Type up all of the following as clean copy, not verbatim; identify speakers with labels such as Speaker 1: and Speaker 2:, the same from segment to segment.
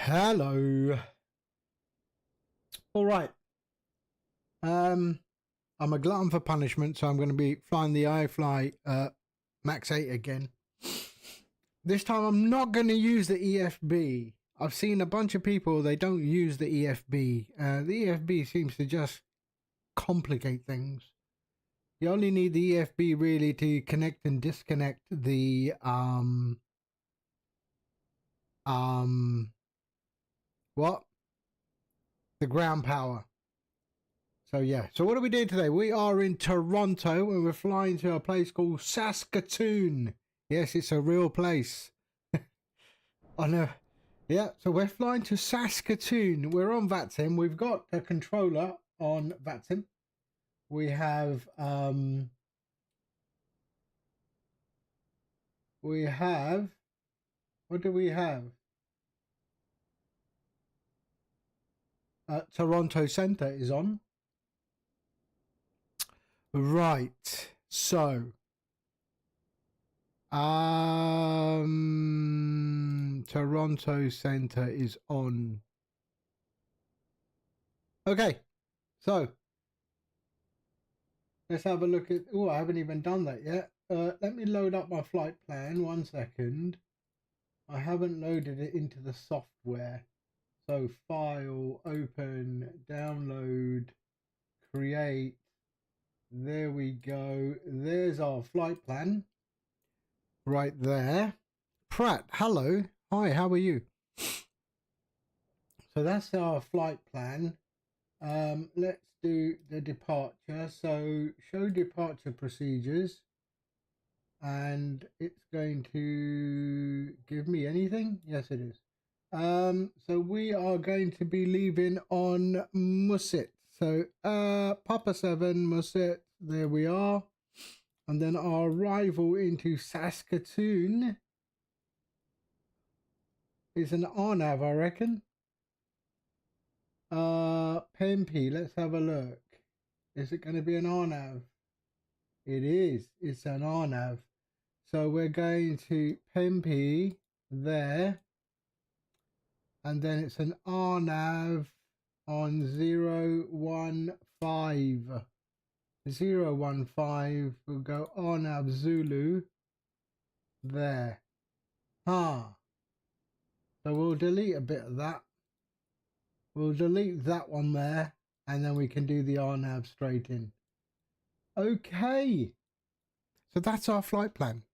Speaker 1: Hello. All right. I'm a glutton for punishment, so I'm going to be flying the iFly Max 8 again. This time I'm not going to use the EFB. I've seen a bunch of people, they don't use the EFB. The EFB seems to just complicate things. You only need the EFB really to connect and disconnect the what? The ground power. So yeah, so what are we doing today? We are in Toronto and we're flying to a place called Saskatoon. Yes, it's a real place. I know. Yeah, so we're flying to Saskatoon. We're on VATSIM. We've got a controller on VATSIM. We have what do we have? Toronto Center is on. Right, so Toronto Center is on. Okay, so let's have a look at. Oh, I haven't even done that yet. Let me load up my flight plan. 1 second. I haven't loaded it into the software. So file, open, download, create. There we go. There's our flight plan. Right there. Pratt, hello. Hi, how are you? So that's our flight plan. Let's do the departure. So show departure procedures. And it's going to give me anything? Yes, it is. So we are going to be leaving on Musset. So Papa 7 Musset, there we are. And then our arrival into Saskatoon is an RNAV, I reckon. Pempe, let's have a look. Is it going to be an RNAV? It is. It's an RNAV. So we're going to Pempe there. And then it's an RNAV on 015. 015 will go RNAV Zulu there. So we'll delete a bit of that. We'll delete that one there, and then we can do the RNAV straight in. Okay. So that's our flight plan,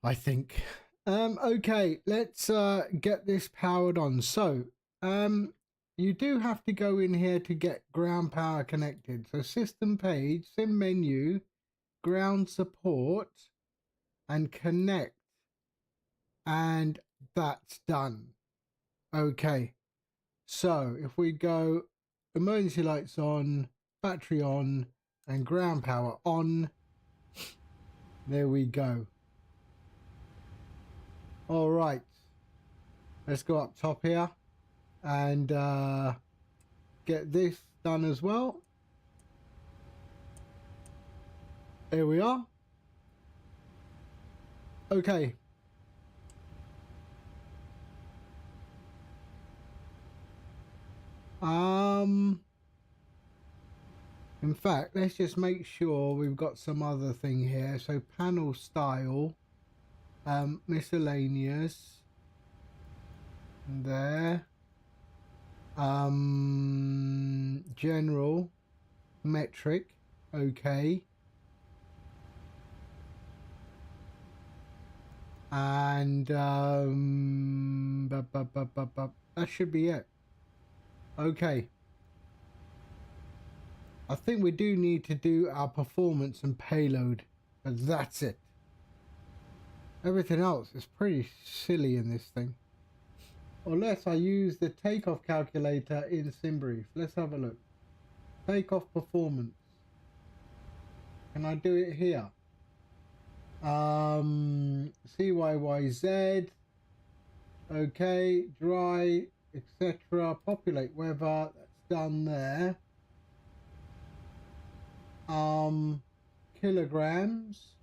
Speaker 1: I think. Okay, let's get this powered on. So, you do have to go in here to get ground power connected. So system page, sim menu, ground support, and connect. And that's done. Okay. So if we go emergency lights on, battery on, and ground power on, there we go. All right. Let's go up top here and get this done as well. Here we are. Okay. In fact, let's just make sure we've got some other thing here. So panel style, miscellaneous there, general, metric, okay, and that should be it. Okay, I think we do need to do our performance and payload, but that's it. Everything else is pretty silly in this thing. Unless I use the takeoff calculator in SimBrief. Let's have a look. Takeoff performance. Can I do it here? CYYZ. Okay, dry, etc. Populate weather. That's done there. Kilograms.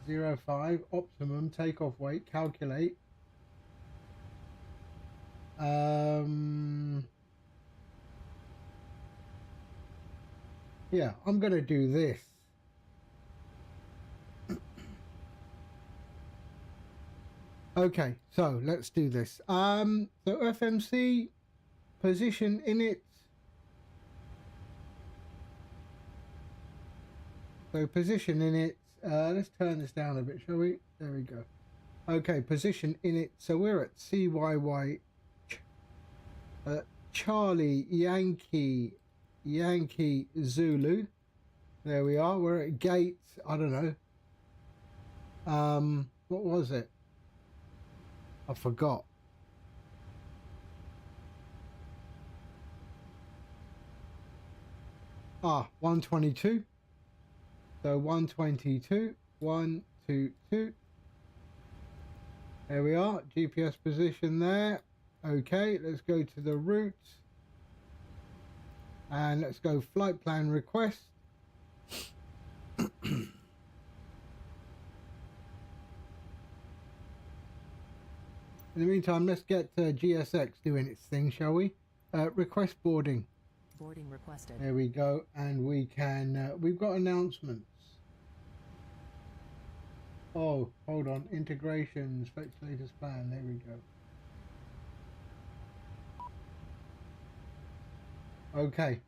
Speaker 1: 05, optimum takeoff weight, calculate. Yeah, I'm gonna do this. Okay, so let's do this. So FMC, position in it. So position in it. Let's turn this down a bit, shall we? There we go. Okay, position in it. So we're at CYY Charlie Yankee Zulu. There we are. We're at gate. I don't know. What was it? I forgot. Ah, 122. So 122, 122. There we are. GPS position there. Okay, let's go to the route. And let's go flight plan request. In the meantime, let's get GSX doing its thing, shall we? Request boarding.
Speaker 2: Boarding requested.
Speaker 1: There we go. And we can, we've got announcements. Oh, hold on. Integrations, fetch latest plan. There we go. Okay.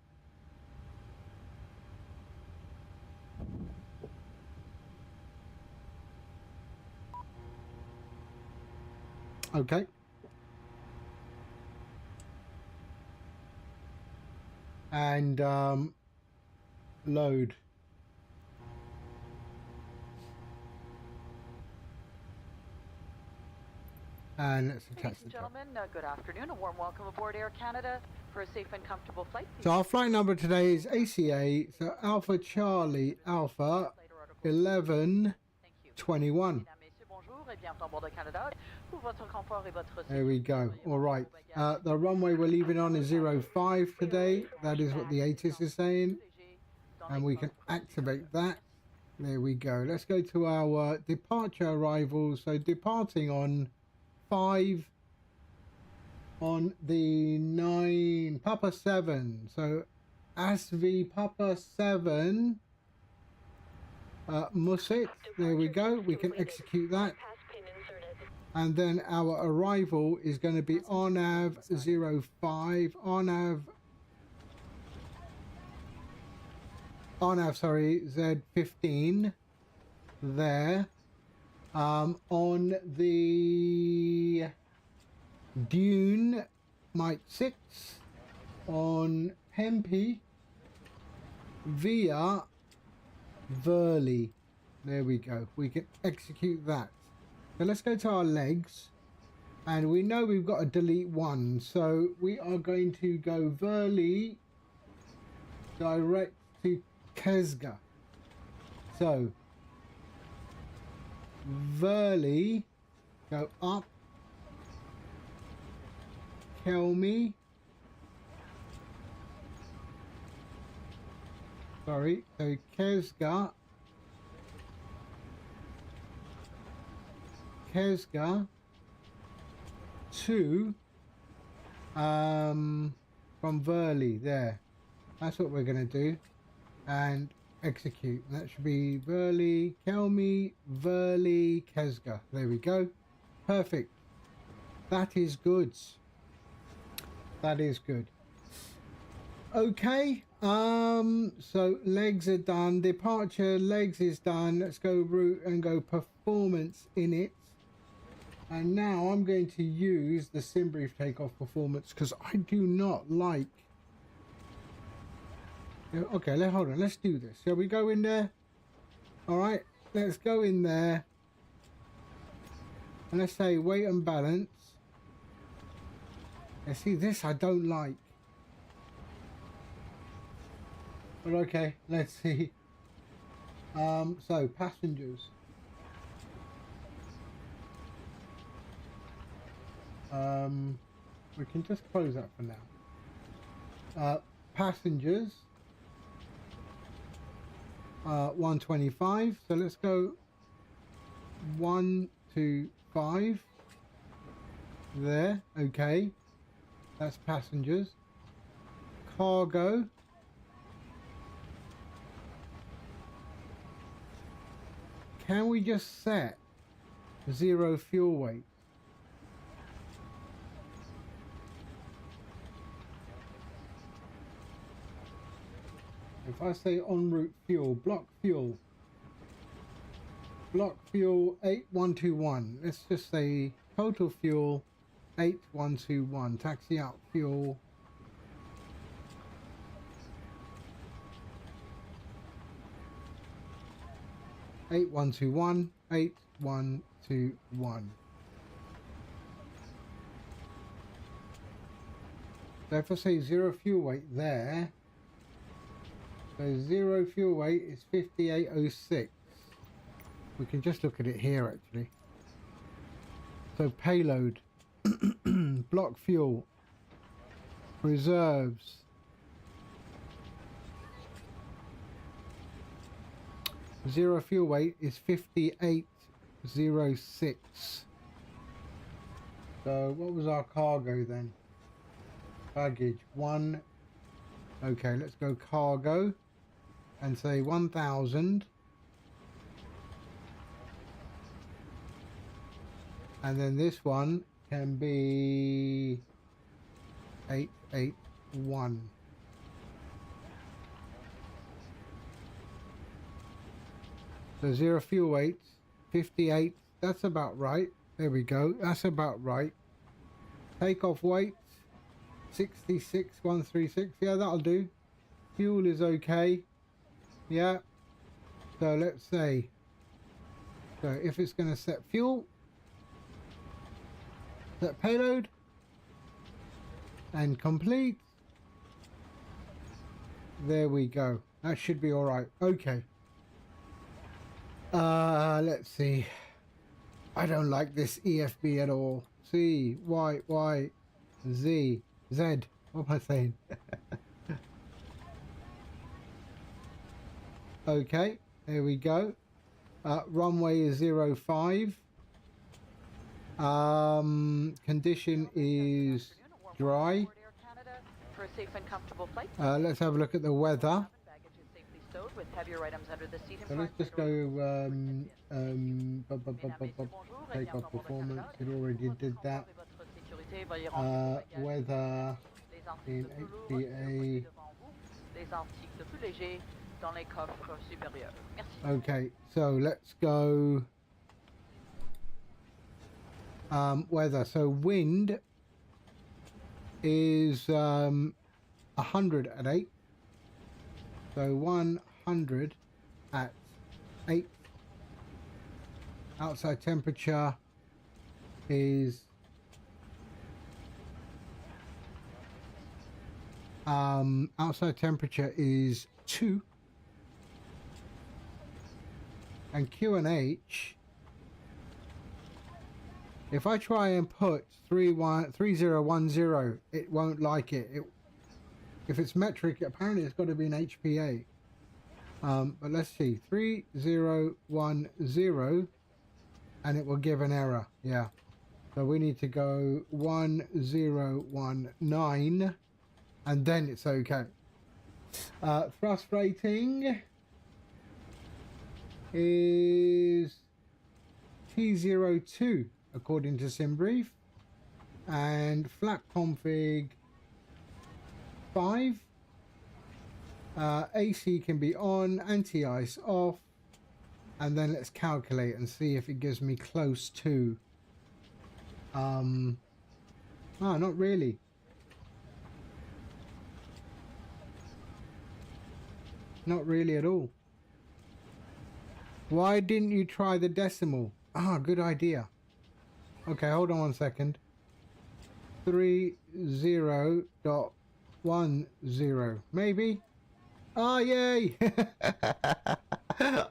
Speaker 1: Okay. And load. And let's attach
Speaker 3: Ladies and gentlemen, good afternoon. A warm welcome aboard Air Canada for a safe and comfortable flight.
Speaker 1: So our flight number today is ACA, so Alpha Charlie Alpha 1121. There we go. All right. The runway we're leaving on is 05 today. That is what the ATIS is saying. And we can activate that. There we go. Let's go to our departure arrivals. So departing on 5 on the 9 Papa 7. So ASV Papa 7 Musit. There we go. We can execute that. And then our arrival is going to be RNAV 05, RNAV, sorry, Z15 there. On the Dune Mike 6 on Pempe via Verley. There we go. We can execute that. So let's go to our legs, and we know we've got to delete one, so we are going to go Verley direct to Kesga. So Verley, go up, Kelmy, sorry, so Kesga to from Verley there. That's what we're going to do, and execute. That should be Verley, Kelmy, Verley, Kesga. There we go. Perfect. That is good. That is good. Okay. So legs are done. Departure legs is done. Let's go route and go performance in it. And now I'm going to use the sim brief takeoff performance because I do not like. Okay, hold on. Let's do this. Shall we go in there? All right, let's go in there. And let's say weight and balance. Let's see, this I don't like. But okay, let's see. So passengers. We can just close that for now. Passengers. 125. So let's go 125 there. Okay, that's passengers. Cargo, can we just set 0 fuel weight? If I say en route fuel, block fuel 8121. Let's just say total fuel 8121. Taxi out fuel 8121. 8121. So if I say 0 fuel weight there, so 0 fuel weight is 5806. We can just look at it here actually. So payload, block fuel, reserves, zero fuel weight is 5806. So what was our cargo then? Baggage 1. Okay, let's go cargo and say 1000. And then this one can be 881. So 0 fuel weight 58. That's about right. There we go. That's about right. Takeoff weight 66136. Yeah, that'll do. Fuel is okay. Yeah. So let's say, so if it's going to set fuel, set payload, and complete. There we go. That should be all right. Okay. Let's see. I don't like this EFB at all. C, Y, Y, Z, Z. What am I saying? Okay, there we go. Runway is 05. Condition is dry. Let's have a look at the weather. So let's just go takeoff performance. It already did that. Weather in HPA. Okay, so let's go weather. So wind is 108. So 100 at 8. Outside temperature is outside temperature is 2. And QNH, if I try and put 3010, it won't like it. If it's metric, apparently it's got to be an HPA. But let's see, 3010, and it will give an error. Yeah. So we need to go 1019, and then it's okay. Thrust rating is T02 according to SimBrief, and flap config 5. AC can be on, anti-ice off, and then let's calculate and see if it gives me close to not really. Not really at all. Why didn't you try the decimal? Good idea. Okay, hold on 1 second. 30.10 maybe. Yay.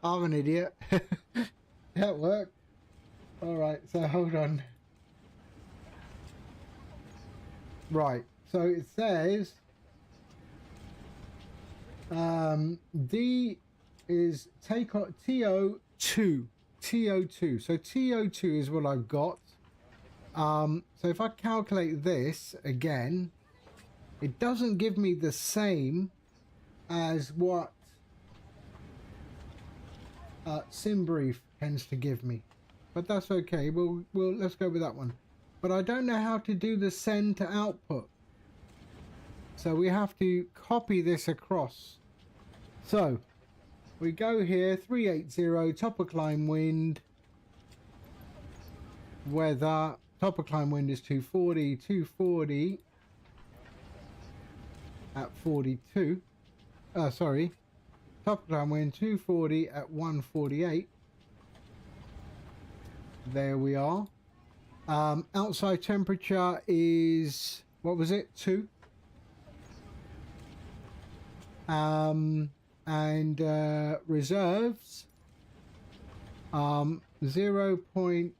Speaker 1: I'm an idiot. That worked. All right, so hold on. Right, so it says D is TO2. TO2. So TO2 is what I've got. So if I calculate this again, it doesn't give me the same as what SimBrief tends to give me, but that's okay. We'll let's go with that one. But I don't know how to do the send to output, so we have to copy this across. So we go here, 380, top of climb wind, weather, top of climb wind is 240, 240 at 42. Sorry, top of climb wind 240 at 148. There we are. Outside temperature is, what was it, 2? And reserves 0.85,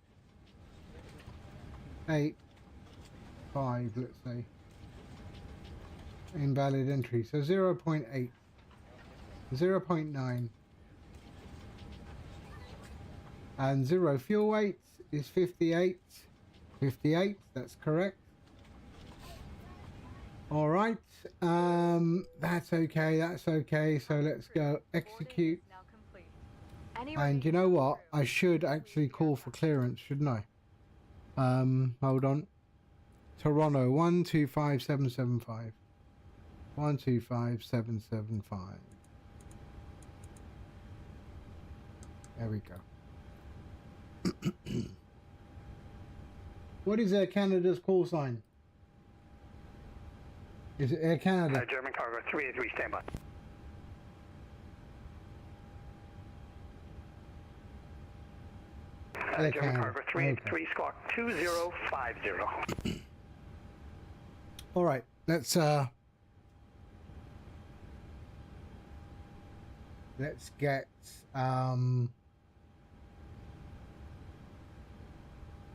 Speaker 1: let's say. Invalid entry, so 0.8, 0.9, and zero fuel weight is 58, that's correct. All right, that's okay, so let's go execute. And you know what, I should actually call for clearance, shouldn't I? Hold on, Toronto 125775, 125775. There we go. What is Air Canada's call sign? Is it Air Canada?
Speaker 2: German Cargo 383, stand by.
Speaker 1: Air
Speaker 2: German
Speaker 1: Canada.
Speaker 2: Cargo 383, squawk 2050.
Speaker 1: All right, let's get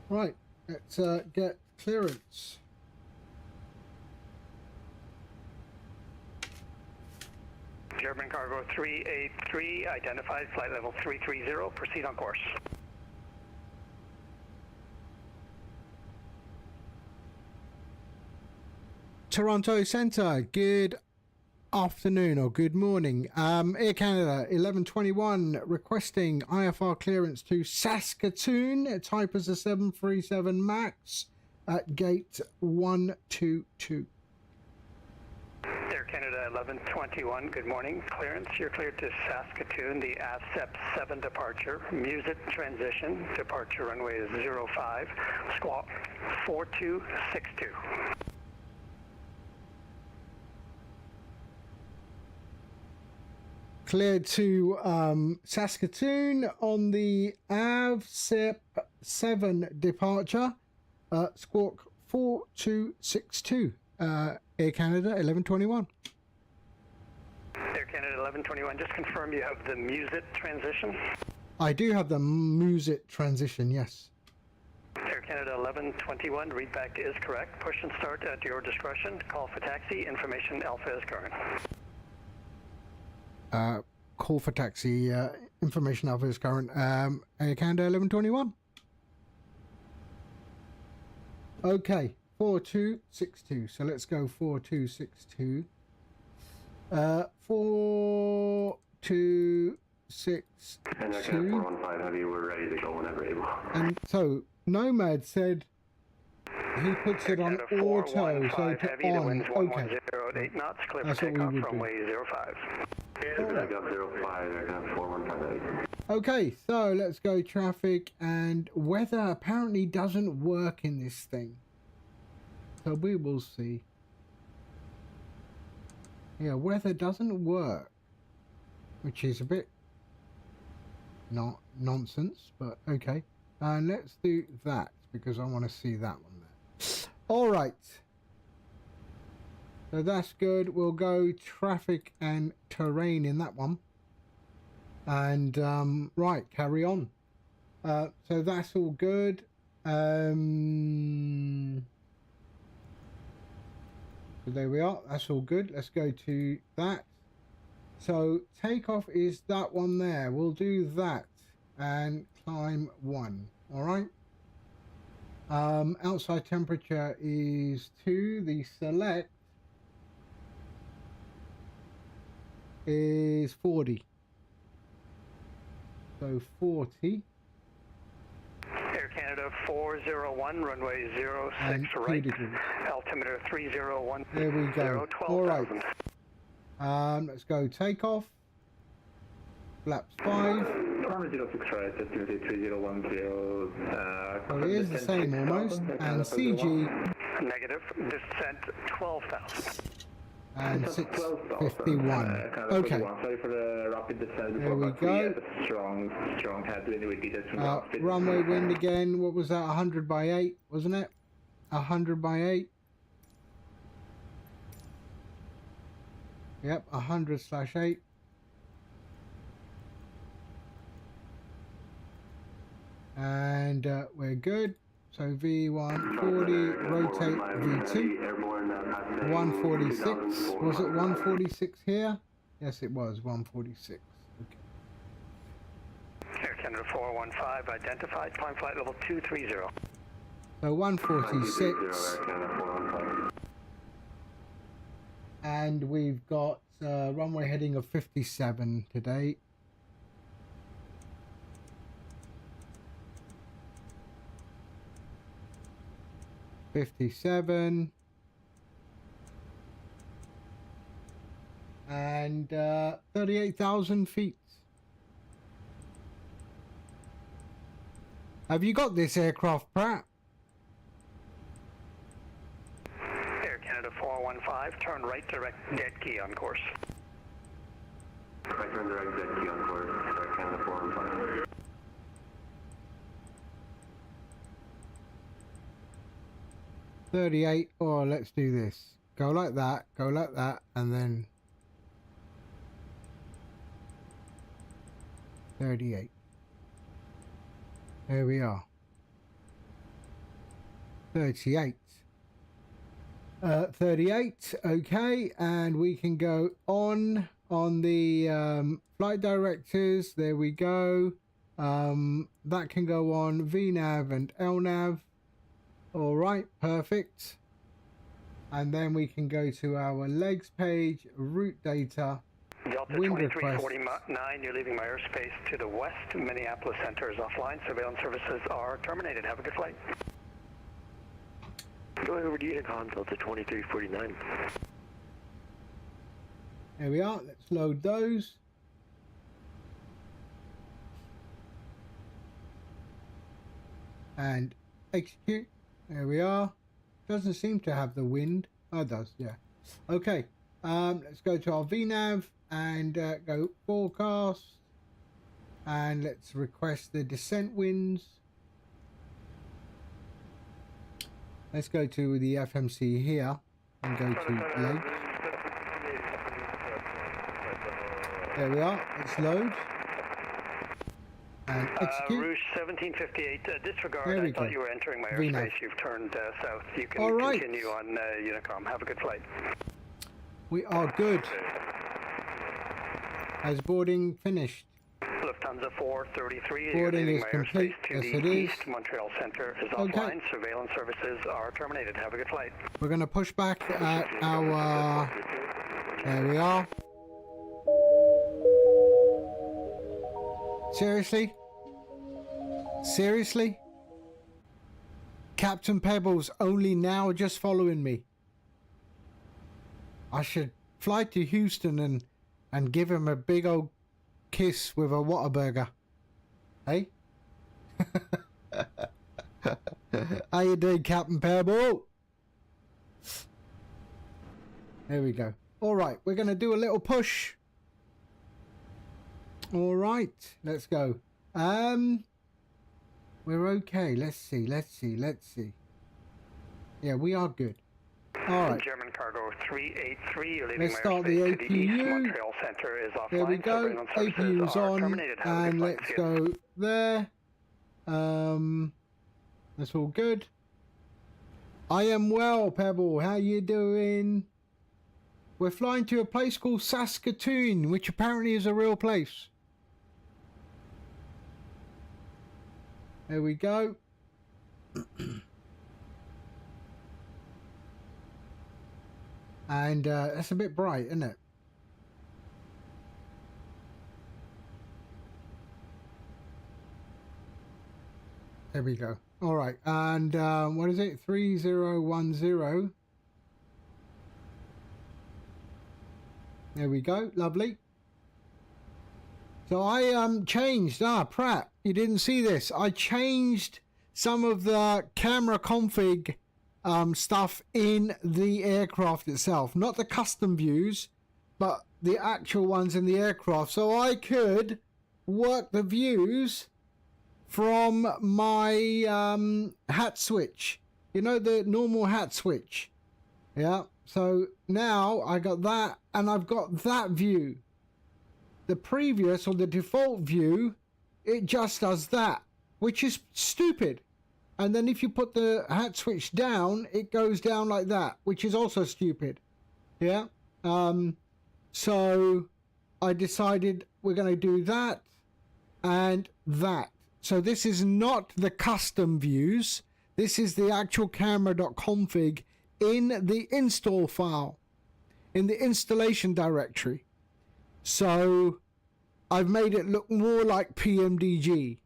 Speaker 1: right, let's get clearance.
Speaker 2: German Cargo 383, identified, flight level 330, proceed on course.
Speaker 1: Toronto Centre, good afternoon or good morning. Air Canada 1121 requesting IFR clearance to Saskatoon, type as a 737 MAX at gate 122.
Speaker 2: Air Canada 1121, good morning. Clearance, you're cleared to Saskatoon, the ASEP 7 departure, music transition, departure runway is 05, squawk 4262.
Speaker 1: Cleared to Saskatoon on the ASEP 7 departure, squawk 4262. Air Canada 1121.
Speaker 2: Air Canada 1121, just confirm you have the music transition.
Speaker 1: I do have the music transition, yes.
Speaker 2: Air Canada 1121, readback is correct. Push and start at your discretion. Call for taxi. Information Alpha is current.
Speaker 1: Call for taxi. Information Alpha is current. Air Canada 1121. Okay, 4262. So let's go 4262. 4262.
Speaker 4: And Air Canada 415 Heavy, we're ready to go whenever able.
Speaker 1: And so Nomad said he puts it on auto, so to
Speaker 2: heavy,
Speaker 1: on.
Speaker 2: the wind's
Speaker 1: Okay.
Speaker 2: 110.8 knots, clear for
Speaker 1: That's what we
Speaker 2: takeoff
Speaker 1: would
Speaker 2: from
Speaker 1: do.
Speaker 2: runway 05.
Speaker 4: Pick up 05, Air Canada 415 Heavy.
Speaker 1: Okay, so let's go traffic, and weather apparently doesn't work in this thing. So we will see. Yeah, weather doesn't work, which is a bit not nonsense, but okay. And let's do that because I want to see that one there. All right. So that's good. We'll go traffic and terrain in that one. And right, carry on. So that's all good. So there we are. That's all good. Let's go to that. So takeoff is that one there. We'll do that. and climb 1. All right. Outside temperature is 2. The select is 40. So 40.
Speaker 2: Air Canada 401, runway 06
Speaker 1: And
Speaker 2: right,
Speaker 1: 2 degrees.
Speaker 2: altimeter 301.
Speaker 1: There we go.
Speaker 2: 12,000.
Speaker 1: All right. Let's go takeoff. Flaps 5.
Speaker 4: Runway 06 right, altimeter 3010.
Speaker 1: Oh, it is the same almost. And CG
Speaker 2: Negative, descent 12,000.
Speaker 1: and 651. Okay.
Speaker 4: Sorry for the rapid descent.
Speaker 1: There we go.
Speaker 4: Strong headwind with details from the
Speaker 1: Runway wind again. What was that? 100 by 8, wasn't it? 100 by 8. Yep, 100/8. And we're good. So V140, rotate V2. 146. Was it 146 here? Yes, it was 146. Okay.
Speaker 2: Air Canada 415, identified, climb flight level 230.
Speaker 1: So 146. And we've got runway heading of 57 today. $57 and 38,000 feet. Have you got this aircraft, Pratt?
Speaker 2: Air Canada 415, turn right, direct dead key on course.
Speaker 4: Right turn direct dead key on course, Air Canada 415.
Speaker 1: 38. Oh, let's do this. Go like that, and then 38. There we are. 38. 38. Okay, and we can go on the flight directors. There we go. That can go on VNAV and LNAV. All right, perfect. And then we can go to our legs page, route data,
Speaker 2: Delta
Speaker 1: wind request.
Speaker 2: 2349, you're leaving my airspace to the west. Minneapolis Center is offline. Surveillance services are terminated. Have a good flight.
Speaker 4: Going over to Unicom, Delta 2349.
Speaker 1: There we are. Let's load those. And execute. There we are. Doesn't seem to have the wind. Oh, it does, yeah. Okay. Let's go to our VNAV and go forecast. And let's request the descent winds. Let's go to the FMC here and go to legs. There we are. Let's load. And execute.
Speaker 2: Rouge 1758, disregard.
Speaker 1: There we
Speaker 2: I thought
Speaker 1: go.
Speaker 2: you were entering my
Speaker 1: VNAV.
Speaker 2: airspace. You've turned south. You can
Speaker 1: All right.
Speaker 2: continue on Unicom. Have a good flight.
Speaker 1: We are good. Has boarding finished?
Speaker 2: Lufthansa 433,
Speaker 1: Boarding
Speaker 2: you're leaving
Speaker 1: is
Speaker 2: my
Speaker 1: complete.
Speaker 2: airspace to
Speaker 1: Yes,
Speaker 2: the
Speaker 1: it is.
Speaker 2: east. Montreal Center is
Speaker 1: Okay.
Speaker 2: offline. Surveillance services are terminated. Have a good flight.
Speaker 1: We're going to push back at our... There we are. Seriously? Seriously? Captain Pebbles only now just following me. I should fly to Houston and give him a big old kiss with a Whataburger. Hey? How you doing, Captain Pebble? There we go. All right, we're going to do a little push. All right, let's go. We're okay. Let's see. Yeah, we are good. All right.
Speaker 2: German cargo 383, you're leaving
Speaker 1: Let's
Speaker 2: my
Speaker 1: start the
Speaker 2: airspace to the east.
Speaker 1: APU.
Speaker 2: Montreal Center is offline.
Speaker 1: There we go.
Speaker 2: Surveillance services
Speaker 1: APU's
Speaker 2: are
Speaker 1: on,
Speaker 2: terminated. Have a good
Speaker 1: and
Speaker 2: flight.
Speaker 1: let's
Speaker 2: See you.
Speaker 1: go there. That's all good. I am well, Pebble. How you doing? We're flying to a place called Saskatoon, which apparently is a real place. There we go. And that's a bit bright, isn't it? There we go. All right. And what is it? 3010. There we go. Lovely. So I changed. Pratt, you didn't see this. I changed some of the camera config stuff in the aircraft itself. Not the custom views, but the actual ones in the aircraft. So I could work the views from my hat switch. You know, the normal hat switch. Yeah. So now I got that, and I've got that view. The previous, or the default view, it just does that, which is stupid. And then if you put the hat switch down, it goes down like that, which is also stupid. Yeah. So I decided we're going to do that and that. So this is not the custom views. This is the actual camera.config in the install file, in the installation directory. So I've made it look more like PMDG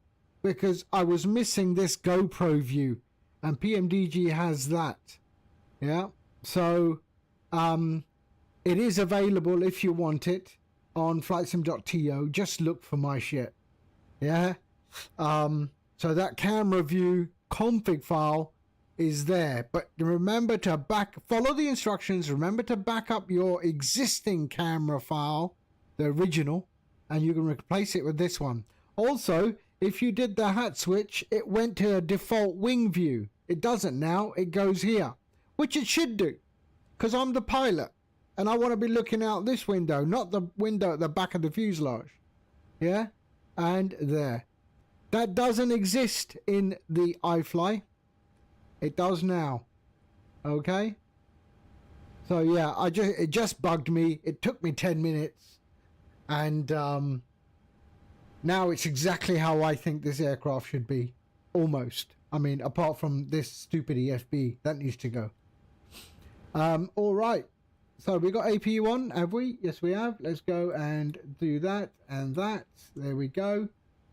Speaker 1: because I was missing this GoPro view, and PMDG has that. Yeah. So it is available if you want it on flightsim.to. Just look for my shit. Yeah. So that camera view config file is there, but remember to follow the instructions. Remember to back up your existing camera file, the original, and you can replace it with this one. Also, if you did the hat switch, it went to a default wing view. It doesn't now. It goes here, which it should do, because I'm the pilot and I want to be looking out this window, not the window at the back of the fuselage. Yeah. And there. That doesn't exist in the iFly. It does now. Okay. So yeah, it just bugged me. It took me 10 minutes. And now it's exactly how I think this aircraft should be. Almost. I mean, apart from this stupid EFB. That needs to go. All right. So we got APU on, have we? Yes, we have. Let's go and do that and that. There we go.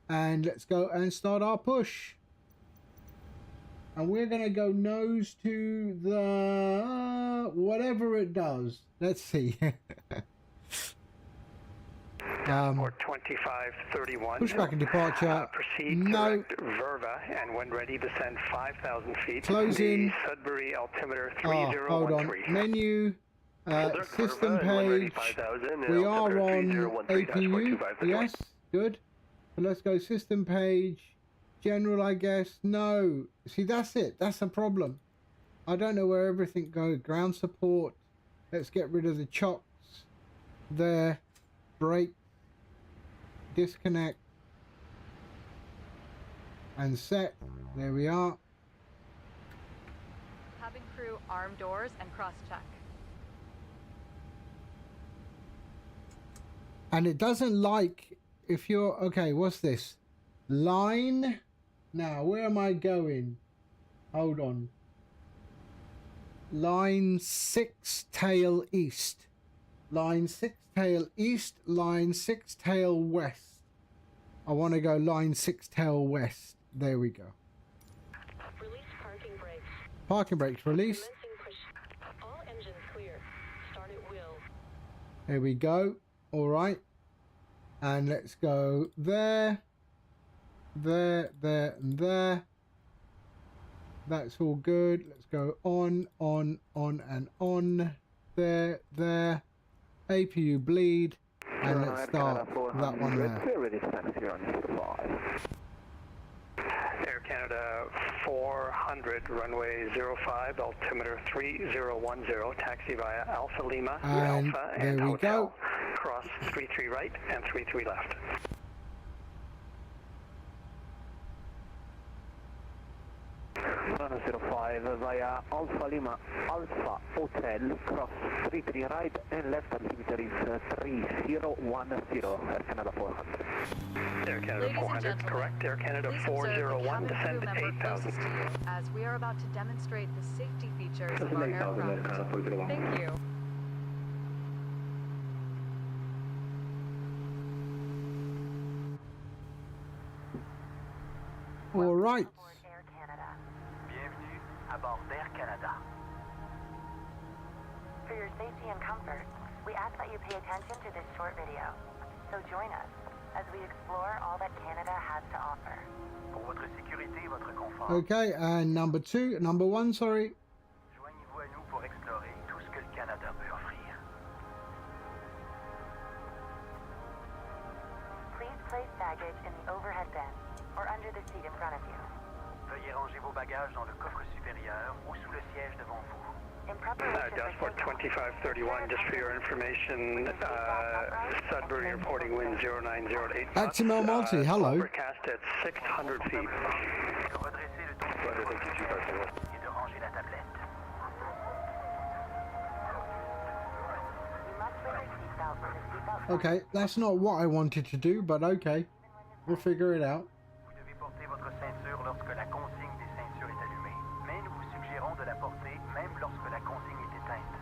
Speaker 1: And let's go and start our push. And we're going to go nose to the whatever it does. Let's see.
Speaker 2: Or 2531.
Speaker 1: Pushback and departure.
Speaker 2: Proceed
Speaker 1: no.
Speaker 2: direct Verva, and when ready, descend 5,000 feet.
Speaker 1: Closing.
Speaker 2: The Sudbury altimeter
Speaker 1: Hold
Speaker 2: 3013.
Speaker 1: on. Menu. System page. We are on APU. Yes. Good. So let's go system page. General, I guess. No. See, that's it. That's the problem. I don't know where everything goes. Ground support. Let's get rid of the chocks. There. Brake. Disconnect. And set. There we are.
Speaker 3: Cabin crew, arm doors and cross-check.
Speaker 1: And it doesn't like if you're... Okay, what's this? Line. Now, where am I going? Hold on. Line 6 tail east. Line 6 tail east. Line 6 tail west. I want to go line 6 tail west. There we go.
Speaker 5: Release parking brakes.
Speaker 1: Parking brakes released.
Speaker 5: All engines clear. Start at will.
Speaker 1: There we go. All right. And let's go there. There, there, and there. That's all good. Let's go on, and on. There, there. APU bleed. And let's start that one there.
Speaker 2: Air Canada 400, runway 05, altimeter 3010, taxi via Alpha Lima,
Speaker 1: And
Speaker 2: Alpha
Speaker 1: there
Speaker 2: and
Speaker 1: we
Speaker 2: Hotel.
Speaker 1: go.
Speaker 2: Cross 33 right and 33 left.
Speaker 6: 105 via Alpha Lima, Alpha Hotel, cross 33 right and left altimeter is 3010, Air Canada 400.
Speaker 2: Air Canada
Speaker 3: Ladies and
Speaker 2: 400,
Speaker 3: gentlemen,
Speaker 2: correct. Air Canada
Speaker 3: please observe the
Speaker 2: 401,
Speaker 3: cabin crew
Speaker 2: descend
Speaker 3: member
Speaker 2: 8,000.
Speaker 3: closest to you, as we are about to demonstrate the safety features of our
Speaker 4: 8,000 Air
Speaker 3: aircraft.
Speaker 4: Canada 401.
Speaker 3: Thank you.
Speaker 1: All right.
Speaker 5: Aboard Air Canada.
Speaker 6: Bienvenue à bord d'Air Canada.
Speaker 5: For your safety and comfort, we ask that you pay attention to this short video. So join us as we explore all that Canada has to offer.
Speaker 6: Pour votre sécurité et votre confort,
Speaker 1: Okay, and number one, sorry.
Speaker 6: joignez-vous à nous pour explorer tout ce que le Canada peut offrir.
Speaker 5: Please place baggage in the overhead bin or under the seat in front of you.
Speaker 6: Veuillez ranger vos bagages dans le coffre supérieur ou sous le siège devant vous.
Speaker 5: In preparation
Speaker 2: Dashboard
Speaker 5: for takeoff,
Speaker 2: 2531, just for your information, Sudbury reporting wind 0908 knots.
Speaker 1: VATSIM Multi, hello.
Speaker 2: Overcast at 600 feet.
Speaker 6: Redressez le dos et de ranger la tablette.
Speaker 5: you must wear your seatbelt with the seatbelt sign.
Speaker 1: Okay, that's not what I wanted to do, but okay. We'll figure it out.
Speaker 6: Vous devez porter votre ceinture lorsque la consigne des ceintures est allumée, mais nous vous suggérons de la porter même lorsque la consigne est éteinte.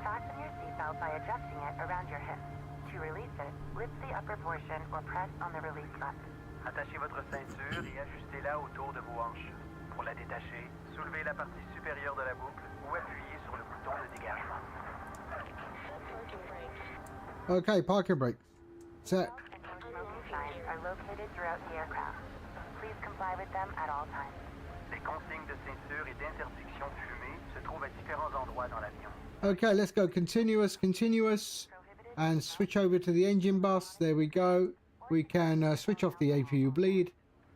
Speaker 5: Fasten your seatbelt by adjusting it around your hip. To release it, lift the upper portion or press on the release button.
Speaker 6: Attachez votre ceinture et ajustez-la autour de vos hanches. Pour la détacher, soulevez la partie supérieure de la boucle ou appuyez sur le bouton de dégagement.
Speaker 1: Okay, parking brakes. Set.
Speaker 5: Anti-smoking signs are located throughout the aircraft. Please comply with them at all times.
Speaker 6: Les consignes de ceinture et d'interdiction de fumer se trouvent à différents endroits dans l'avion.
Speaker 1: Okay, let's go continuous, and switch over to the engine bus. There we go. We can switch off the APU bleed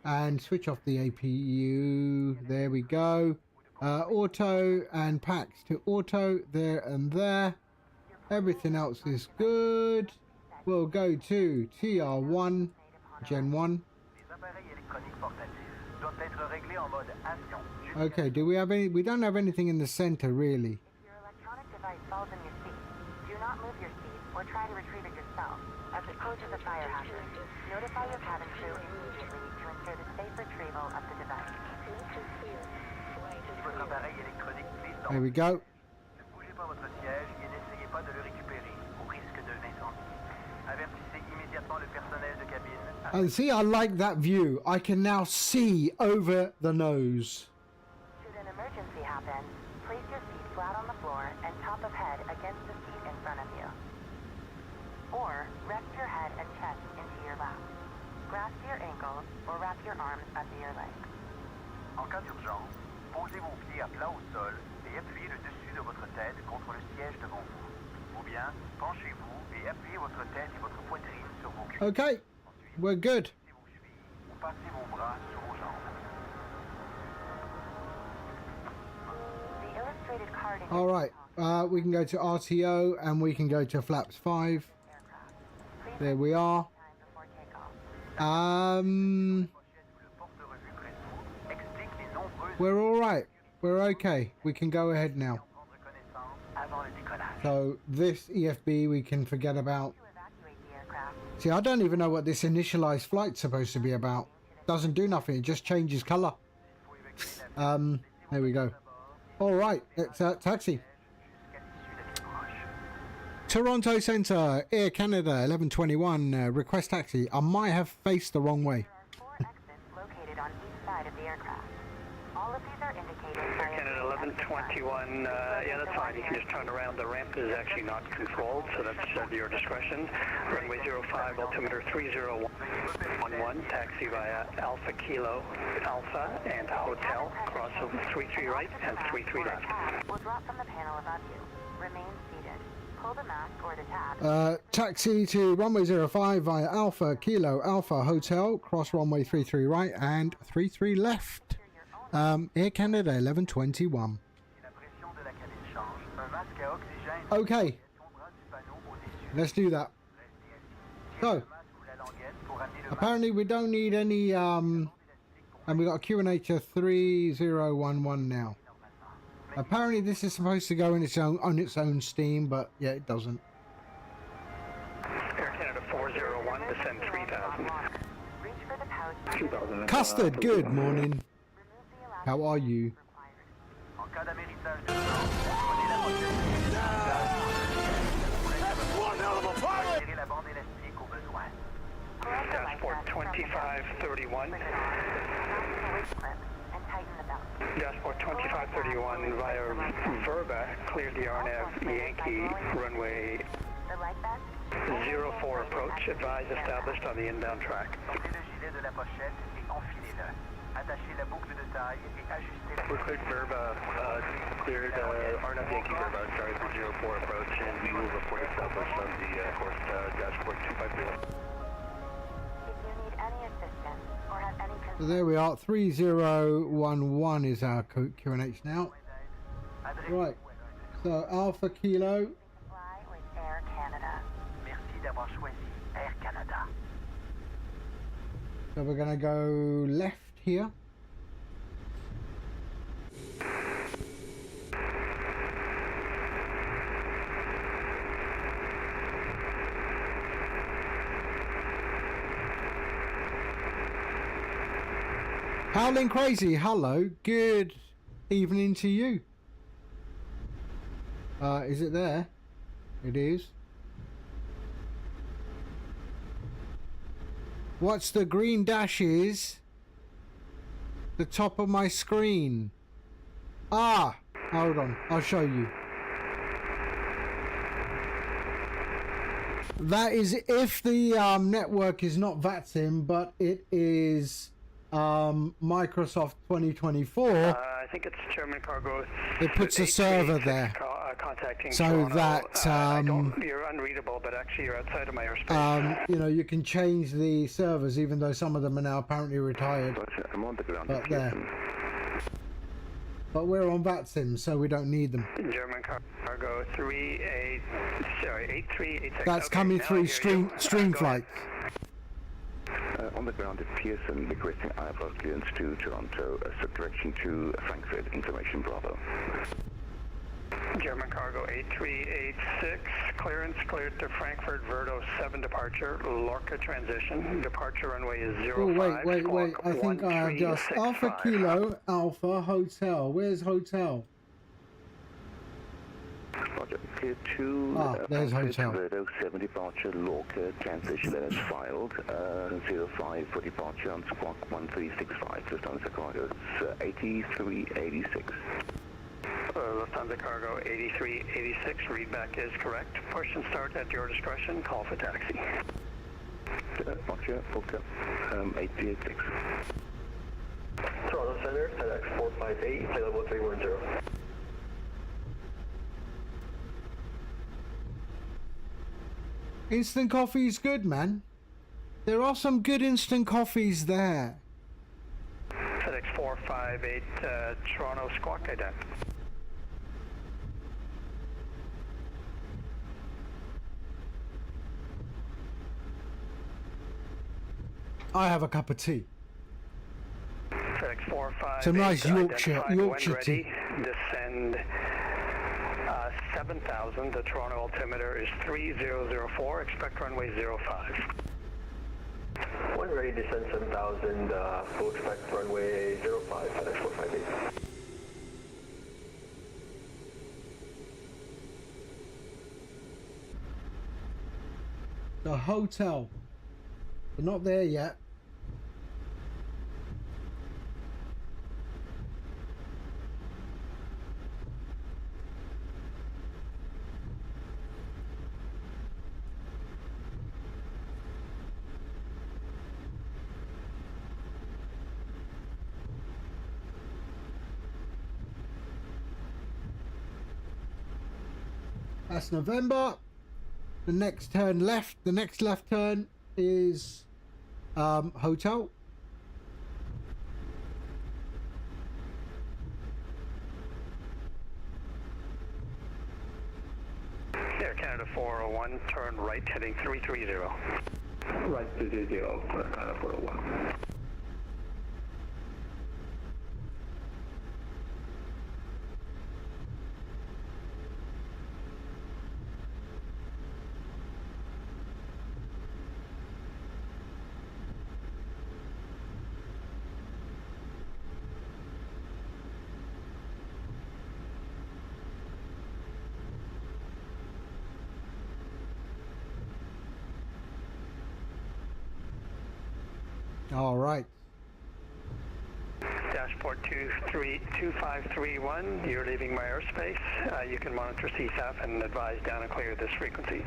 Speaker 1: and switch off the APU. There we go. Auto and packs to auto there and there. Everything else is good. We'll go to TR1 Gen 1.
Speaker 6: Les appareils électroniques portatifs doivent être réglés en mode avion.
Speaker 1: Okay, do we have any? We don't have anything in the center really.
Speaker 5: If your electronic device falls in your seat, do not move your seat or try to retrieve it yourself, as it poses a fire hazard. Notify your cabin crew immediately to ensure the safe retrieval of the device.
Speaker 6: Si votre appareil électronique glisse dans
Speaker 1: There we go.
Speaker 6: ne bougez pas votre siège et n'essayez pas de le récupérer au risque de l'incendie. Avertissez immédiatement le personnel de cabine.
Speaker 1: And see, I like that view. I can now see over the nose.
Speaker 5: Should an emergency happen, place your feet flat on the floor and top of head against the seat in front of you. Or rest your head and chest into your lap. Grasp your ankles or wrap your arms under your legs.
Speaker 6: En cas d'urgence, posez vos pieds à plat au sol et appuyez le dessus de votre tête contre le siège devant vous. Ou bien, penchez-vous et appuyez votre tête et votre poitrine sur vos cuisses.
Speaker 1: Okay, we're good.
Speaker 6: Passez vos chevilles ou passez vos bras sur vos jambes.
Speaker 5: The illustrated card in
Speaker 1: All
Speaker 5: your
Speaker 1: right,
Speaker 5: seatbelt
Speaker 1: we can go to RTO and we can go to flaps 5.
Speaker 5: aircraft. Please
Speaker 1: There we are.
Speaker 5: time before takeoff.
Speaker 6: Pochette ou le porte-revue près de vous explique les nombreuses
Speaker 1: We're all right. We're okay. We can go ahead now.
Speaker 6: prendre connaissance avant le décollage.
Speaker 1: So this EFB we can forget about.
Speaker 5: To evacuate the aircraft,
Speaker 1: See, I don't even know what this initialized flight's supposed to be about. Doesn't do nothing. It just changes color. There we go. All right, it's taxi.
Speaker 6: Jusqu'à l'issue de l'approche.
Speaker 1: Toronto Centre, Air Canada 1121, request taxi. I might have faced the wrong way.
Speaker 5: there are 4 exits located on each side of the aircraft. All of these are indicated by
Speaker 2: Air
Speaker 5: a
Speaker 2: Canada
Speaker 5: green exit sign.
Speaker 2: 1121, yeah, that's fine. You can just turn around. The ramp is actually not controlled, so that's at your discretion. Runway 05, altimeter 3011, taxi via Alpha Kilo Alpha and Hotel, cross over 33 right and 33 left.
Speaker 5: Will drop from the panel above you. Remain seated. Pull the mask or the tab.
Speaker 1: Taxi to runway 05 via Alpha Kilo Alpha Hotel, cross runway 33 right and 33 left. Air Canada 1121.
Speaker 6: Si la pression de la cabine change, un masque à oxygène
Speaker 1: Okay,
Speaker 6: tombera du panneau au-dessus.
Speaker 1: let's do that.
Speaker 6: Restez assis.
Speaker 1: So,
Speaker 6: Le masque ou la languette pour amener le masque
Speaker 1: apparently we don't need any
Speaker 6: élastique pour
Speaker 1: And we got a QNH 3011 now. Apparently this is supposed to go in its own on its own steam, but yeah, it doesn't.
Speaker 2: Air Canada 401, descend 3000.
Speaker 5: Reach for the pouch.
Speaker 4: 2000.
Speaker 1: Custard, good morning.
Speaker 5: Remove the
Speaker 1: How are you?
Speaker 5: required.
Speaker 6: En cas d'amérissage de sang, prenez la pochette. Insérez la bande élastique au besoin.
Speaker 2: Dashboard 2531.
Speaker 5: Bring it on. Fasten the waist clip and tighten the belt.
Speaker 2: Dashboard 2531 via Verba, cleared the RNAV Yankee, runway
Speaker 5: The leg bend.
Speaker 2: 04 approach, advise established on the inbound track.
Speaker 6: Sortez le gilet de la pochette et enfilez-le. Attachez la boucle de taille et ajustez la...
Speaker 2: We're cleared Verba, cleared RNAV Yankee Verba, sorry for 04 approach, and we will report established on the course dashboard 2531.
Speaker 5: If you need any assistance or have any
Speaker 1: So
Speaker 5: concerns,
Speaker 1: there we are. 3011 is our QNH now. Right. So Alpha Kilo.
Speaker 5: fly with Air Canada.
Speaker 6: Merci d'avoir choisi Air Canada.
Speaker 1: So we're gonna go left here. Howling Crazy, hello, good evening to you. Is it there? It is. What's the green dashes? The top of my screen. Ah, hold on, I'll show you. That is if the network is not VATSIM, but it is Microsoft 2024.
Speaker 2: I think it's German Cargo.
Speaker 1: It puts a server there.
Speaker 2: Contacting
Speaker 1: So
Speaker 2: Toronto.
Speaker 1: that,
Speaker 2: you're unreadable, but actually you're outside of my airspace.
Speaker 1: You know, you can change the servers, even though some of them are now apparently retired.
Speaker 4: I'm on the ground.
Speaker 1: But there. But we're on VATSIM, so we don't need them.
Speaker 2: German Cargo 8386.
Speaker 1: That's
Speaker 2: Okay,
Speaker 1: coming
Speaker 2: now I
Speaker 1: through
Speaker 2: hear you.
Speaker 1: Streamflight.
Speaker 4: On the ground at Pearson, requesting iFly clearance to Toronto, subdirection to Frankfurt, information Bravo.
Speaker 2: German Cargo 8386, clearance cleared to Frankfurt, Verdo 7 departure, Lorca transition, departure runway is 05.
Speaker 1: Oh, wait. I think I have just Alpha Kilo, Alpha Hotel. Where's Hotel?
Speaker 4: Roger. Clear to
Speaker 1: there's Hotel.
Speaker 4: Verdo 7 departure, Lorca transition that is filed, 05 for departure on squawk 1365, Lufthansa Cargo, it's 8386.
Speaker 2: Lufthansa Cargo 8386, readback is correct. Push and start at your discretion, call for taxi.
Speaker 4: Roger, booked up, 8386.
Speaker 2: Toronto Center, FedEx 458, flight level 310.
Speaker 1: Instant coffee is good, man. There are some good instant coffees there.
Speaker 2: FedEx 458, Toronto squawk ident.
Speaker 1: I have a cup of tea.
Speaker 2: FedEx 458.
Speaker 1: Some nice Yorkshire
Speaker 2: Yorkshire
Speaker 1: tea.
Speaker 2: Descend 7000. The Toronto altimeter is 3004. Expect runway 05. When ready, descend 7000. We'll expect runway 05. FedEx 458.
Speaker 1: The hotel. We're not there yet. That's November. The next turn left. The next left turn is hotel.
Speaker 2: Air Canada 401, turn right, heading 330.
Speaker 4: Right, 330, 401.
Speaker 1: All right.
Speaker 2: Dashboard 2531, you're leaving my airspace. You can monitor CSAF and advise down and clear this frequency.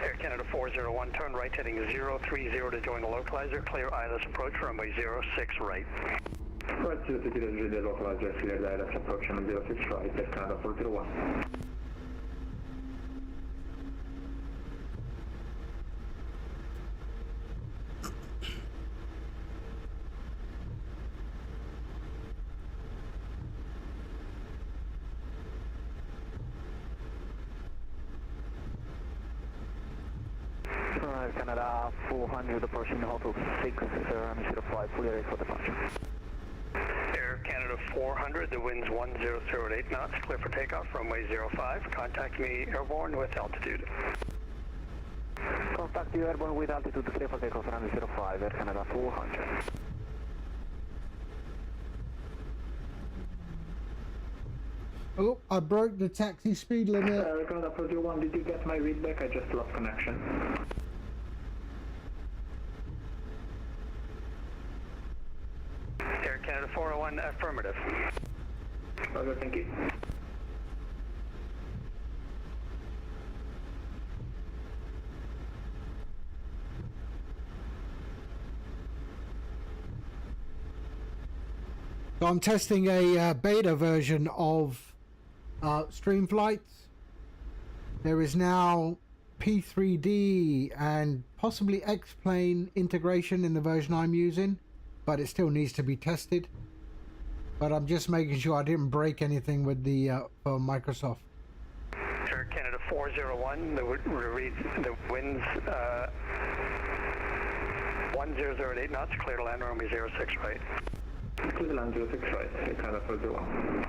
Speaker 2: Air Canada 401, turn right heading 030 to join the localizer. Clear ILS approach runway 06 right.
Speaker 4: Right, 030 to join the localizer, clear the ILS approach runway 06 right, Air Canada 401.
Speaker 7: Air Canada 400 approaching Hotel 6, and 05, fully ready for departure.
Speaker 2: Air Canada 400, the wind's 1008 knots, clear for takeoff, runway 05. Contact me airborne with altitude.
Speaker 7: Contact you airborne with altitude, clear for takeoff, runway 05, Air Canada 400.
Speaker 1: Oh, I broke the taxi speed limit.
Speaker 4: Air Canada 401, did you get my readback? I just lost connection.
Speaker 2: Air Canada 401, affirmative.
Speaker 4: Okay, thank you.
Speaker 1: So I'm testing a beta version of Streamflight. There is now P3D and possibly X-Plane integration in the version I'm using, but it still needs to be tested. But I'm just making sure I didn't break anything with the for Microsoft.
Speaker 2: Air Canada 401, the winds 1008 knots, clear to land runway 06 right.
Speaker 4: Clear to land 06 right, Air Canada 401.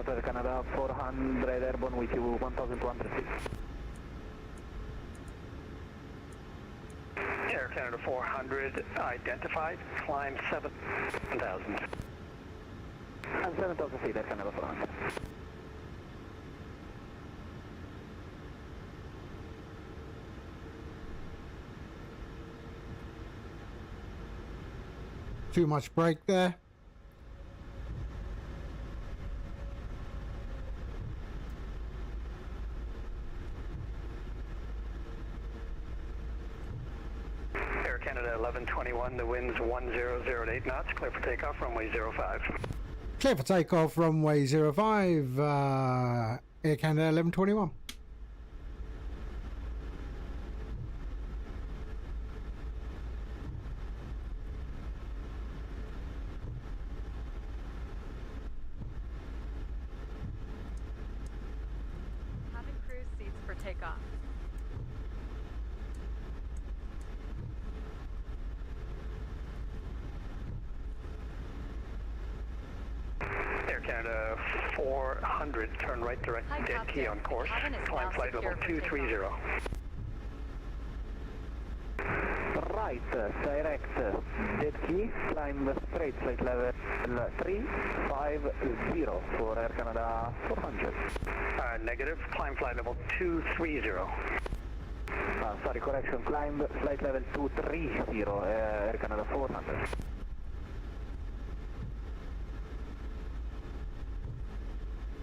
Speaker 7: Air Canada 400 airborne with you 1200 feet.
Speaker 2: Air Canada 400, identified, climb 7,000.
Speaker 7: And 7,000 feet, Air Canada 400.
Speaker 1: Too much brake there.
Speaker 2: Air Canada 1121, the wind's 1008 knots, clear for takeoff, runway 05.
Speaker 1: Clear for takeoff, runway 05, Air Canada 1121.
Speaker 3: Cabin crew seats for takeoff.
Speaker 2: Air Canada 400, turn right direct,
Speaker 3: Hi,
Speaker 2: dead key
Speaker 3: Captain.
Speaker 2: on course,
Speaker 3: Cabin is
Speaker 2: climb
Speaker 3: now
Speaker 2: flight level
Speaker 3: secure for
Speaker 2: 230.
Speaker 7: Right, direct, dead key, climb straight flight level 350 for Air Canada 400.
Speaker 2: Negative, climb flight level 230.
Speaker 7: Sorry, correction, climb flight level 230, Air Canada 400.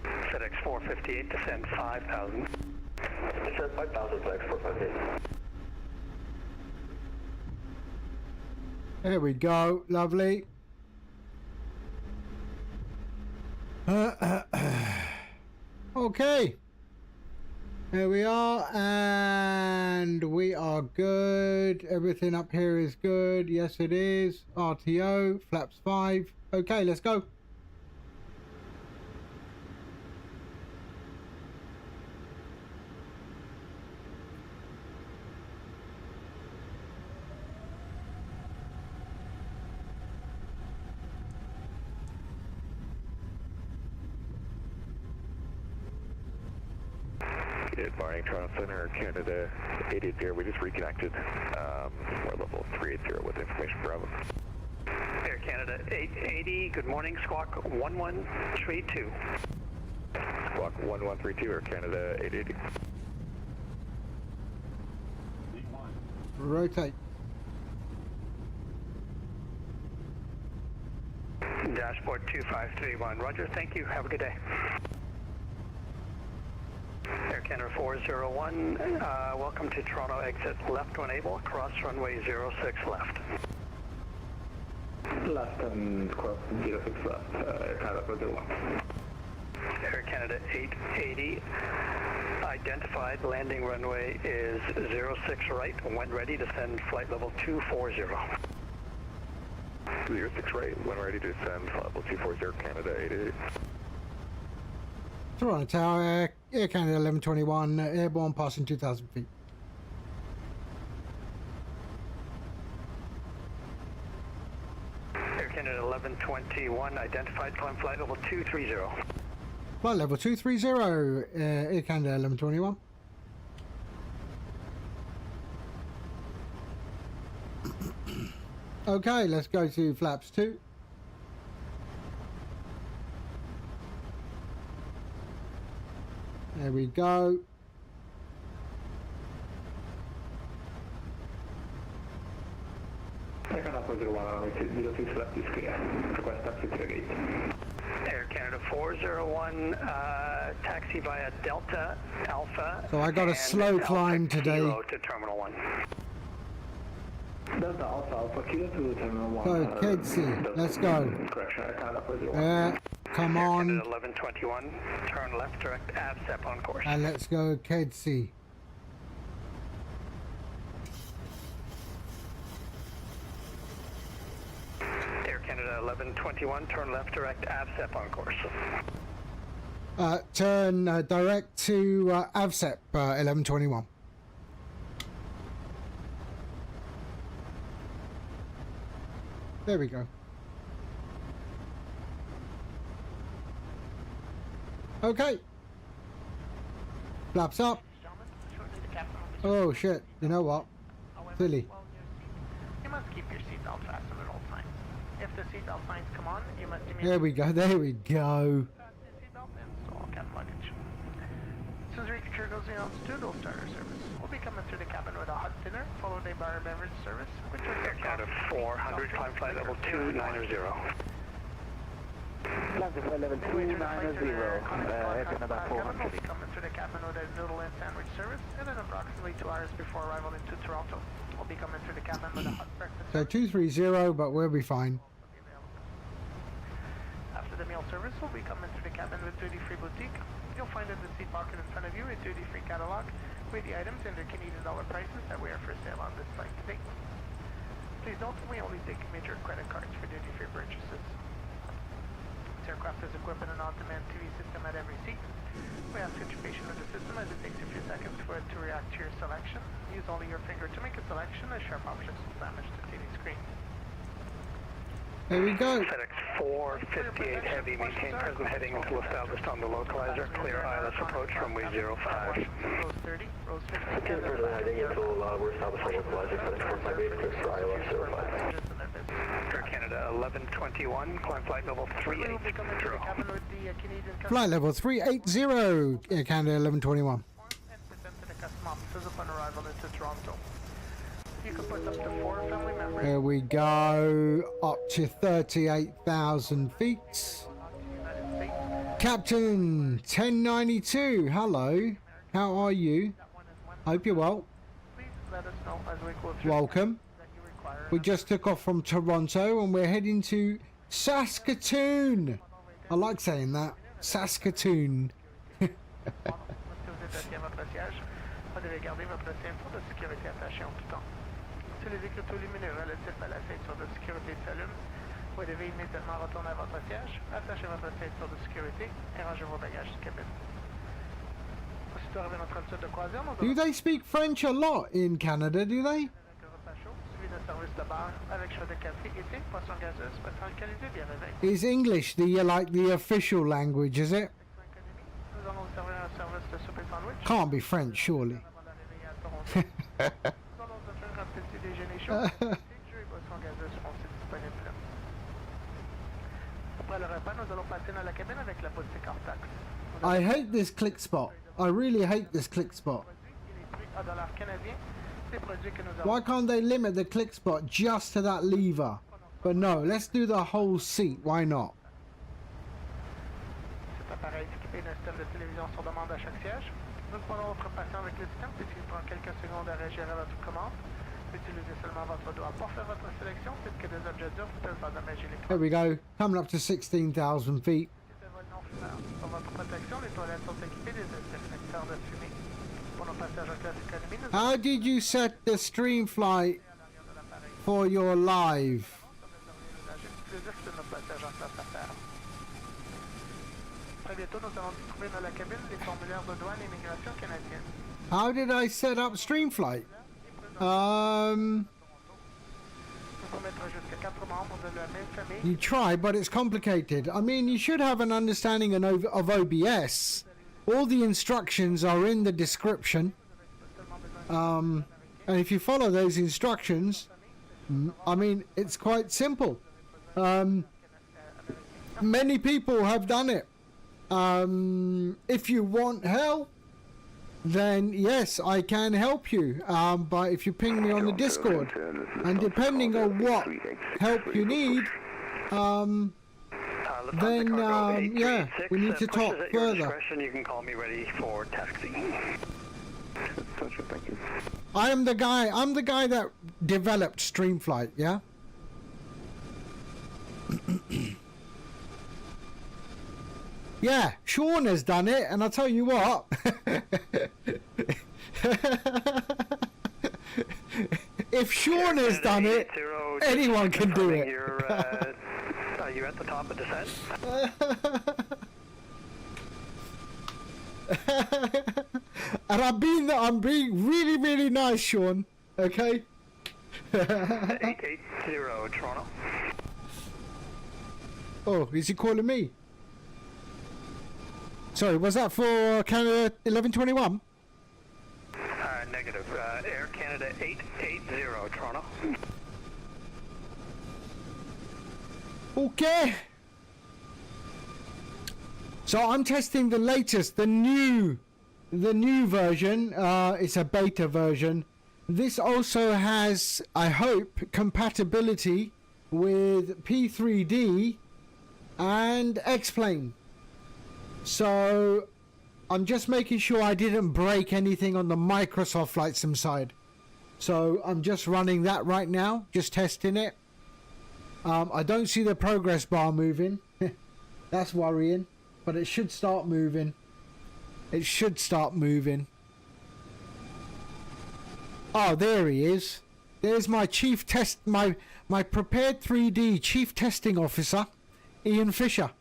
Speaker 2: FedEx 458, descend 5,000.
Speaker 4: Descend 5,000, FedEx 458.
Speaker 1: There we go. Lovely. Okay. Here we are, and we are good. Everything up here is good. Yes, it is. RTO, flaps 5. Okay, let's go.
Speaker 4: Good morning, Toronto Center, Canada 880. We just reconnected. We're level 380 with information Bravo.
Speaker 2: Air Canada 880, good morning, squawk 1132.
Speaker 4: Squawk 1132, Air Canada 880.
Speaker 1: Rotate.
Speaker 2: Dashboard 2531, roger, thank you, have a good day. Air Canada 401, welcome to Toronto, exit left when able, cross runway 06 left.
Speaker 4: Left and cross 06 left, Air Canada 401.
Speaker 2: Air Canada 880, identified landing runway is 06 right, when ready, descend flight level 240.
Speaker 4: 06 right, when ready to descend, level 240, Canada 880.
Speaker 1: Toronto Tower, Air Canada 1121, airborne passing 2,000 feet.
Speaker 2: Air Canada 1121, identified, climb flight level 230.
Speaker 1: Flight level 230, Air Canada 1121. Okay, let's go to flaps 2. There we go.
Speaker 4: Air Canada 401, 06 left is clear. Request taxi to the gate.
Speaker 2: Air Canada 401, taxi via Delta Alpha.
Speaker 1: So I got a
Speaker 2: and
Speaker 1: slow
Speaker 2: Alpha
Speaker 1: climb today.
Speaker 2: Kilo to Terminal 1.
Speaker 4: Delta Alpha, Alpha Kilo to Terminal 1.
Speaker 1: So, Kedzie, let's go.
Speaker 4: Correction, Air Canada 401.
Speaker 1: Yeah, come
Speaker 2: Air
Speaker 1: on.
Speaker 2: Canada 1121, turn left, direct AVSEP on course.
Speaker 1: And let's go, Kedzie.
Speaker 2: Air Canada 1121, turn left, direct AVSEP on course.
Speaker 1: Turn direct to AVSEP 1121. There we go. Okay. Flaps up. Oh shit, you know what? Silly.
Speaker 8: You must keep your seatbelt fastened at all times. If the seatbelt signs come on, you must
Speaker 1: There we go, there we go.
Speaker 8: fasten your seatbelt and install cabin luggage. As soon as the crew goes in altitude, we'll start our service. We'll be coming through the cabin with a hot dinner, followed by bar beverage service, which will
Speaker 2: Air Canada 400, climb flight level 290.
Speaker 7: Climb to flight level 290, Air Canada 400.
Speaker 8: We'll be coming through the cabin with a noodle and sandwich service, and then approximately 2 hours before arrival into Toronto, we'll be coming through the cabin with a hot breakfast
Speaker 1: So 230, but we'll be fine.
Speaker 8: After the meal service, we'll be coming through the cabin with duty-free boutique. You'll find in the seat pocket in front of you a duty-free catalog with the items and their Canadian dollar prices that we are for sale on this flight today. Please note we only take major credit cards for duty-free purchases. This aircraft is equipped with an on-demand TV system at every seat. We ask that you're patient with the system as it takes a few seconds for it to react to your selection. Use only your finger to make a selection as sharp objects will damage the TV screen.
Speaker 1: There we go.
Speaker 2: FedEx 458 Heavy, maintain present heading until established on the localizer. Clear ILS approach runway 05.
Speaker 8: Rose 30, Rose 50.
Speaker 4: Present heading until we're established on the localizer. FedEx 458, clear for ILS 05.
Speaker 2: Air Canada 1121, climb flight level 380.
Speaker 1: Flight level 380, Air Canada 1121.
Speaker 8: And present to the custom officers upon arrival. arrival into Toronto. You can put up to 4 family members.
Speaker 1: There we go. Up to 38,000 feet.
Speaker 8: United States.
Speaker 1: Captain 1092, hello. How are you? Hope you're well.
Speaker 8: Please let us know as we go through
Speaker 1: Welcome.
Speaker 8: that you require.
Speaker 1: We just took off from Toronto and we're heading to Saskatoon. I like saying that. Saskatoon.
Speaker 8: Lorsque vous êtes assis à votre siège, vous devez garder votre ceinture de sécurité attachée en tout temps. Si les écritures lumineuses relatives à la ceinture de sécurité s'allument, vous devez immédiatement retourner à votre siège, attacher votre ceinture de sécurité et ranger vos bagages de cabine. Aussitôt arrivé à notre altitude de croisière, nous
Speaker 1: Do they speak French a lot in Canada, do they?
Speaker 8: avec un repas chaud, suivi d'un service de bar avec choix de café et thé, poisson gazeuse, boisson alcoolisée, bien réveil.
Speaker 1: Is English the official language, is it?
Speaker 8: Nous allons vous servir un service de souper sandwich.
Speaker 1: Can't be French, surely.
Speaker 8: Avant d'arriver à Toronto. Nous allons vous offrir un petit déjeuner chaud. Thé, jus et boissons gazeuses seront aussi disponibles. Après le repas, nous allons passer dans la cabine avec la boutique hors taxe.
Speaker 1: I hate this click spot. I really hate this click spot.
Speaker 8: Il est prix à $ canadiens. Des produits que nous avons.
Speaker 1: Why can't they limit the click spot just to that lever? But no, let's do the whole seat. Why not?
Speaker 8: Cet appareil est équipé d'un système de télévision sur demande à chaque siège. Nous prenons votre patient avec le système puisqu'il prend quelques secondes à réagir à votre commande. Utilisez seulement votre doigt pour faire votre sélection puisque des objets durs peuvent endommager l'écran.
Speaker 1: There we go. Coming up to 16,000 feet.
Speaker 8: C'est un vol non fumeur. Pour votre protection, les toilettes sont équipées des détecteurs de fumée. Pour nos passagers en classe économie, nous
Speaker 1: How did you set the stream flight
Speaker 8: à l'arrière de l'appareil.
Speaker 1: for your live?
Speaker 8: Pour réserver l'usage exclusif de nos passagers en classe affaires. Très bientôt, nous allons trouver dans la cabine les formulaires de douane et immigration canadienne.
Speaker 1: How did I set up stream flight?
Speaker 8: Nous pouvons mettre jusqu'à 4 membres de la même famille.
Speaker 1: You try, but it's complicated. I mean, you should have an understanding of OBS. All the instructions are in the description. And if you follow those instructions, I mean, it's quite simple. Many people have done it. If you want help, then yes, I can help you. But if you ping me on the Discord, and depending on what help you need, then yeah, we need to talk further.
Speaker 2: You can call me ready for taxi.
Speaker 4: Thank you.
Speaker 1: I'm the guy that developed Streamflight, yeah? Yeah, Sean has done it, and I'll tell you what. If Sean has done it, anyone can do it.
Speaker 2: Are you at the top of descent?
Speaker 1: And I'm being really, really nice, Sean. Okay?
Speaker 2: 880 Toronto.
Speaker 1: Oh, is he calling me? Sorry, was that for Canada 1121?
Speaker 2: Negative. Air Canada 880 Toronto.
Speaker 1: Okay. So I'm testing the latest, the new version. It's a beta version. This also has, I hope, compatibility with P3D and X-Plane. So I'm just making sure I didn't break anything on the Microsoft Flight Sim side. So I'm just running that right now, just testing it. I don't see the progress bar moving. That's worrying, but it should start moving. It should start moving. Oh, there he is. There's my chief test, my prepared 3D chief testing officer, Ian Fisher.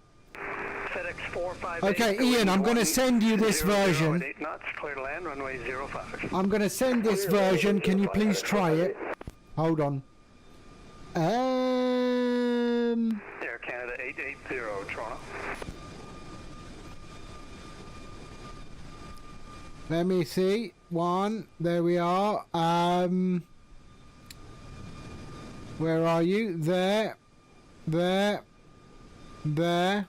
Speaker 1: Okay, Ian, I'm going to send you this version.
Speaker 2: 8 knots, clear to land, runway 05.
Speaker 1: I'm going to send this version. Can you please try it? Hold on.
Speaker 2: Air Canada 880 Toronto.
Speaker 1: Let me see. One. There we are. Where are you? There. There. There.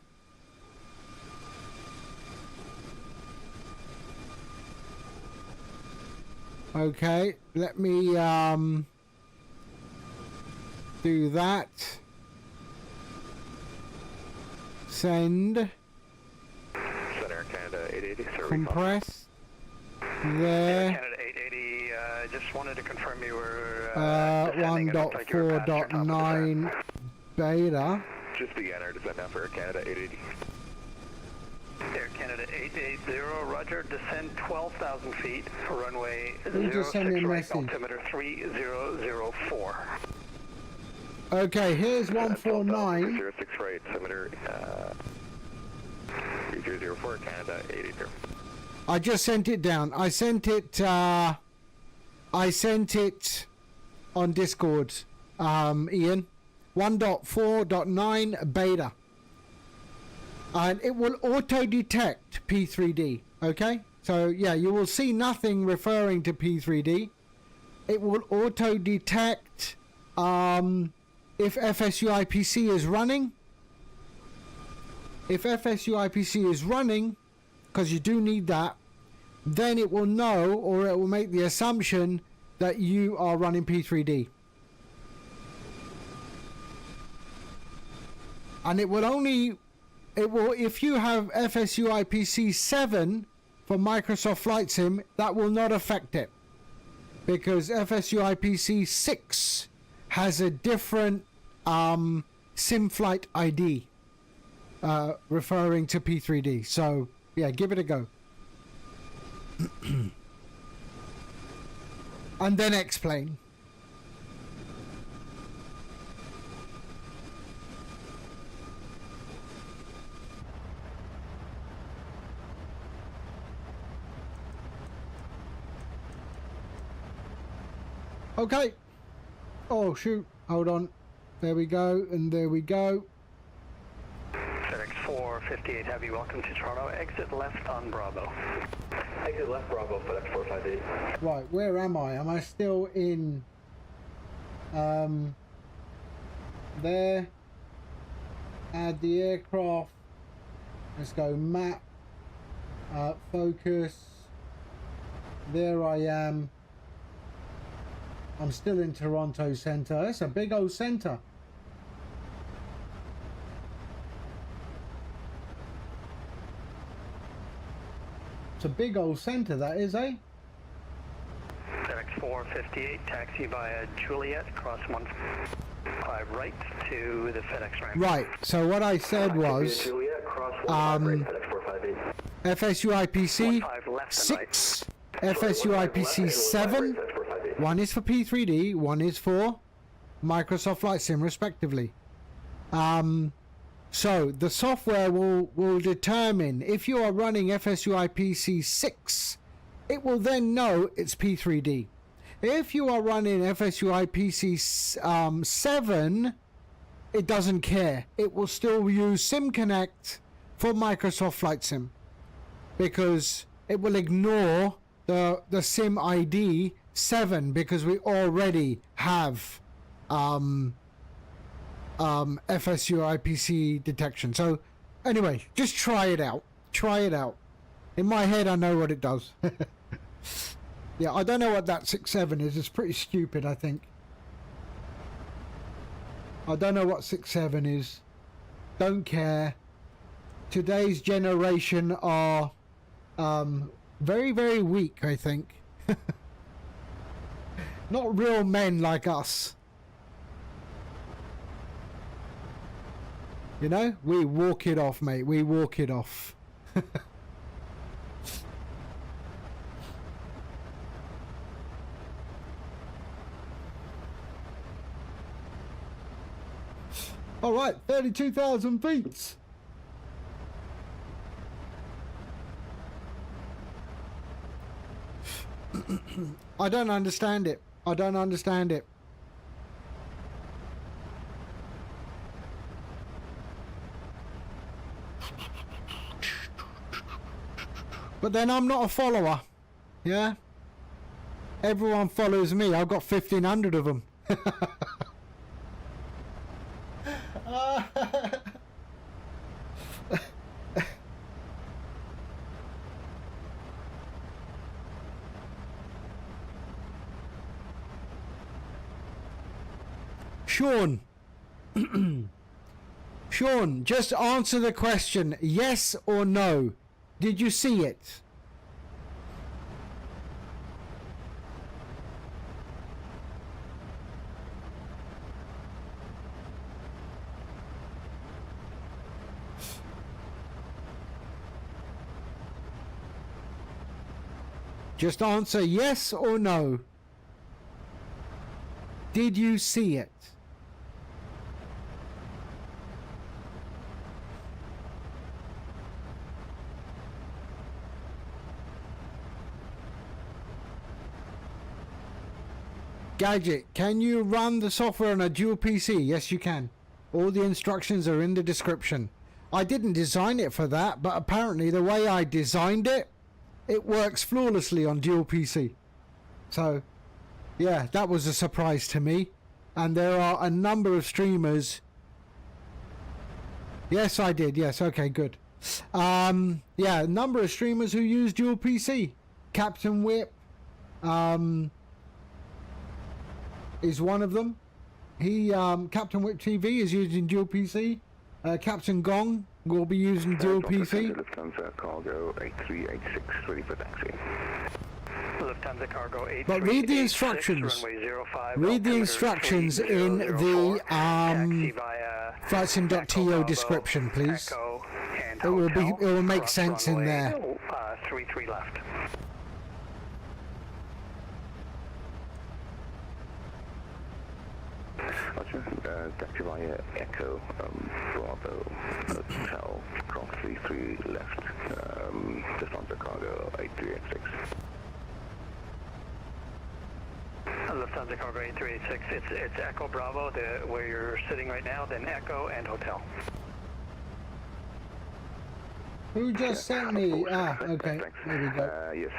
Speaker 1: Okay, let me do that. Send.
Speaker 4: Center Canada 880, sir.
Speaker 1: Compress.
Speaker 2: Air
Speaker 1: There.
Speaker 2: Canada 880, just wanted to confirm you were...
Speaker 1: 1.4.9 beta.
Speaker 4: Just began our descent now for Air Canada 880.
Speaker 2: Air Canada 880, roger, descend 12,000 feet, runway
Speaker 1: You just send me a
Speaker 2: 06 right,
Speaker 1: message.
Speaker 2: altimeter 3004.
Speaker 1: Okay, here's 149.
Speaker 4: 06 right, altimeter 3004, Canada 880.
Speaker 1: I just sent it down. I sent it on Discord, Ian. 1.4.9 beta. And it will auto-detect P3D, okay? So, yeah, you will see nothing referring to P3D. It will auto-detect if FSU-IPC is running. If FSU-IPC is running, because you do need that, then it will know, or it will make the assumption that you are running P3D. And it will if you have FSU IPC 7 for Microsoft Flight Sim, that will not affect it. Because FSU IPC 6 has a different sim flight ID referring to P3D. So, yeah, give it a go. And then explain. Okay. Oh, shoot. Hold on. There we go. And there we go.
Speaker 2: FedEx 458 Heavy, welcome to Toronto. Exit left on Bravo.
Speaker 4: Exit left, Bravo, FedEx 458.
Speaker 1: Right, where am I? Am I still in there? Add the aircraft. Let's go map. Focus. There I am. I'm still in Toronto Centre. It's a big old centre. It's a big old centre, that is, eh?
Speaker 2: FedEx 458, taxi via Juliet, cross 15 right to the FedEx ramp.
Speaker 1: Right, so what I said was
Speaker 4: Juliet, cross 15 right, FedEx 458.
Speaker 1: FSU IPC
Speaker 2: 15 left and
Speaker 1: 6, FSU IPC 7. One is for P3D, one is for Microsoft Flight Sim, respectively. So the software will determine if you are running FSU IPC 6, it will then know it's P3D. If you are running FSU IPC 7, it doesn't care. It will still use SimConnect for Microsoft Flight Sim because it will ignore the Sim ID 7 because we already have FSU IPC detection. So anyway, just try it out. Try it out. In my head, I know what it does. Yeah, I don't know what that 6.7 is. It's pretty stupid, I think. I don't know what 6.7 is. Don't care. Today's generation are very, very weak, I think. Not real men like us. You know, we walk it off, mate. We walk it off. All right, 32,000 feet. I don't understand it. I don't understand it. But then I'm not a follower. Yeah? Everyone follows me. I've got 1,500 of them. Sean. Sean, just answer the question, yes or no. Did you see it? Just answer yes or no. Did you see it? Gadget, can you run the software on a dual PC? Yes, you can. All the instructions are in the description. I didn't design it for that, but apparently the way I designed it, it works flawlessly on dual PC. So, yeah, that was a surprise to me. And there are a number of streamers. Yes, I did. Yes, okay, good. Yeah, a number of streamers who use dual PC. Captain Whip is one of them. He Captain Whip TV is using dual PC. Captain Gong will be using dual PC.
Speaker 4: Lufthansa Cargo 8386, ready for taxi.
Speaker 2: Lufthansa Cargo 8386,
Speaker 1: But read the instructions.
Speaker 2: runway 05,
Speaker 1: Read the instructions in the VATSIM.to description, please. It will make sense in there.
Speaker 2: 33 left.
Speaker 4: Roger, taxi via Echo, Bravo, Hotel, cross 33 left, Lufthansa Cargo 8386.
Speaker 2: Lufthansa Cargo 8386, it's Echo Bravo, where you're sitting right now, then Echo and Hotel.
Speaker 1: Who just sent me? Ah, okay. There we go.
Speaker 4: Yes,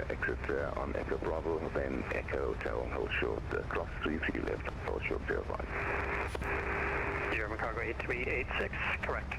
Speaker 4: exit on Echo Bravo, then Echo Hotel, hold short, cross 33 left, hold short 05.
Speaker 2: German Cargo 8386, correct.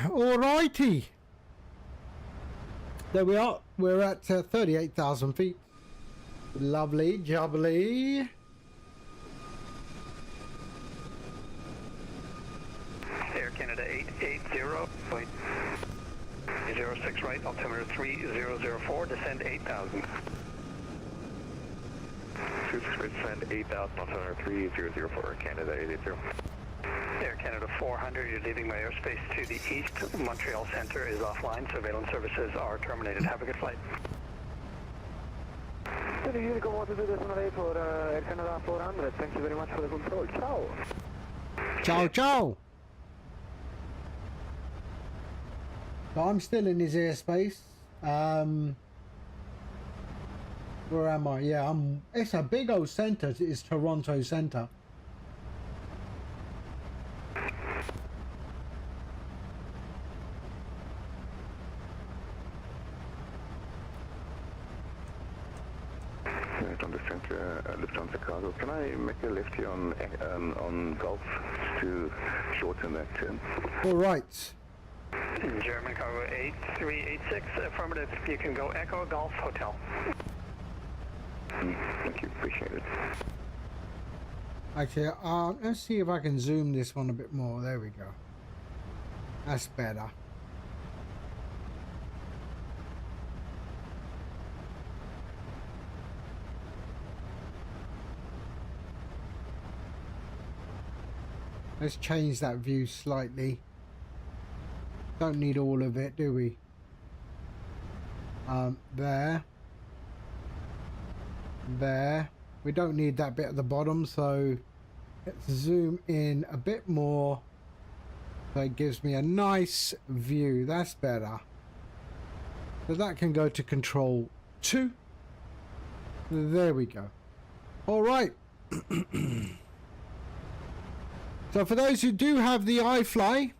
Speaker 1: Alrighty. There we are. We're at 38,000 feet. Lovely, jubbly.
Speaker 2: Air Canada 880.06 right, altimeter 3004, descend 8,000.
Speaker 4: 26 right, descend 8,000, altimeter 3004, Canada 880.
Speaker 2: Air Canada 400, you're leaving my airspace to the east. Montreal Centre is offline. Surveillance services are terminated. Have a good flight.
Speaker 7: Unico 123 for Air Canada 400. Thank you very much for the control. Ciao.
Speaker 1: Ciao, ciao. So I'm still in his airspace. Where am I? Yeah, it's a big old centre. It's Toronto Centre.
Speaker 4: On the center, Lufthansa Cargo. Can I make a left here on Gulf to shorten that turn?
Speaker 1: All right.
Speaker 2: German cargo 8386, affirmative. You can go Echo Golf Hotel.
Speaker 4: Thank you, appreciate it.
Speaker 1: Actually, let's see if I can zoom this one a bit more. There we go. That's better. Let's change that view slightly. Don't need all of it, do we? There. There. We don't need that bit at the bottom, so let's zoom in a bit more. So it gives me a nice view. That's better. So that can go to control 2. There we go. All right. So for those who do have the iFly,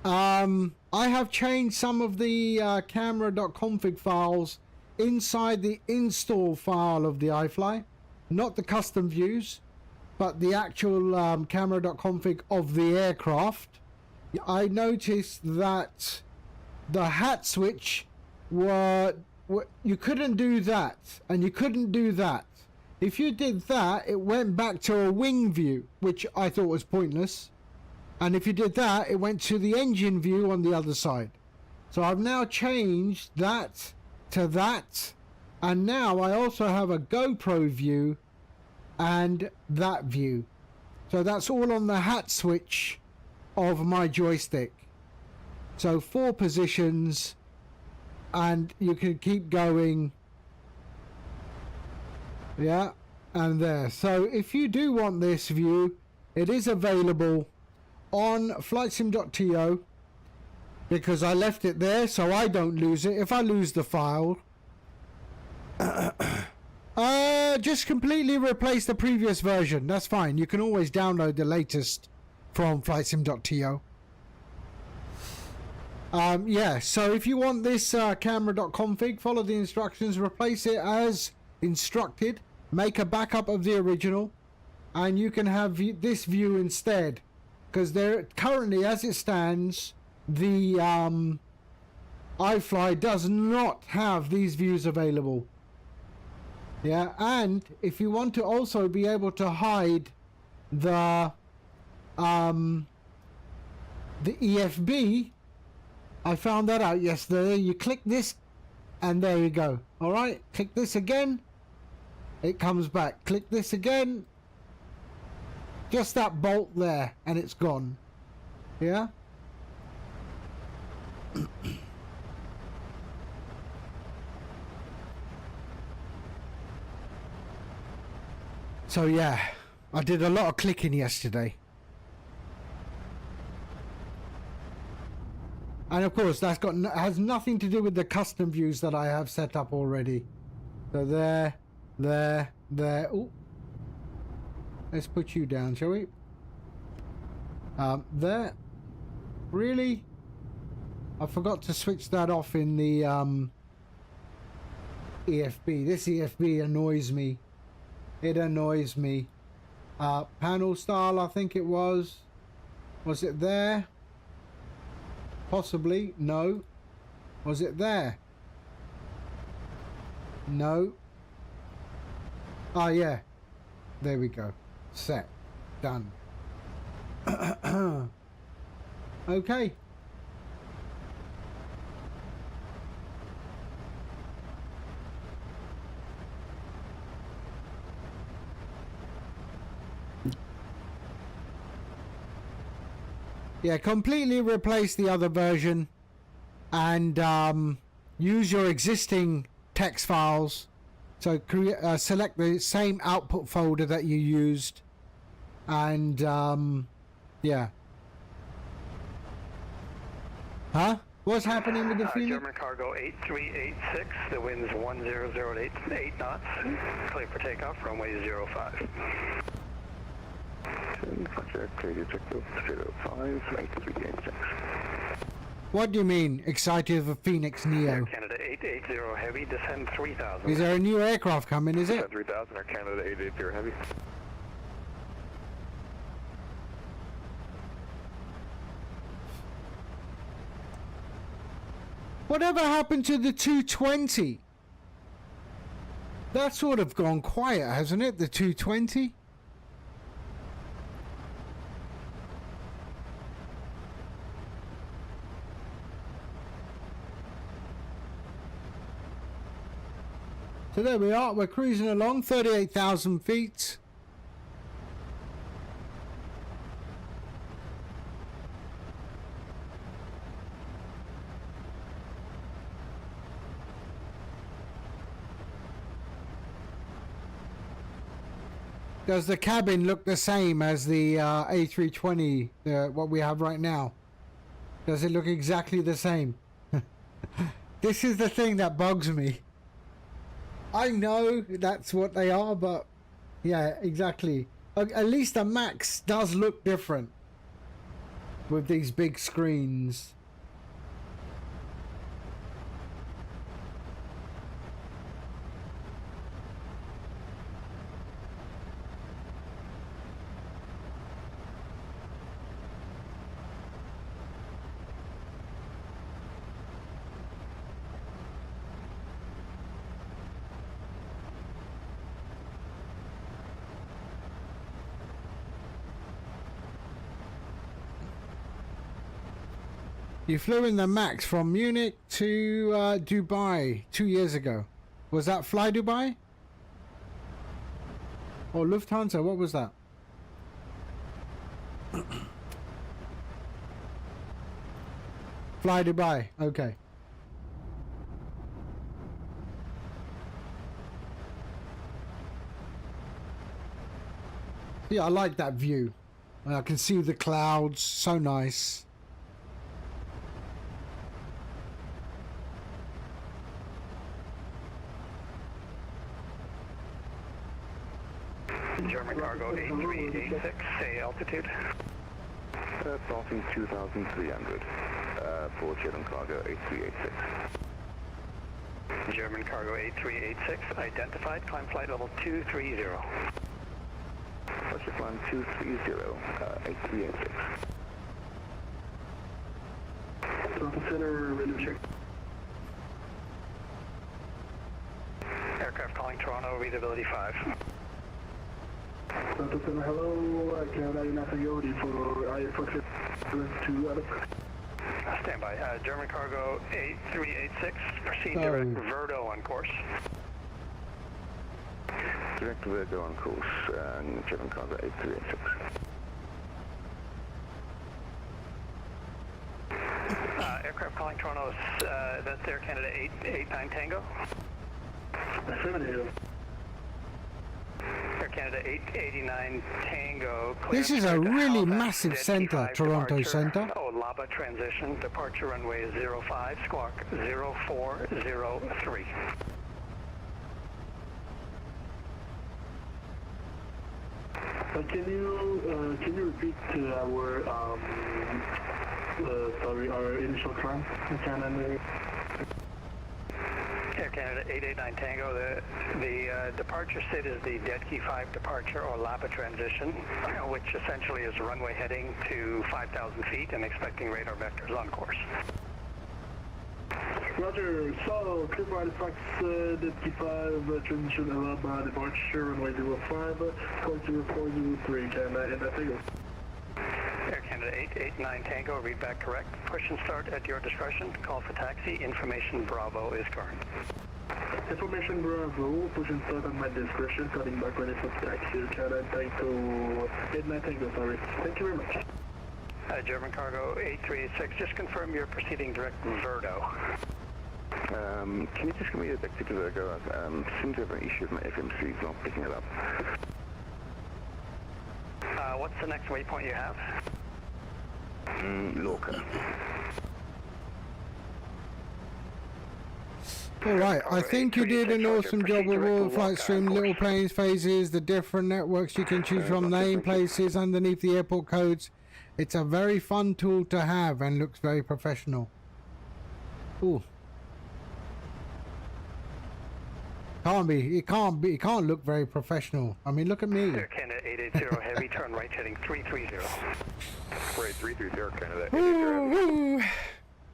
Speaker 1: I have changed some of the camera.config files inside the install file of the iFly, not the custom views, but the actual camera.config of the aircraft. I noticed that the hat switch you couldn't do that, and you couldn't do that. If you did that, it went back to a wing view, which I thought was pointless. And if you did that, it went to the engine view on the other side. So I've now changed that to that. And now I also have a GoPro view and that view. So that's all on the hat switch of my joystick. So 4 positions, and you can keep going. Yeah, and there. So if you do want this view, it is available on flightsim.to, because I left it there so I don't lose it. If I lose the file, just completely replace the previous version. That's fine. You can always download the latest from flightsim.to. Yeah, so if you want this camera.config, follow the instructions, replace it as instructed, make a backup of the original, and you can have this view instead, because there currently, as it stands, the iFly does not have these views available. Yeah, and if you want to also be able to hide the EFB, I found that out yesterday. You click this and there you go. All right, click this again, it comes back. Click this again, just that bolt there, and it's gone. Yeah. So yeah, I did a lot of clicking yesterday. And of course that's has nothing to do with the custom views that I have set up already. So there. Ooh. Let's put you down, shall we? There. Really? I forgot to switch that off in the EFB. This EFB annoys me. It annoys me. Panel style, I think it was. Was it there? Possibly. No. Was it there? No. Ah, yeah. There we go. Set. Done. Okay. Yeah, completely replace the other version and use your existing text files. So select the same output folder that you used, and yeah. Huh? What's happening with the Phoenix?
Speaker 2: German cargo 8386, the wind's 1008, 8 knots, clear for takeoff, runway 05.
Speaker 1: What do you mean, excited for Phoenix Neo?
Speaker 2: Canada 880 heavy, descend 3000.
Speaker 1: Is there a new aircraft coming, is it?
Speaker 4: Descend 3000, or Canada 880 heavy.
Speaker 1: Whatever happened to the 220? That's sort of gone quiet, hasn't it? The 220? So there we are. We're cruising along 38,000 feet. Does the cabin look the same as the A320, what we have right now? Does it look exactly the same? This is the thing that bugs me. I know that's what they are, but yeah, exactly. At least the Max does look different with these big screens. You flew in the Max from Munich to Dubai 2 years ago. Was that Fly Dubai? Or Lufthansa? What was that? Fly Dubai. Okay. Yeah, I like that view. I can see the clouds. So nice.
Speaker 2: German cargo 8386, say altitude.
Speaker 4: Passing 2,300 for German cargo 8386.
Speaker 2: German cargo 8386, identified, climb flight level 230.
Speaker 4: Roger, climb 230, 8386.
Speaker 2: Delta Center, rhythm check. Aircraft calling Toronto, readability 5.
Speaker 9: Delta Center, hello, Canada United Yodi for iFly to
Speaker 2: Stand by. German cargo 8386, proceed direct Verdo on course.
Speaker 4: Direct Verdo on course, German cargo 8386.
Speaker 2: Aircraft calling Toronto, that's Air Canada 889 Tango.
Speaker 9: Affirmative.
Speaker 2: Air Canada 889 Tango.
Speaker 1: This is a really massive center, Toronto Center.
Speaker 2: Laba transition, departure runway 05, squawk 0403.
Speaker 9: Can you repeat our our initial climb?
Speaker 2: Air Canada 889 Tango, the departure SID is the Dead Key 5 departure or Laba transition, which essentially is runway heading to 5,000 feet and expecting radar vectors on course.
Speaker 9: Roger, so clear by the fax, Dead Key 5 transition Laba departure runway 05, call 0403, can I hit that figure?
Speaker 2: Air Canada 889 Tango, read back correct. Push and start at your discretion. Call for taxi. Information Bravo is current.
Speaker 9: Information Bravo, push and start at my discretion. Starting back ready for taxi. Canada Tango 889 Tango, sorry. Thank you very much.
Speaker 2: German cargo 8386, just confirm you're proceeding direct Verdo.
Speaker 4: Can you just give me a vector to Virgo? Seems to have an issue with my FMC, not picking it up.
Speaker 2: What's the next waypoint you have?
Speaker 4: Lorca.
Speaker 1: Alright, I think you did an awesome job with all the flight stream, little planes, phases, the different networks you can choose from, name places underneath the airport codes. It's a very fun tool to have and looks very professional. Ooh. It can't look very professional. I mean, look at me.
Speaker 2: Air Canada 880 heavy, turn right heading 330.
Speaker 4: Right, 330 Canada 880.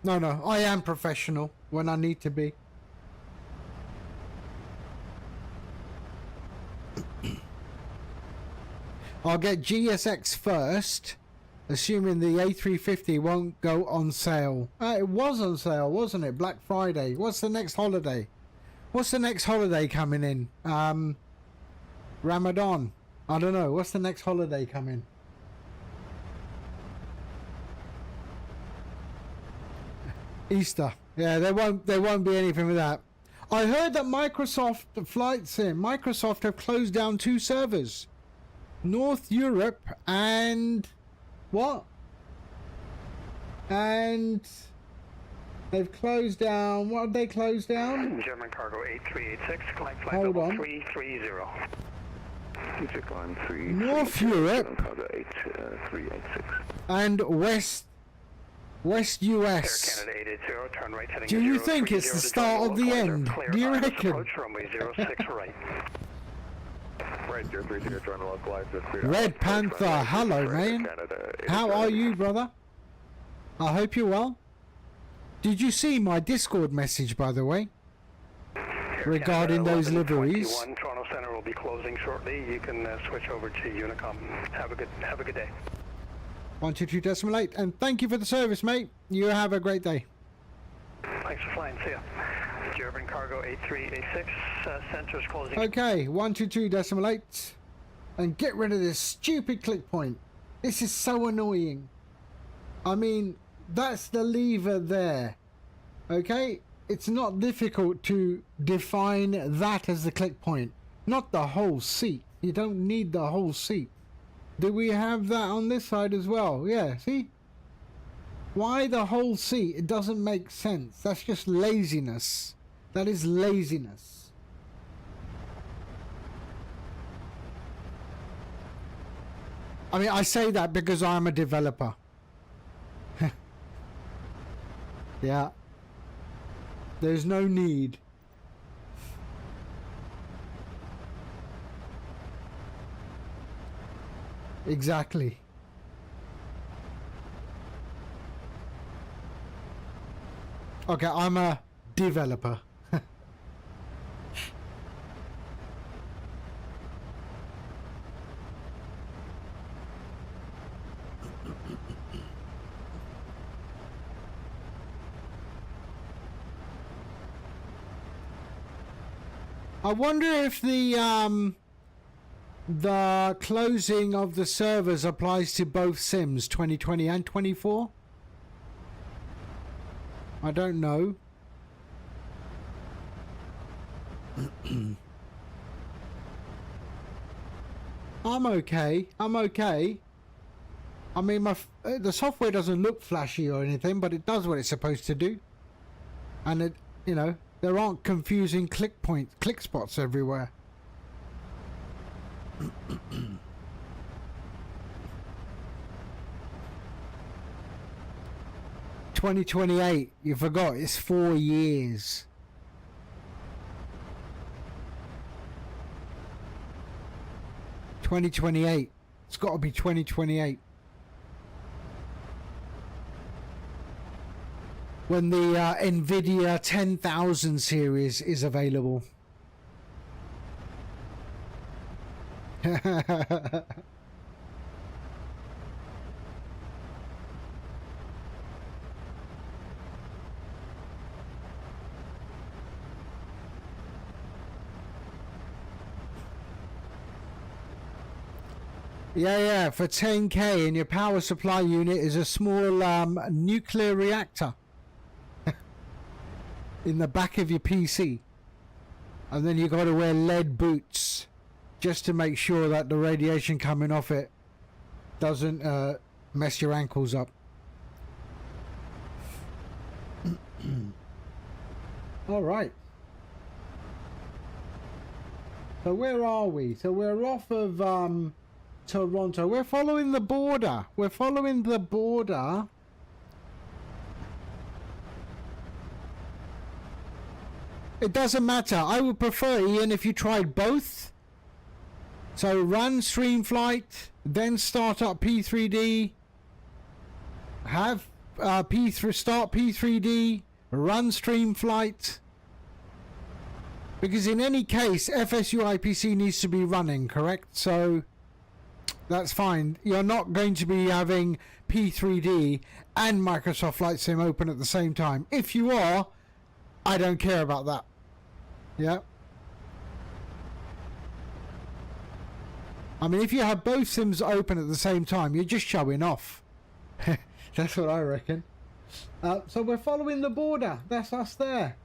Speaker 1: No, I am professional when I need to be. I'll get GSX first, assuming the A350 won't go on sale. It was on sale, wasn't it? Black Friday. What's the next holiday? What's the next holiday coming in? Ramadan. I don't know. What's the next holiday coming? Easter. Yeah, there won't be anything with that. I heard that Microsoft have closed down 2 servers. North Europe and what? And they've closed down. What have they closed down?
Speaker 2: German cargo 8386, climb flight
Speaker 1: Hold
Speaker 2: level
Speaker 1: on.
Speaker 2: 330.
Speaker 4: Future climb 3.
Speaker 1: North Europe
Speaker 4: Cargo 8386.
Speaker 1: and West
Speaker 2: Air
Speaker 1: US.
Speaker 2: Canada 880, turn right heading
Speaker 1: Do you think it's the start of the end? Do you reckon?
Speaker 2: Approach runway 06 right.
Speaker 4: Right, 030, join the localize.
Speaker 1: Red Panther, hello man. How are you, brother? I hope you're well. Did you see my Discord message, by the way, regarding those liveries?
Speaker 2: 1121, Toronto Centre will be closing shortly. You can switch over to Unicom. Have a good day.
Speaker 1: 122.8, and thank you for the service, mate. You have a great day.
Speaker 2: Thanks for flying. See ya. German cargo 8386, center's closing.
Speaker 1: Okay, 122.8, and get rid of this stupid click point. This is so annoying. I mean, that's the lever there. Okay, it's not difficult to define that as the click point, not the whole seat. You don't need the whole seat. Do we have that on this side as well? Yeah, see? Why the whole seat? It doesn't make sense. That's just laziness. That is laziness. I mean, I say that because I'm a developer. Yeah. There's no need. Exactly. Okay, I'm a developer. I wonder if the closing of the servers applies to both sims, 2020 and 24. I don't know. I'm okay. I'm okay. I mean, the software doesn't look flashy or anything, but it does what it's supposed to do. And it, you know, there aren't confusing click spots everywhere. 2028, you forgot, it's 4 years. $2028. It's got to be 2028. When the NVIDIA 10,000 series is available. Yeah, for 10k, and your power supply unit is a small nuclear reactor in the back of your PC, and then you got to wear lead boots just to make sure that the radiation coming off it doesn't mess your ankles up. All right. So where are we? So we're off of Toronto. We're following the border. We're following the border. It doesn't matter. I would prefer, Ian, if you tried both. So run streamflight, then start up P3D. Have P3, start P3D, run streamflight. Because in any case, FSU IPC needs to be running, correct? So that's fine. You're not going to be having P3D and Microsoft Flight Sim open at the same time. If you are, I don't care about that. Yeah. I mean, if you have both sims open at the same time, you're just showing off. That's what I reckon. So we're following the border. That's us there.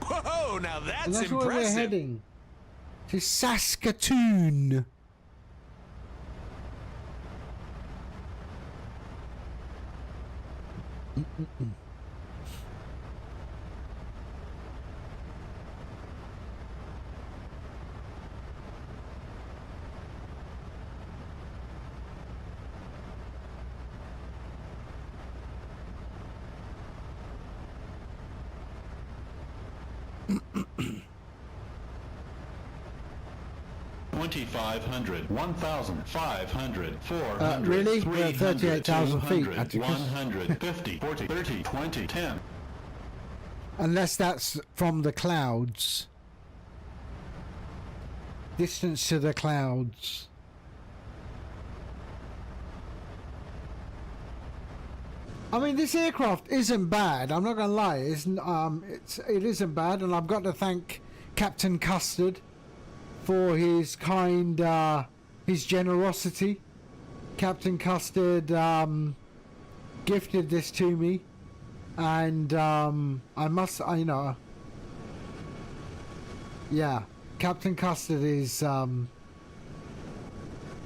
Speaker 10: Whoa, now
Speaker 1: And
Speaker 10: that's
Speaker 1: that's where we're
Speaker 10: impressive.
Speaker 1: heading. To Saskatoon.
Speaker 11: $2,500, $1,500, $400,
Speaker 1: really? We're at
Speaker 11: 300,
Speaker 1: 38,000 feet.
Speaker 11: 200, 100, 50, 40, 30, 20, 10.
Speaker 1: Unless that's from the clouds. Distance to the clouds. I mean, this aircraft isn't bad. I'm not gonna lie. It isn't bad, and I've got to thank Captain Custard for his his generosity. Captain Custard gifted this to me, and yeah, Captain Custard is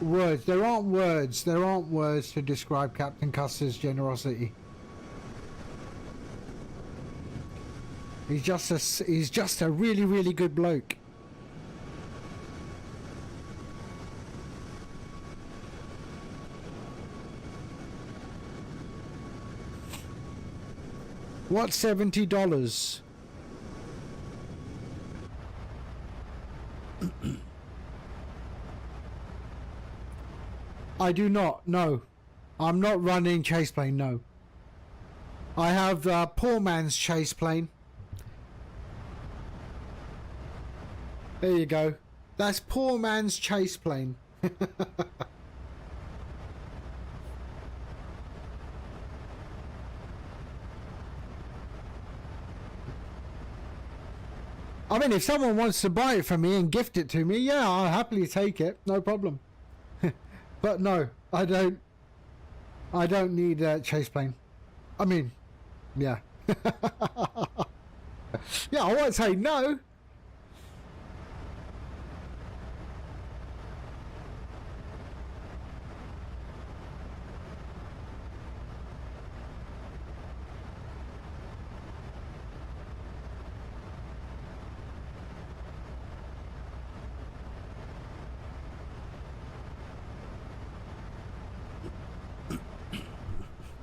Speaker 1: words. There aren't words to describe Captain Custard's generosity. He's just a really, really good bloke. What's $70? I do not. No, I'm not running chase plane. No, I have poor man's chase plane. There you go. That's poor man's chase plane. I mean, if someone wants to buy it from me and gift it to me, yeah, I'll happily take it. No problem. But no, I don't need a chase plane. I mean, yeah. Yeah, I won't say no.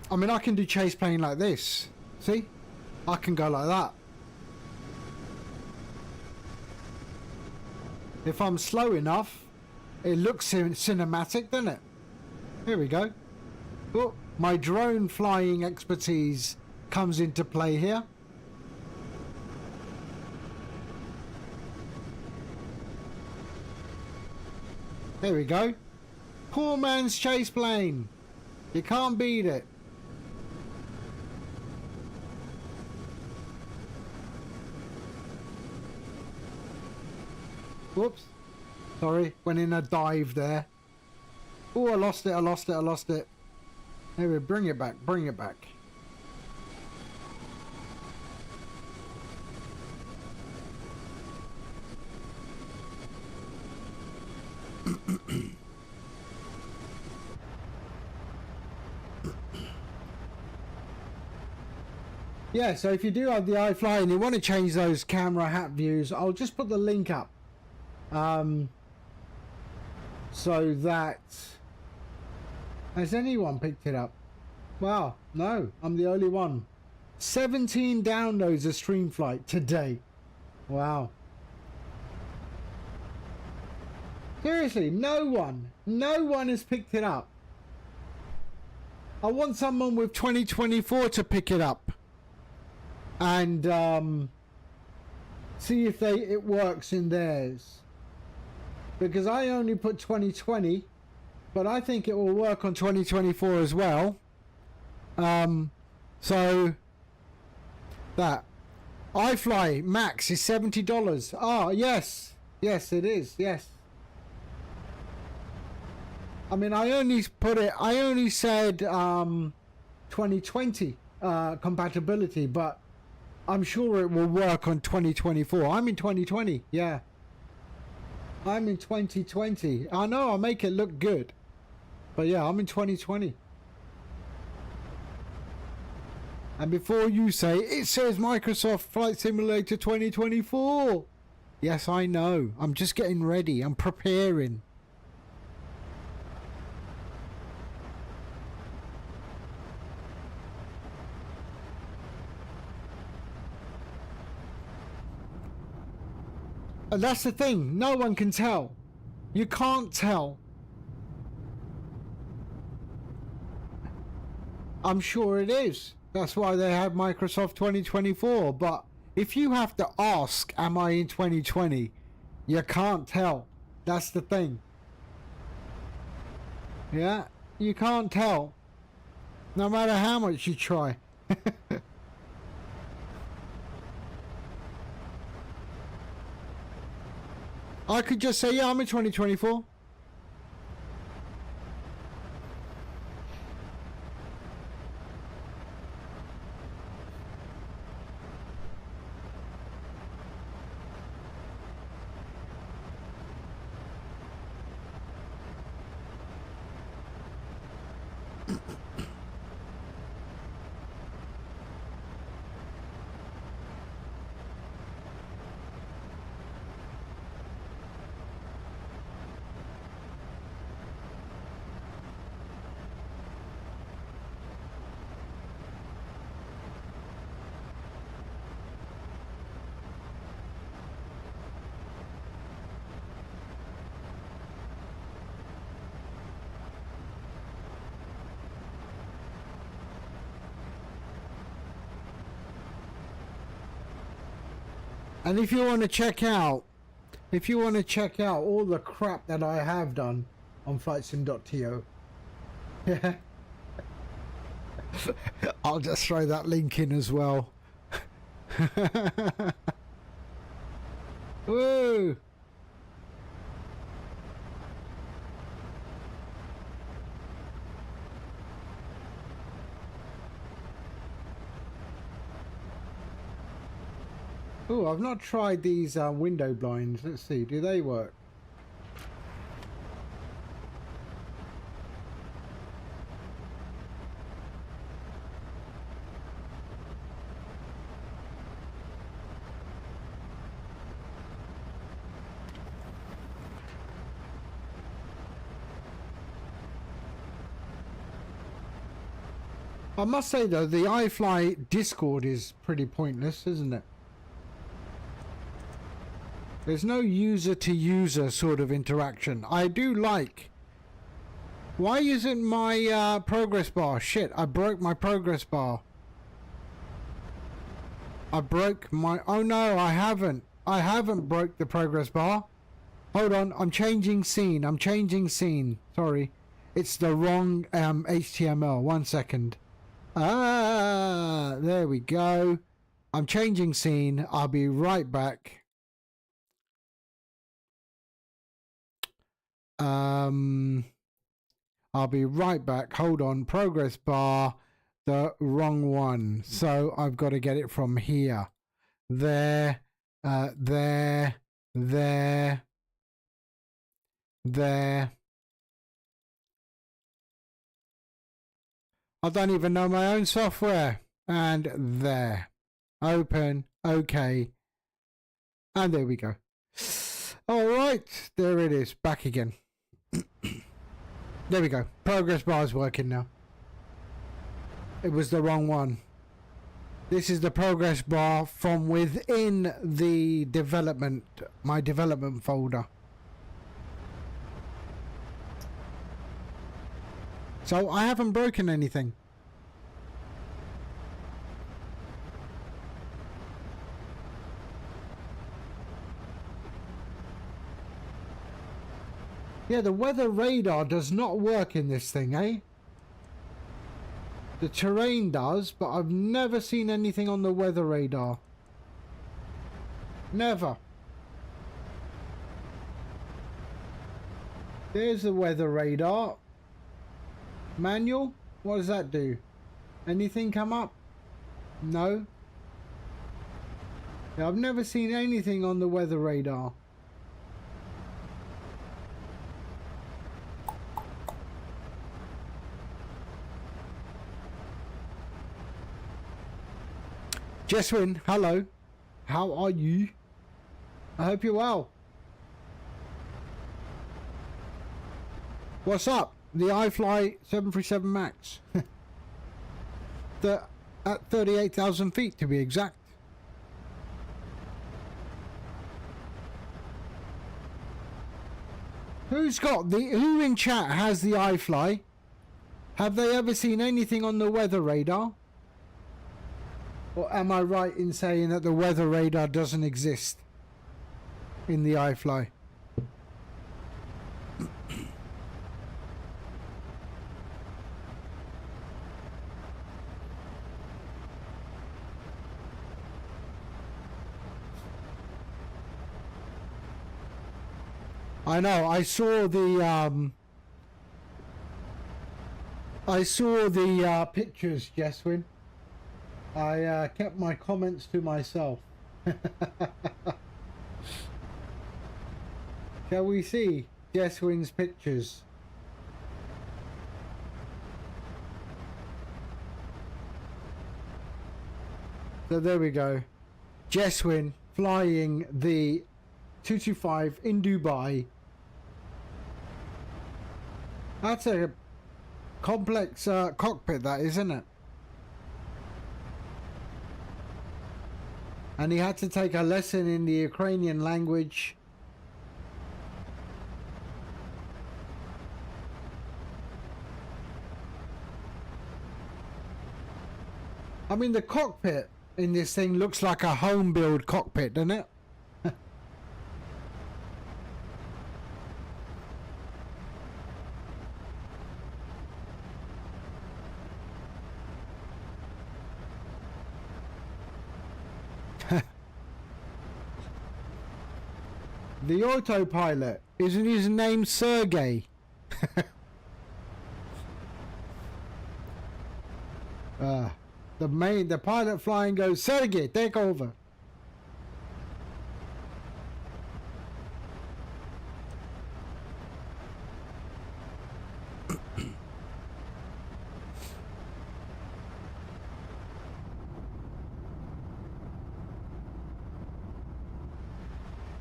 Speaker 1: I mean, I can do chase plane like this. See? I can go like that. If I'm slow enough, it looks cinematic, doesn't it? Here we go. Oh, my drone flying expertise comes into play here. There we go. Poor man's chase plane. You can't beat it. Whoops. Sorry, went in a dive there. Oh, I lost it. Anyway, bring it back. Yeah, so if you do have the iFly and you want to change those camera hat views, I'll just put the link up. So that... Has anyone picked it up? Wow, no, I'm the only one. 17 downloads of Streamflight today. Wow. Seriously, no one has picked it up. I want someone with 2024 to pick it up and see if it works in theirs, because I only put 2020, but I think it will work on 2024 as well. So that iFly Max is $70. Oh yes, it is. Yes. I mean, I only said 2020 compatibility, but I'm sure it will work on 2024. I'm in 2020, yeah. I'm in 2020. I know, I'll make it look good. But yeah, I'm in 2020. And before you say, it says Microsoft Flight Simulator 2024. Yes, I know. I'm just getting ready. I'm preparing. And that's the thing, no one can tell. You can't tell. I'm sure it is. That's why they have Microsoft 2024. But if you have to ask, am I in 2020? You can't tell. That's the thing. Yeah, you can't tell. No matter how much you try. I could just say, yeah, I'm in 2024. And if you want to check out all the crap that I have done on flightsim.to, yeah, I'll just throw that link in as well. Woo! Oh, I've not tried these window blinds. Let's see, do they work? I must say though, the iFly Discord is pretty pointless, isn't it? There's no user-to-user sort of interaction. I do like... Why isn't my progress bar? Shit, I broke my progress bar. I broke my... Oh no, I haven't. I haven't broke the progress bar. Hold on, I'm changing scene. Sorry. It's the wrong HTML. 1 second. Ah, there we go. I'm changing scene. I'll be right back. I'll be right back. Hold on. Progress bar, the wrong one. So I've got to get it from here. There. There. I don't even know my own software. And there. Open. Okay. And there we go. All right. There it is. Back again. There we go. Progress bar is working now. It was the wrong one. This is the progress bar from within the development, my development folder. So I haven't broken anything. Yeah, the weather radar does not work in this thing, eh? The terrain does, but I've never seen anything on the weather radar. Never. There's the weather radar. Manual? What does that do? Anything come up? No. Yeah, I've never seen anything on the weather radar. Jeswin, hello. How are you? I hope you're well. What's up? The iFly 737 Max. At 38,000 feet to be exact. Who in chat has the iFly? Have they ever seen anything on the weather radar? Or am I right in saying that the weather radar doesn't exist in the iFly? I know, I saw the pictures, Jeswin. I kept my comments to myself. Shall we see Jeswin's pictures? So there we go. Jeswin flying the 225 in Dubai. That's a complex cockpit, that, isn't it? And he had to take a lesson in the Ukrainian language. I mean, the cockpit in this thing looks like a home build cockpit, doesn't it? The autopilot, isn't his name Sergey? The pilot flying goes, Sergey, take over.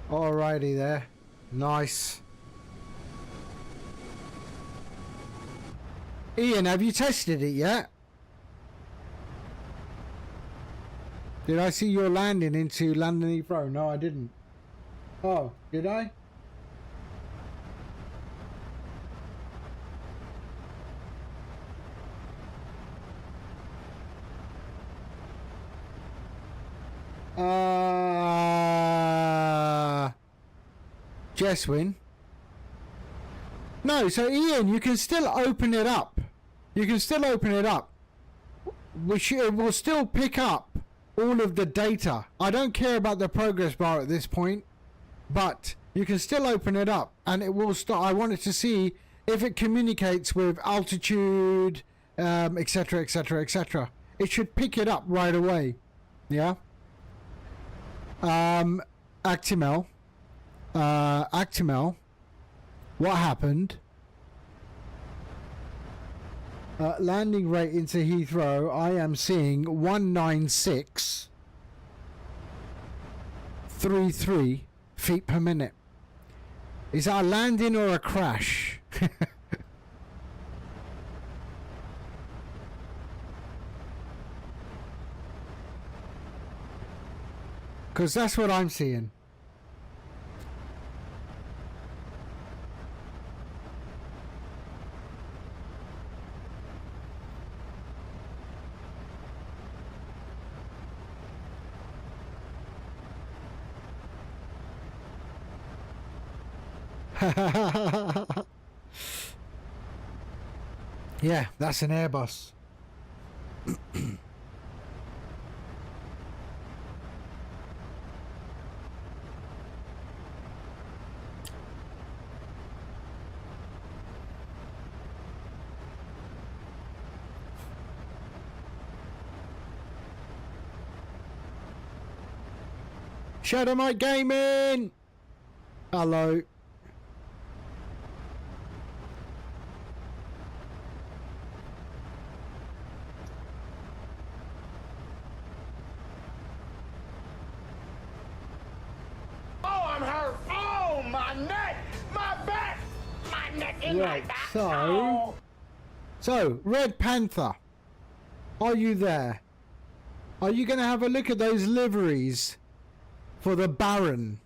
Speaker 1: Alrighty there. Nice. Ian, have you tested it yet? Did I see your landing into London Heathrow? No, I didn't. Oh, did I? Jeswin. No, so Ian, you can still open it up. You can still open it up. Which it will still pick up all of the data. I don't care about the progress bar at this point, but you can still open it up and it will start. I wanted to see if it communicates with altitude, etc, etc, etc. It should pick it up right away. Yeah. Actimel, what happened? Landing rate into Heathrow, I am seeing 196.33 feet per minute. Is that a landing or a crash? Because that's what I'm seeing. Yeah, that's an Airbus. Shadow Mike Gaming! Hello.
Speaker 6: Oh, I'm hurt. Oh, my neck, my back, my neck and
Speaker 1: Right,
Speaker 6: my back.
Speaker 1: so...
Speaker 6: Oh.
Speaker 1: So, Red Panther, are you there? Are you going to have a look at those liveries for the Baron?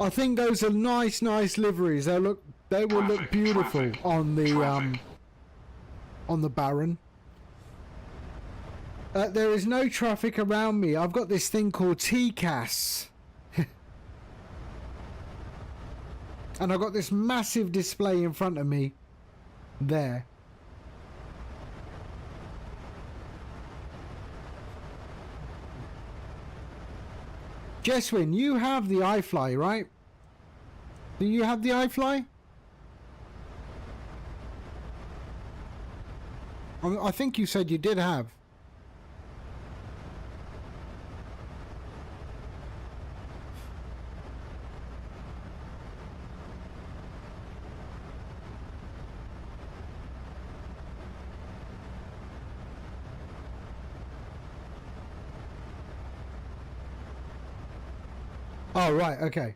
Speaker 1: I think those are nice liveries. They will look beautiful on the Baron. There is no traffic around me. I've got this thing called TCAS. And I've got this massive display in front of me there. Jeswin, you have the iFly, right? Do you have the iFly? I think you said you did have. Oh, right, okay.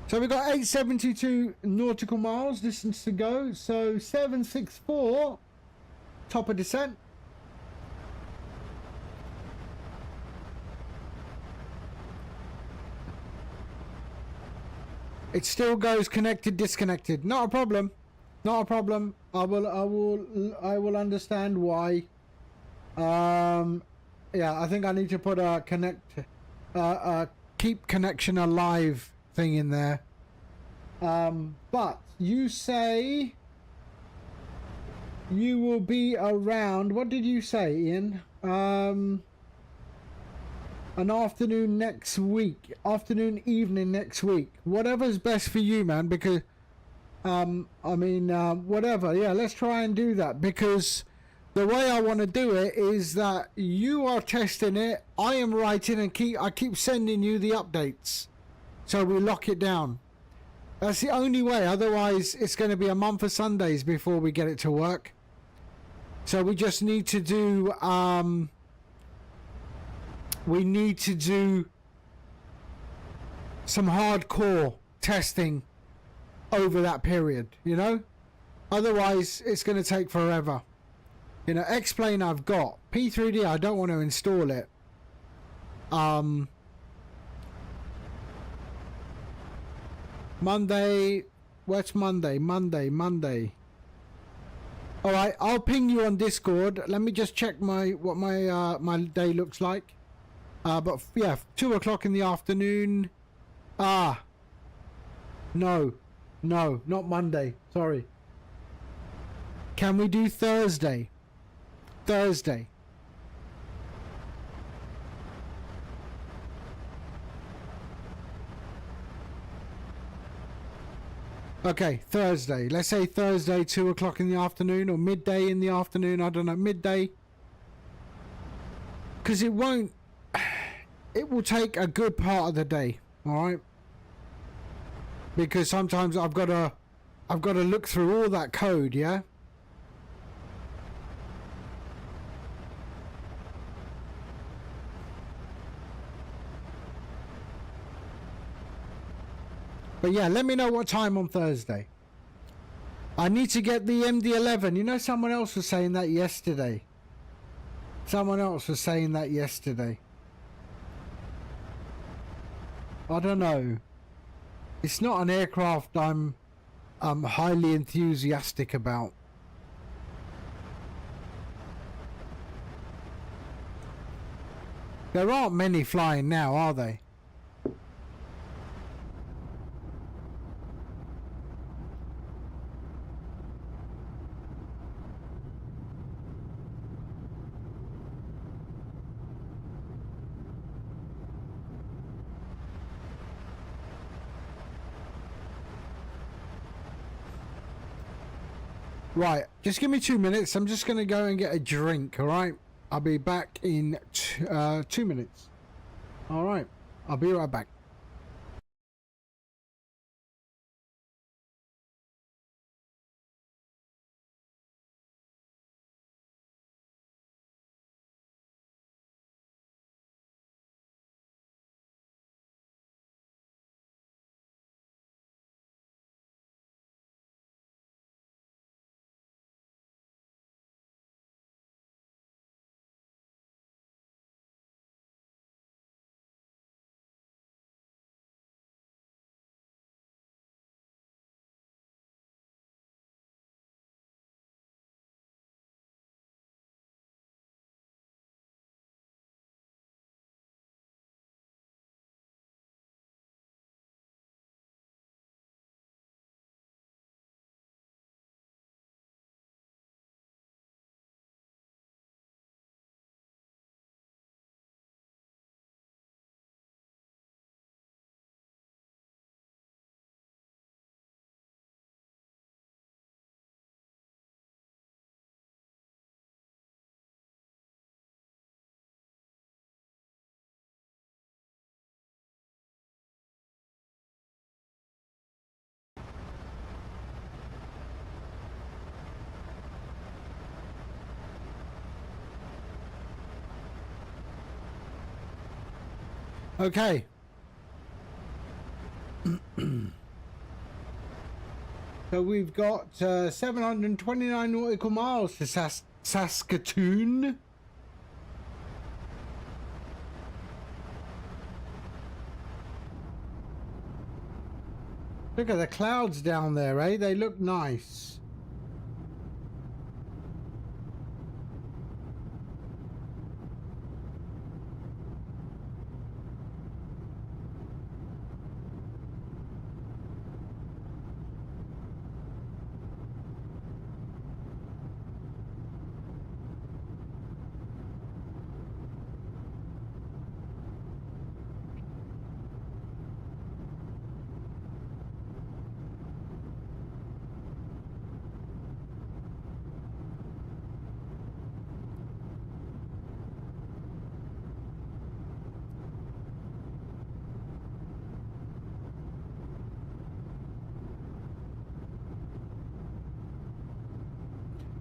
Speaker 1: So we've got 872 nautical miles distance to go. So 764 top of descent. It still goes connected, disconnected. Not a problem. Not a problem. I will understand why. Yeah, I think I need to put a keep connection alive thing in there. But you say you will be around. What did you say, Ian? An afternoon next week, evening next week, whatever's best for you, man, because whatever. Yeah, let's try and do that, because the way I want to do it is that you are testing it, I am writing, and I keep sending you the updates, so we lock it down. That's the only way. Otherwise it's going to be a month of Sundays before we get it to work. So we just need to do some hardcore testing over that period, you know? Otherwise, it's going to take forever. You know, X-Plane I've got. P3D, I don't want to install it. Monday, what's Monday? Monday. Alright, I'll ping you on Discord. Let me just check what my day looks like. But yeah, 2 o'clock in the afternoon. No, not Monday. Sorry. Can we do Thursday? Okay, Thursday. Let's say Thursday, 2 o'clock in the afternoon, or midday in the afternoon. I don't know, midday. Because it will take a good part of the day. All right. Because sometimes I've got to look through all that code, yeah. But yeah, let me know what time on Thursday. I need to get the MD-11. You know, someone else was saying that yesterday. I don't know. It's not an aircraft I'm I'm highly enthusiastic about. There aren't many flying now, are they? Right, just give me 2 minutes. I'm just going to go and get a drink, alright? I'll be back in 2 minutes. Alright, I'll be right back. Okay. So we've got 729 nautical miles to Saskatoon. Look at the clouds down there, eh? They look nice.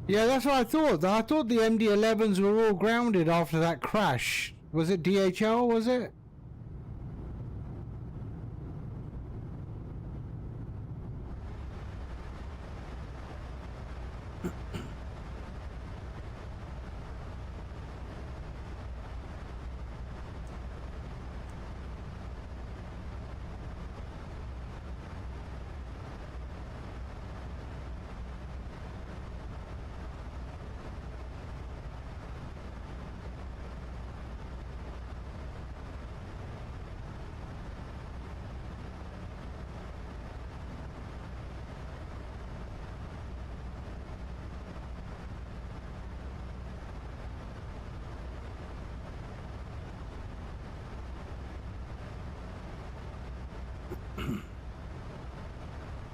Speaker 1: Yeah, that's what I thought. I thought the MD-11s were all grounded after that crash. Was it DHL, was it?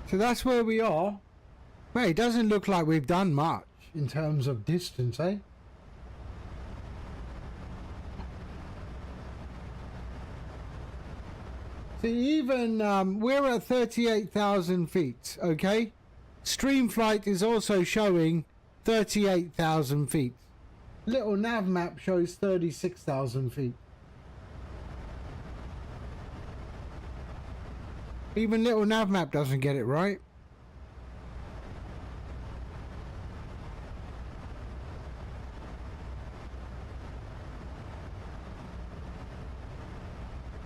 Speaker 1: So that's where we are. Well, it doesn't look like we've done much in terms of distance, eh? See, even we're at 38,000 feet, okay? Streamflight is also showing 38,000 feet. Little nav map shows 36,000 feet. Even little nav map doesn't get it right.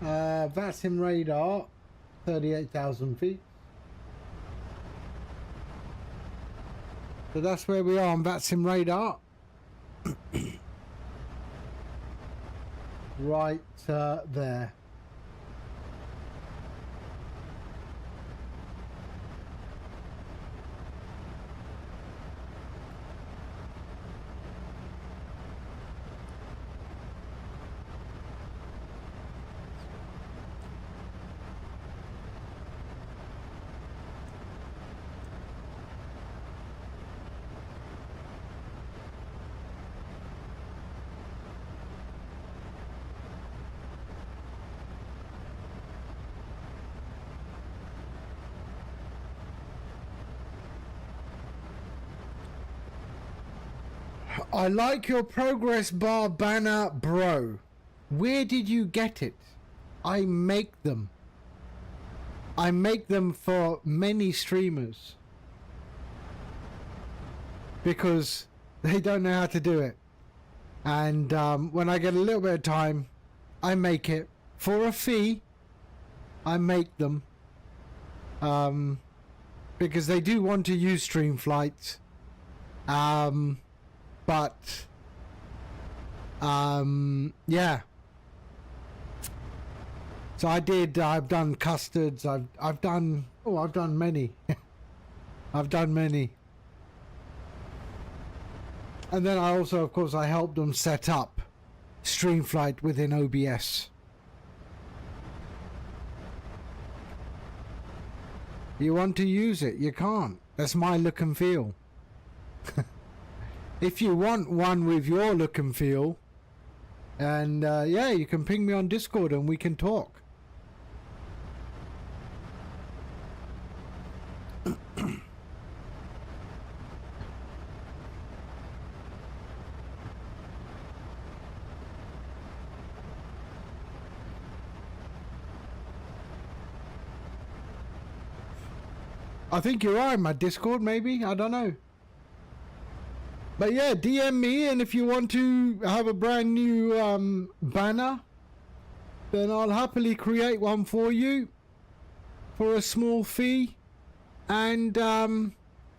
Speaker 1: VATSIM radar, 38,000 feet. So that's where we are on VATSIM radar. Right there. I like your progress bar banner, bro. Where did you get it? I make them. I make them for many streamers. Because they don't know how to do it. And when I get a little bit of time, I make it. For a fee, I make them. Because they do want to use streamflight. But yeah. So I've done custards, I've done many. I've done many. And then I also, of course, I helped them set up streamflight within OBS. You want to use it, you can't. That's my look and feel. If you want one with your look and feel, and yeah, you can ping me on Discord and we can talk. I think you are in my Discord, maybe, I don't know. But yeah, DM me, and if you want to have a brand new banner, then I'll happily create one for you for a small fee. And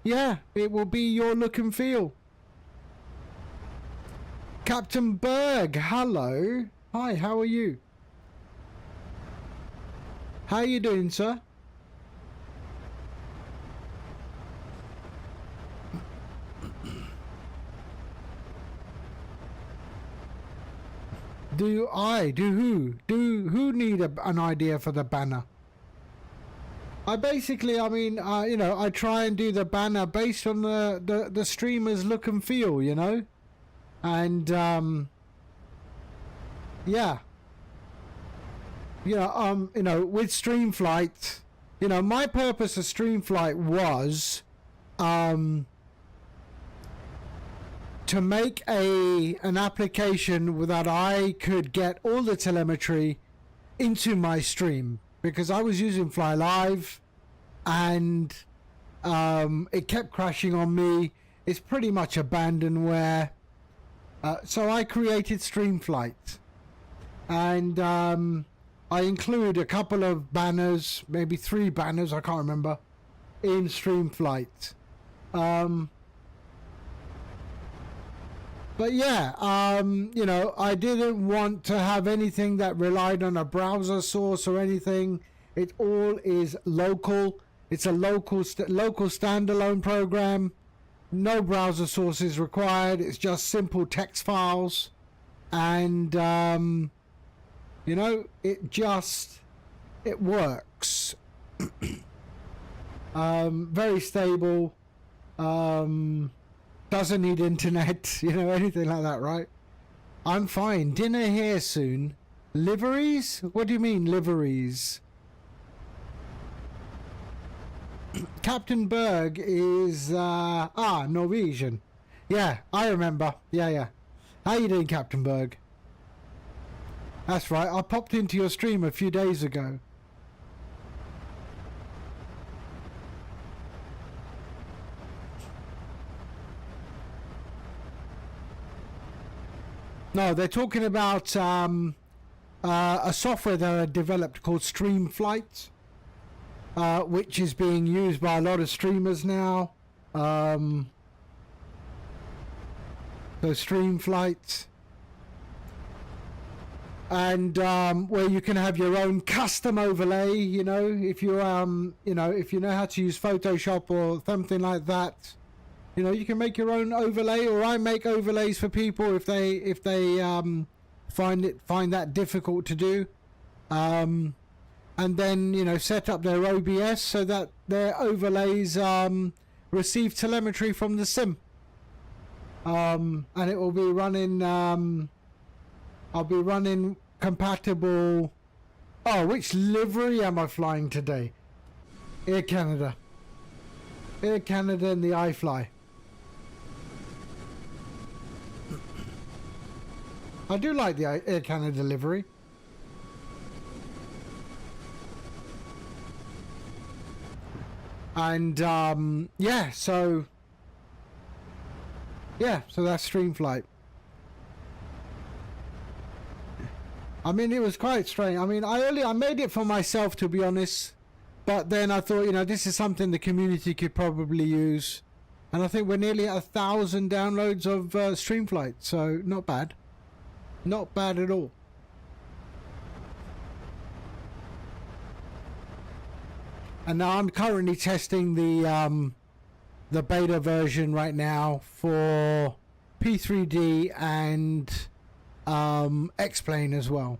Speaker 1: yeah, it will be your look and feel. Captain Berg, hello. Hi, how are you? How are you doing, sir? Do who need an idea for the banner? I basically, I mean, you know, I try and do the banner based on the streamer's look and feel, you know, and yeah, you know, with streamflight, you know, my purpose of streamflight was to make an application that I could get all the telemetry into my stream, because I was using Fly Live and it kept crashing on me. It's pretty much abandonware. So I created Streamflight, and I include a couple of banners, maybe 3 banners, I can't remember, in Streamflight. But yeah, you know, I didn't want to have anything that relied on a browser source or anything. It all is local. It's a local standalone program. No browser source is required. It's just simple text files. And, you know, it works. Very stable. Doesn't need internet, you know, anything like that, right? I'm fine. Dinner here soon. Liveries? What do you mean, liveries? Captain Berg is, Norwegian. Yeah, I remember. Yeah. How you doing, Captain Berg? That's right, I popped into your stream a few days ago. No, they're talking about a software that I developed called Streamflight, which is being used by a lot of streamers now. So streamflight. And where you can have your own custom overlay, you know, if you if you know how to use Photoshop or something like that, you know, you can make your own overlay, or I make overlays for people if they find that difficult to do, and then, you know, set up their OBS so that their overlays receive telemetry from the sim, and it will be running. I'll be running compatible. Oh, which livery am I flying today? Air Canada. Air Canada and the iFly. I do like the Air Canada livery. And yeah, so that's streamflight. I mean, it was quite strange. I mean, I made it for myself, to be honest, but then I thought, you know, this is something the community could probably use, and I think we're nearly at 1,000 downloads of streamflight, so not bad. Not bad at all. And now I'm currently testing the beta version right now for P3D and X-Plane as well.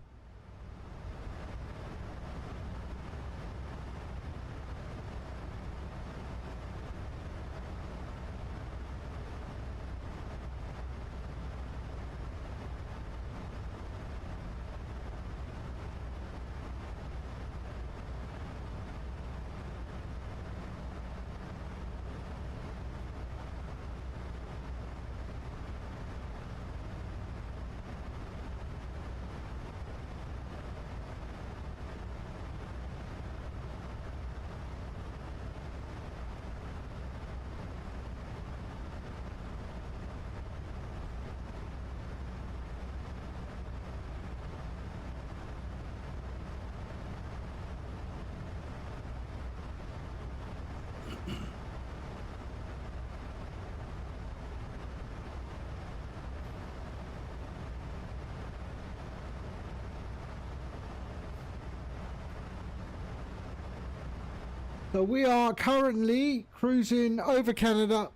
Speaker 1: So we are currently cruising over Canada.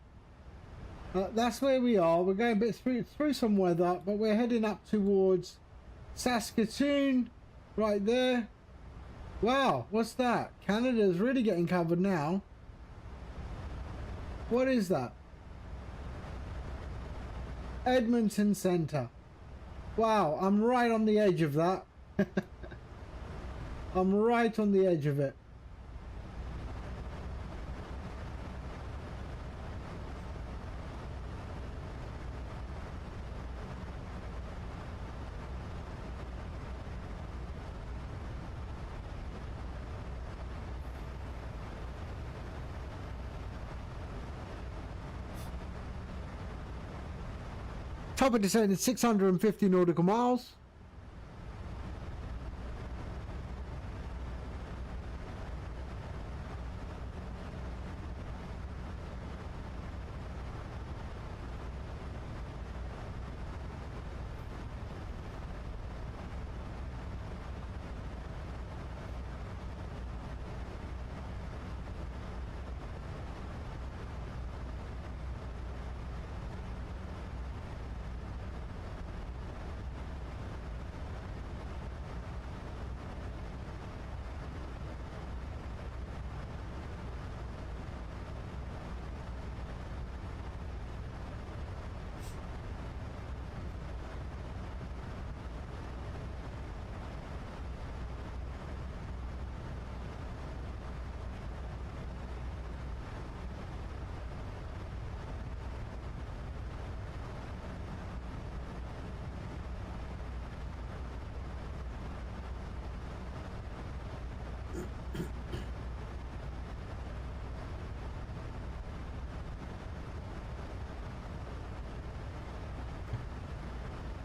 Speaker 1: That's where we are. We're going a bit through some weather, but we're heading up towards Saskatoon, right there. Wow, what's that? Canada's really getting covered now. What is that? Edmonton Centre. Wow, I'm right on the edge of that. I'm right on the edge of it. Top of descent is 650 nautical miles.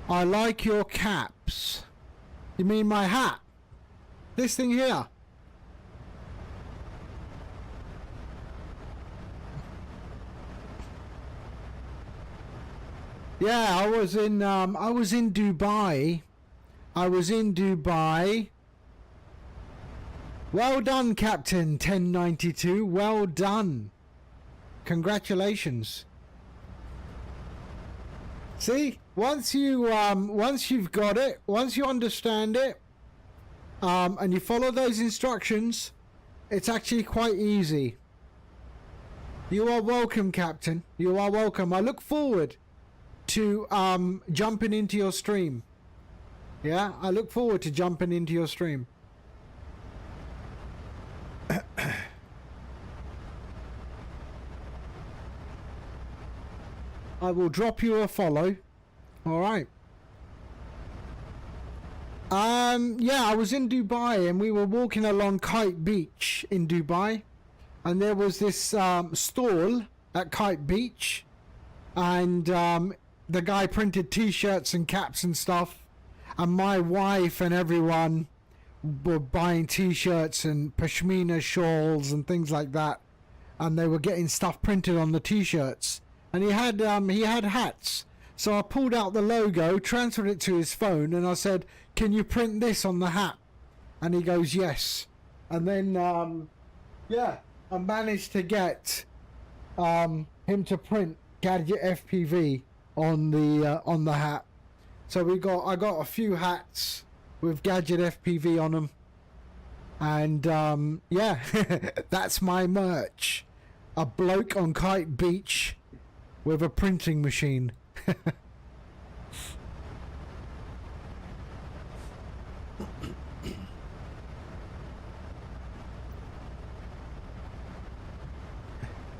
Speaker 1: I like your caps. You mean my hat? This thing here? Yeah, I was in Dubai. I was in Dubai. Well done, Captain 1092. Well done. Congratulations. See, once you've got it, once you understand it, and you follow those instructions, it's actually quite easy. You are welcome, Captain. You are welcome. I look forward to jumping into your stream. Yeah, I look forward to jumping into your stream. I will drop you a follow. All right. Yeah, I was in Dubai and we were walking along Kite Beach in Dubai, and there was this stall at Kite Beach, and the guy printed t-shirts and caps and stuff, and my wife and everyone were buying t-shirts and pashmina shawls and things like that, and they were getting stuff printed on the t-shirts. And he had hats. So I pulled out the logo, transferred it to his phone, and I said, "Can you print this on the hat?" And he goes, "Yes." And then yeah, I managed to get him to print Gadget FPV on the hat. So I got a few hats with Gadget FPV on them, and yeah, that's my merch. A bloke on Kite Beach with a printing machine.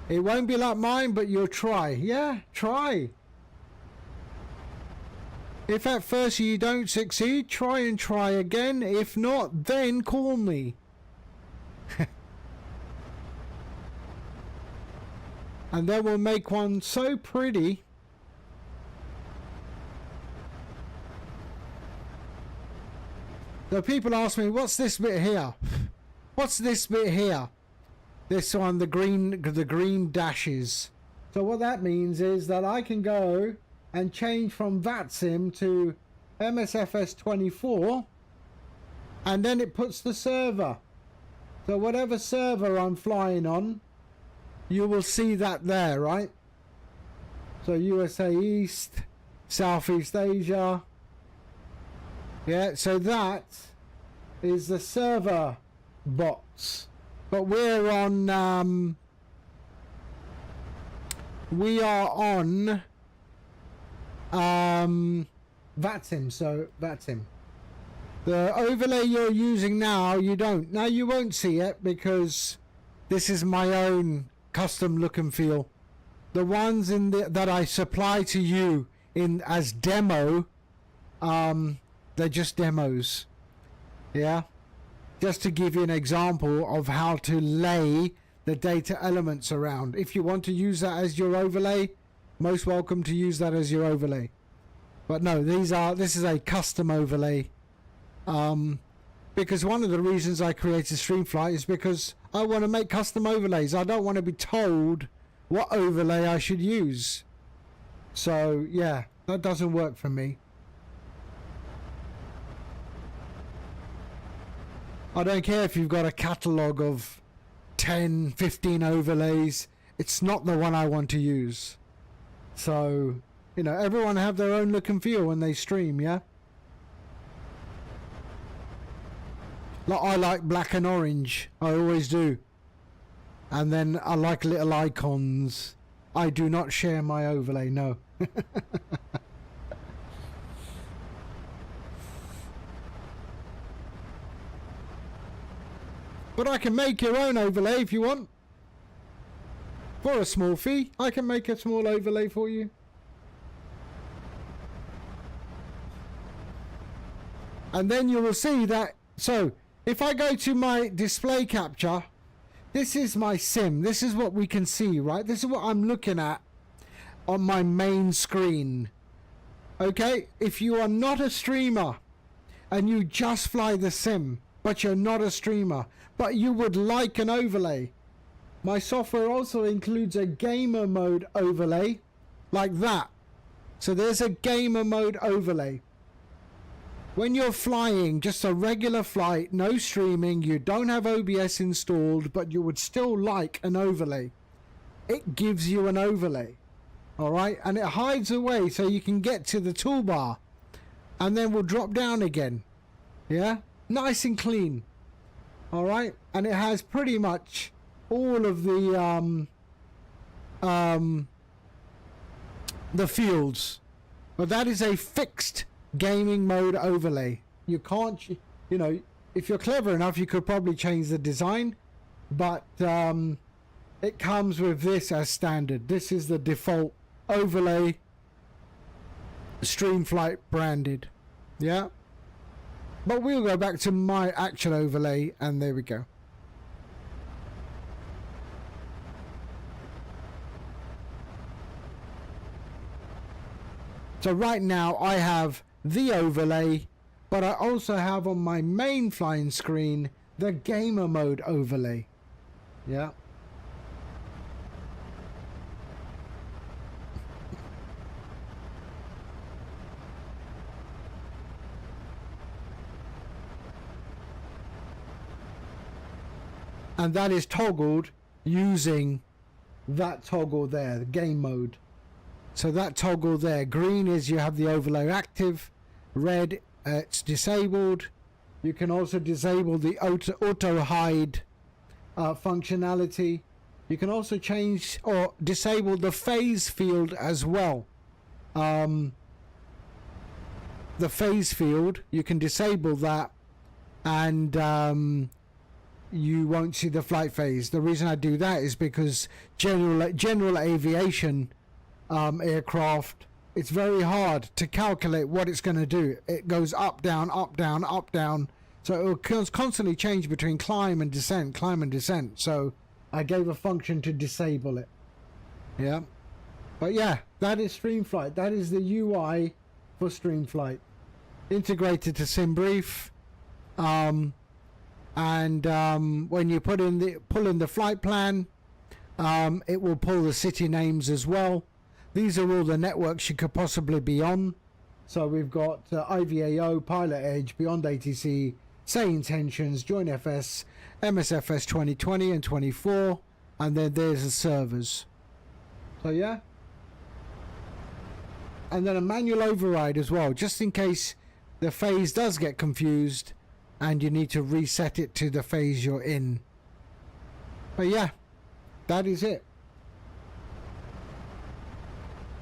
Speaker 1: It won't be like mine, but you'll try. Yeah, try. If at first you don't succeed, try and try again. If not, then call me. And then we'll make one so pretty. The people ask me, what's this bit here? What's this bit here? This one, the green dashes. So what that means is that I can go and change from VATSIM to MSFS24, and then it puts the server. So whatever server I'm flying on, you will see that there, right? So USA East, Southeast Asia. Yeah, so that is the server box. But we're on, we are on VATSIM, so VATSIM. The overlay you're using now, you don't. Now you won't see it because this is my own custom look and feel. The ones in that I supply to you in as demo, they're just demos. Yeah, just to give you an example of how to lay the data elements around. If you want to use that as your overlay, most welcome to use that as your overlay. But no, this is a custom overlay. Because one of the reasons I created Streamflight is because I want to make custom overlays. I don't want to be told what overlay I should use. So yeah, that doesn't work for me. I don't care if you've got a catalogue of 10, 15 overlays. It's not the one I want to use. So, you know, everyone have their own look and feel when they stream, yeah? Like, I like black and orange. I always do. And then I like little icons. I do not share my overlay, no. But I can make your own overlay if you want. For a small fee, I can make a small overlay for you. And then you will see that. So, if I go to my display capture, this is my sim. This is what we can see, right? This is what I'm looking at on my main screen. Okay? If you are not a streamer and you just fly the sim, but you're not a streamer, but you would like an overlay, my software also includes a gamer mode overlay like that. So there's a gamer mode overlay. When you're flying just a regular flight, no streaming, you don't have OBS installed, but you would still like an overlay, it gives you an overlay. All right, and it hides away so you can get to the toolbar and then we'll drop down again. Yeah, nice and clean. All right, and it has pretty much all of the fields, but that is a fixed gaming mode overlay. You can't, you know, if you're clever enough, you could probably change the design, but it comes with this as standard. This is the default overlay, Streamflight branded. Yeah, but we'll go back to my actual overlay, and there we go. So right now I have the overlay, but I also have on my main flying screen the gamer mode overlay. Yeah. And that is toggled using that toggle there, the game mode. So that toggle there, green is you have the overlay active, red it's disabled. You can also disable the auto hide functionality. You can also change or disable the phase field as well. The phase field, you can disable that, and you won't see the flight phase. The reason I do that is because general aviation aircraft, it's very hard to calculate what it's going to do. It goes up, down, up, down, up, down. So it will constantly change between climb and descent, climb and descent. So I gave a function to disable it. Yeah. But yeah, that is Streamflight. That is the UI for Streamflight. Integrated to SimBrief. When you pull in the flight plan, it will pull the city names as well. These are all the networks you could possibly be on. So we've got IVAO, Pilot Edge, Beyond ATC, Say Intentions, Join FS, MSFS 2020 and 24, and then there's the servers. So yeah. And then a manual override as well, just in case the phase does get confused and you need to reset it to the phase you're in. But yeah, that is it.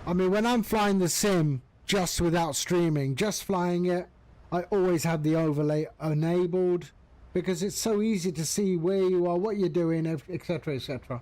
Speaker 1: I mean, when I'm flying the sim just without streaming, just flying it, I always have the overlay enabled because it's so easy to see where you are, what you're doing, etc, etc.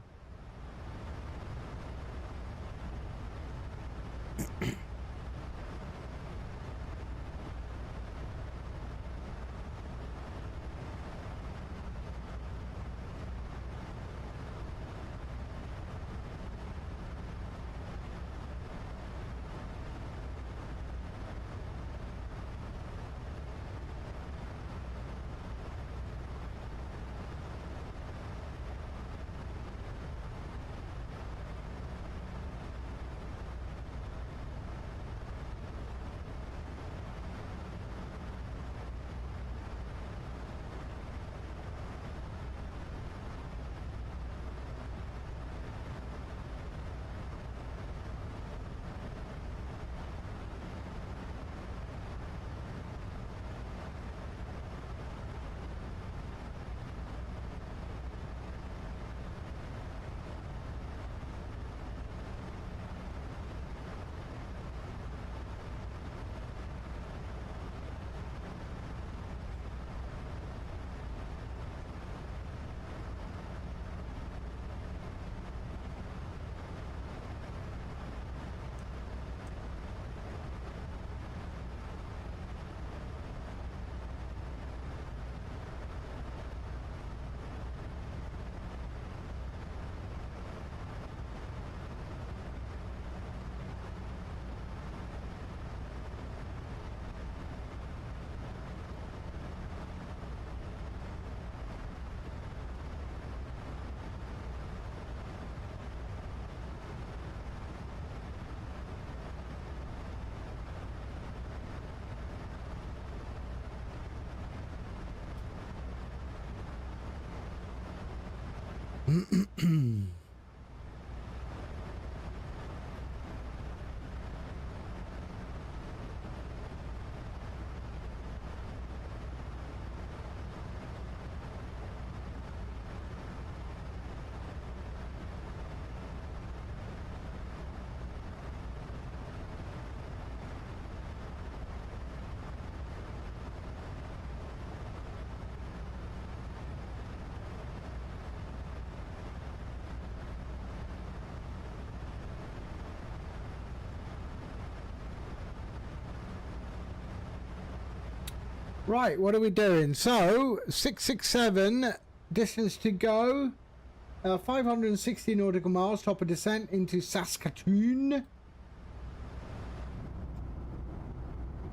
Speaker 1: Right, what are we doing? So 667 distance to go, 560 nautical miles, top of descent into Saskatoon.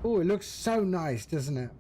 Speaker 1: Oh, it looks so nice, doesn't it?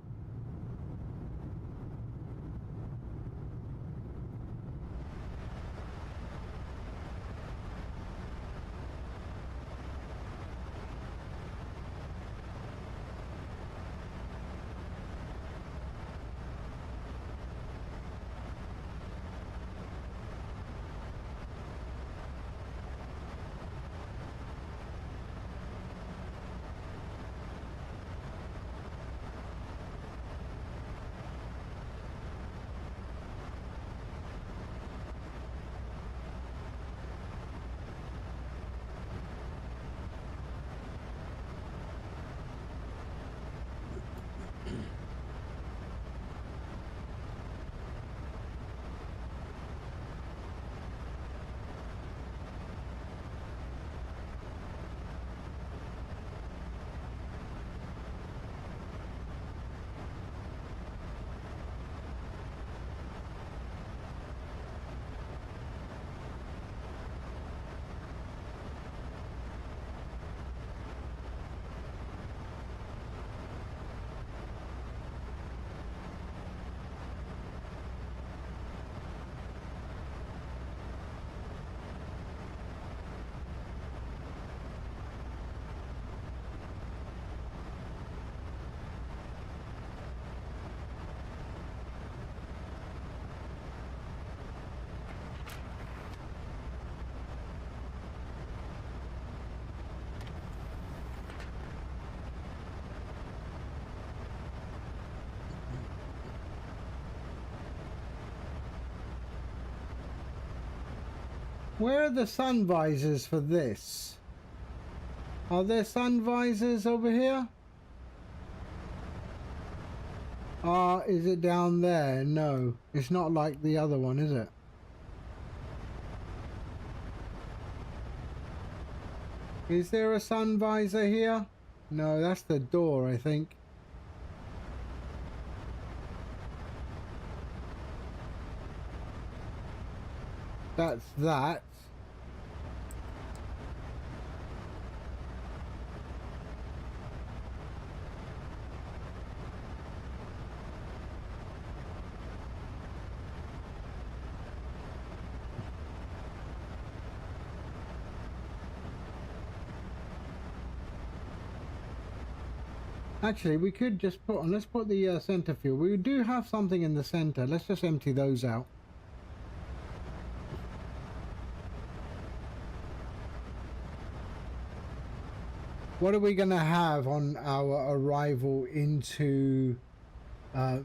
Speaker 1: Where are the sun visors for this? Are there sun visors over here? Is it down there? No, it's not like the other one, is it? Is there a sun visor here? No, that's the door, I think. That's that. Actually, we could just put on, let's put the center fuel. We do have something in the center. Let's just empty those out. What are we going to have on our arrival into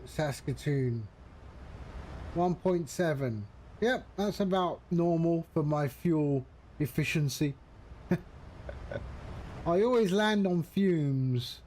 Speaker 1: Saskatoon? 1.7. Yep, that's about normal for my fuel efficiency. I always land on fumes.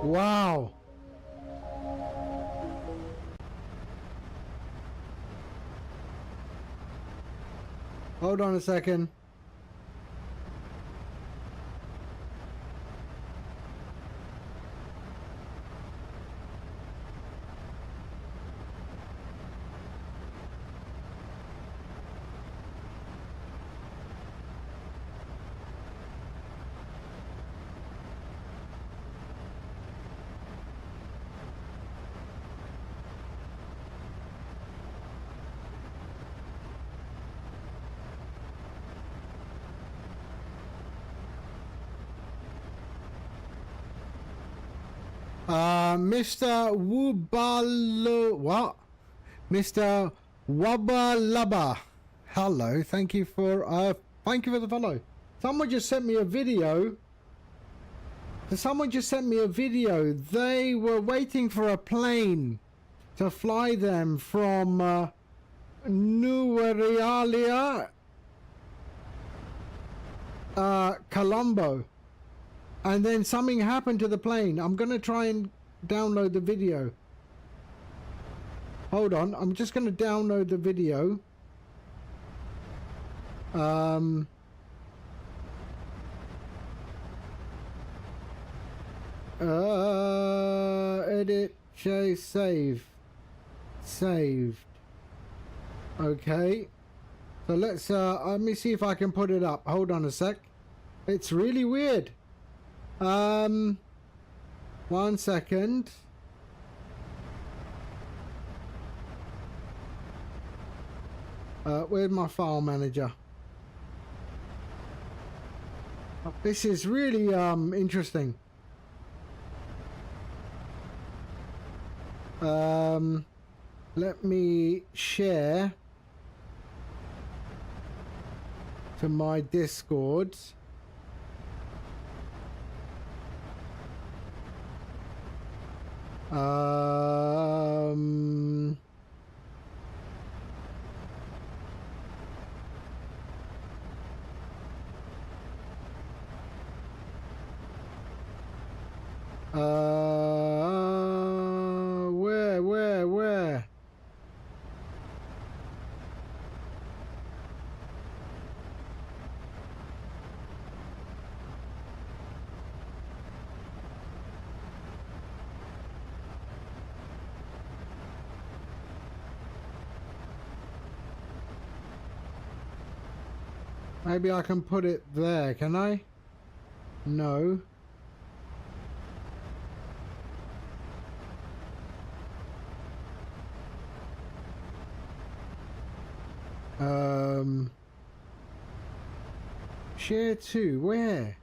Speaker 1: Wow. Hold on a second. Mr. Mr. Wabalaba. Hello, thank you for the follow. Someone just sent me a video. They were waiting for a plane to fly them from Nuwarialia, Colombo. And then something happened to the plane. I'm going to try and download the video. Hold on. I'm just going to download the video. Edit, chase, save. Saved. Okay. So let's, let me see if I can put it up. Hold on a sec. It's really weird. 1 second. Where's my file manager? This is really interesting. Let me share to my Discord. Where? Maybe I can put it there, can I? No. Share to, where?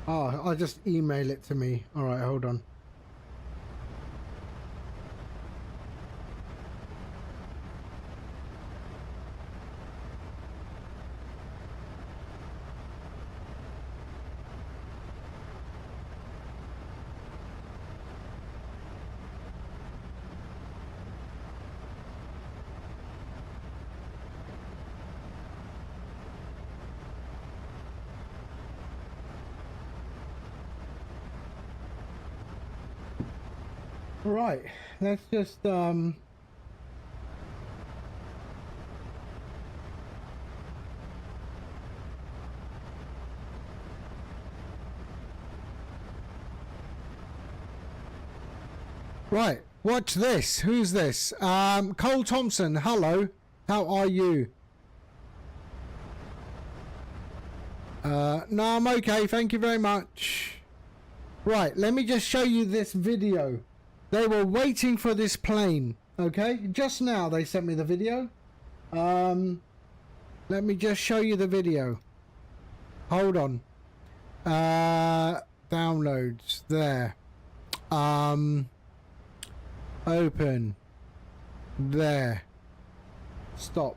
Speaker 1: Oh, I'll just email it to me. Alright, hold on. Right, let's just right, watch this. Who's this? Cole Thompson, hello. How are you? No, I'm okay, thank you very much. Right, let me just show you this video. They were waiting for this plane, okay? Just now they sent me the video. Let me just show you the video. Hold on. Downloads, there. Open. There. Stop.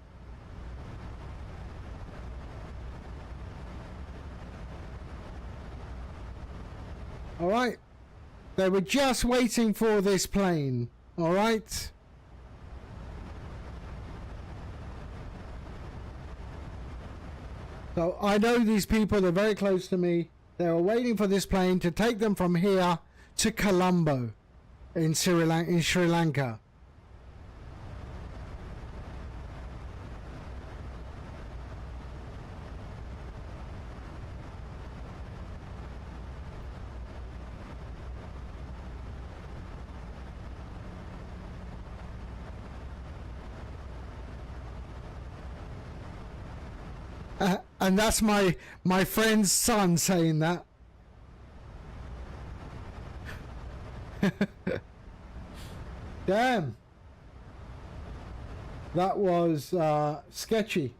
Speaker 1: Alright. They were just waiting for this plane. Alright. So I know these people, they're very close to me. They were waiting for this plane to take them from here to Colombo in Sri Lanka. And that's my friend's son saying that. Damn. That was sketchy.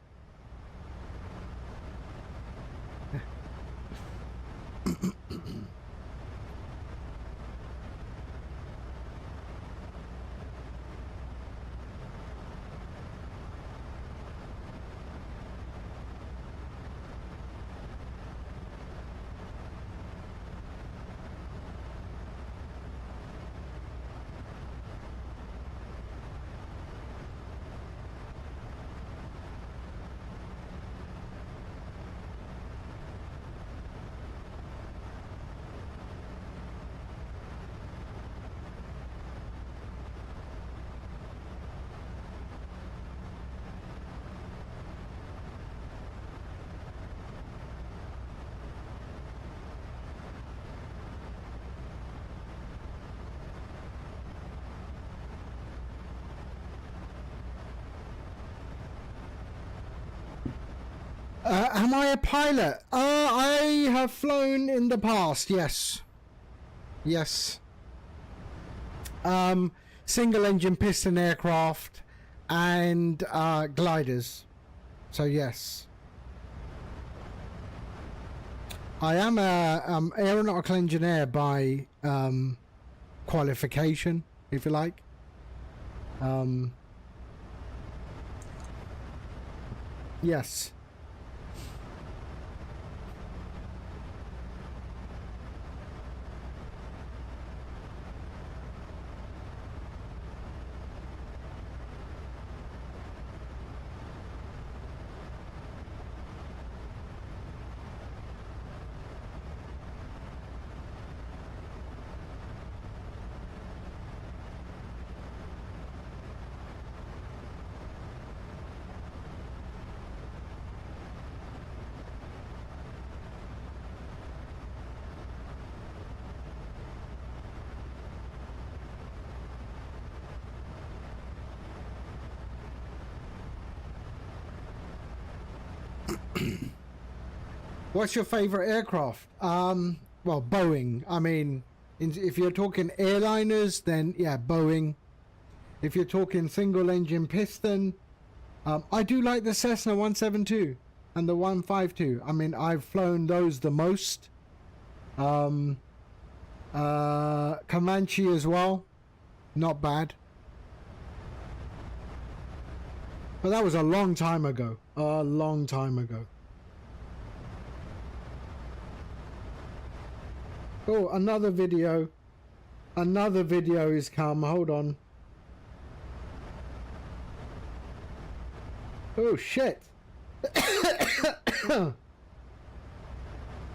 Speaker 1: Am I a pilot? I have flown in the past, yes. Yes. Single engine piston aircraft and gliders. So yes. I am a aeronautical engineer by qualification, if you like. Yes. What's your favorite aircraft? Well, Boeing. I mean, if you're talking airliners, then yeah, Boeing. If you're talking single engine piston, I do like the Cessna 172 and the 152. I mean, I've flown those the most. Comanche as well, not bad. But that was a long time ago. A long time ago. Oh, another video. Another video is come. Hold on. Oh, shit.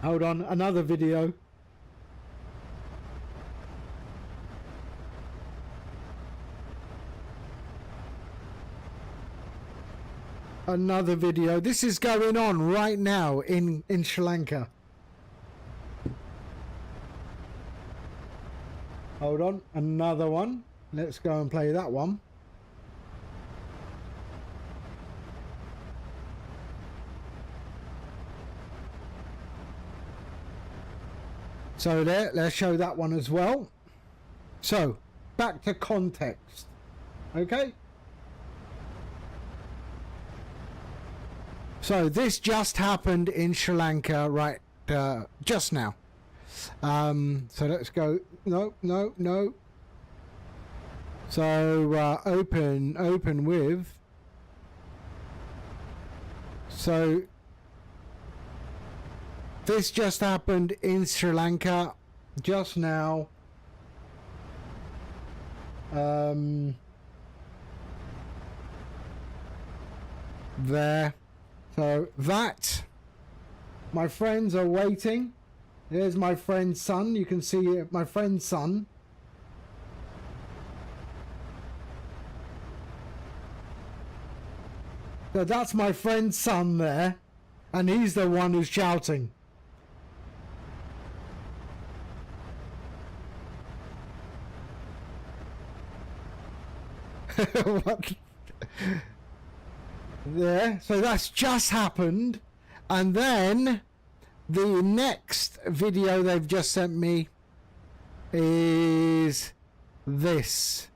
Speaker 1: Hold on. Another video. another video. This is going on right now in Sri Lanka. Hold on, another one. Let's go and play that one. So there, let's show that one as well. So, back to context. Okay? So, this just happened in Sri Lanka right just now. So, let's go. No. So, open with. So, this just happened in Sri Lanka just now. There. So that, my friends are waiting. Here's my friend's son. You can see my friend's son. So that's my friend's son there. And he's the one who's shouting. What? There. So that's just happened. And then the next video they've just sent me is this.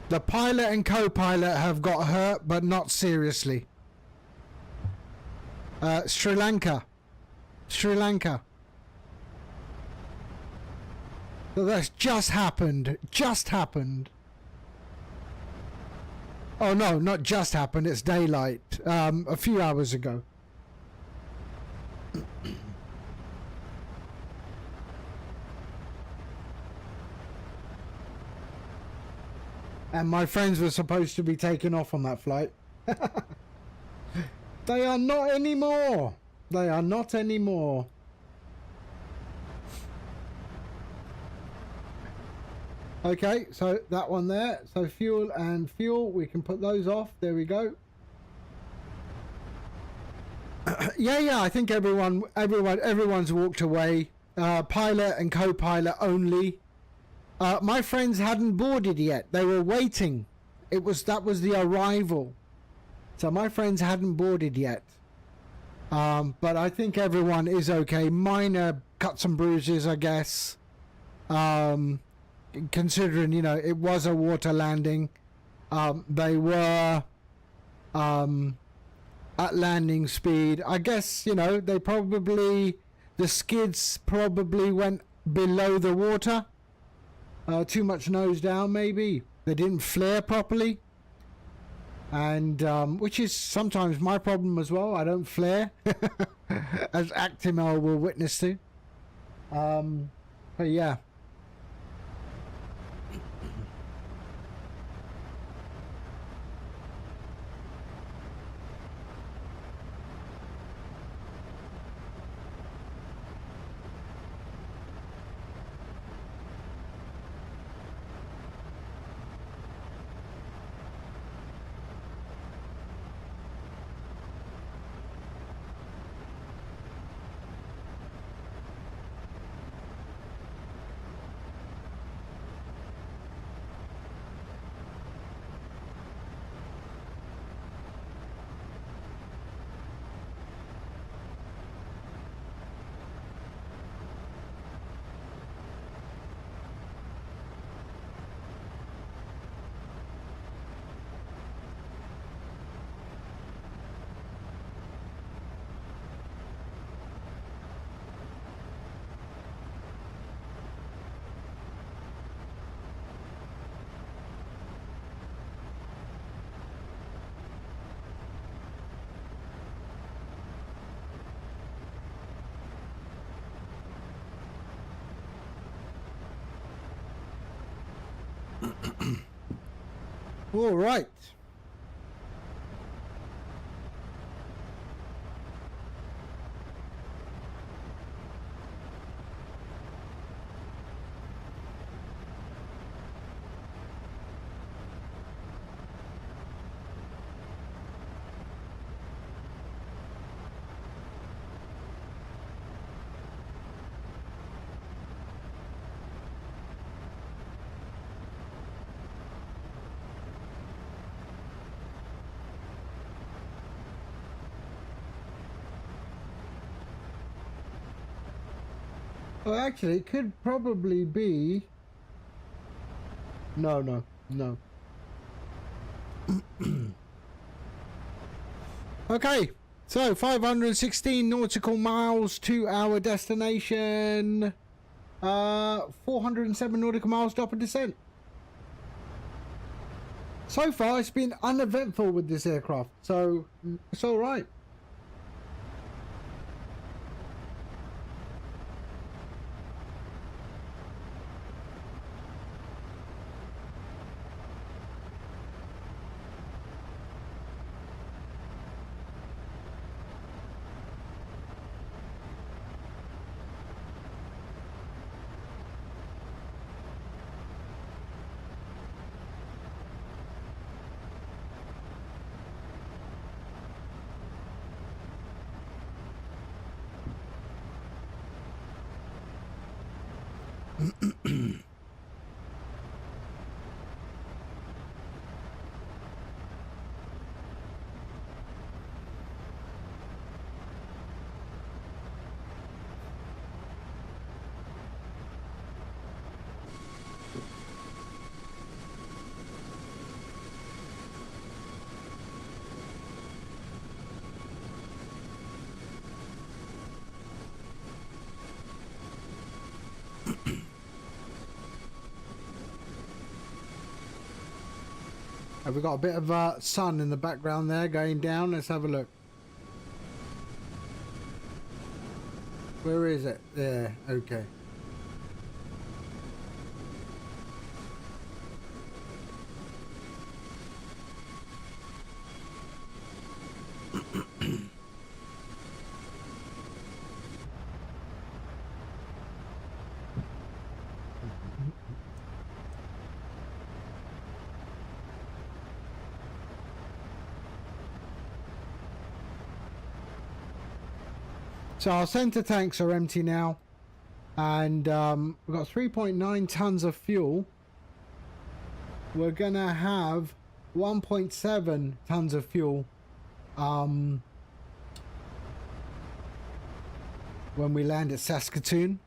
Speaker 1: The pilot and co-pilot have got hurt, but not seriously. Sri Lanka. So that's just happened. Oh no, not just happened. It's daylight. A few hours ago. And my friends were supposed to be taken off on that flight. They are not anymore. Okay, so that one there. So fuel and fuel, we can put those off. There we go. Yeah, I think everyone's walked away. Pilot and co-pilot only. My friends hadn't boarded yet. They were waiting. That was the arrival. So my friends hadn't boarded yet. But I think everyone is okay. Minor cuts and bruises, I guess. Considering, it was a water landing. They were at landing speed. I guess, the skids probably went below the water. Too much nose down, maybe. They didn't flare properly. And, which is sometimes my problem as well. I don't flare. As Actimel will witness to. But yeah. All right. Well, actually, it could probably be... No. Okay, so 516 nautical miles to our destination. 407 nautical miles drop and descent. So far, it's been uneventful with this aircraft, so it's all right. Have we got a bit of sun in the background there going down? Let's have a look. Where is it? There, okay. So our center tanks are empty now, and we've got 3.9 tons of fuel. We're gonna have 1.7 tons of fuel when we land at Saskatoon.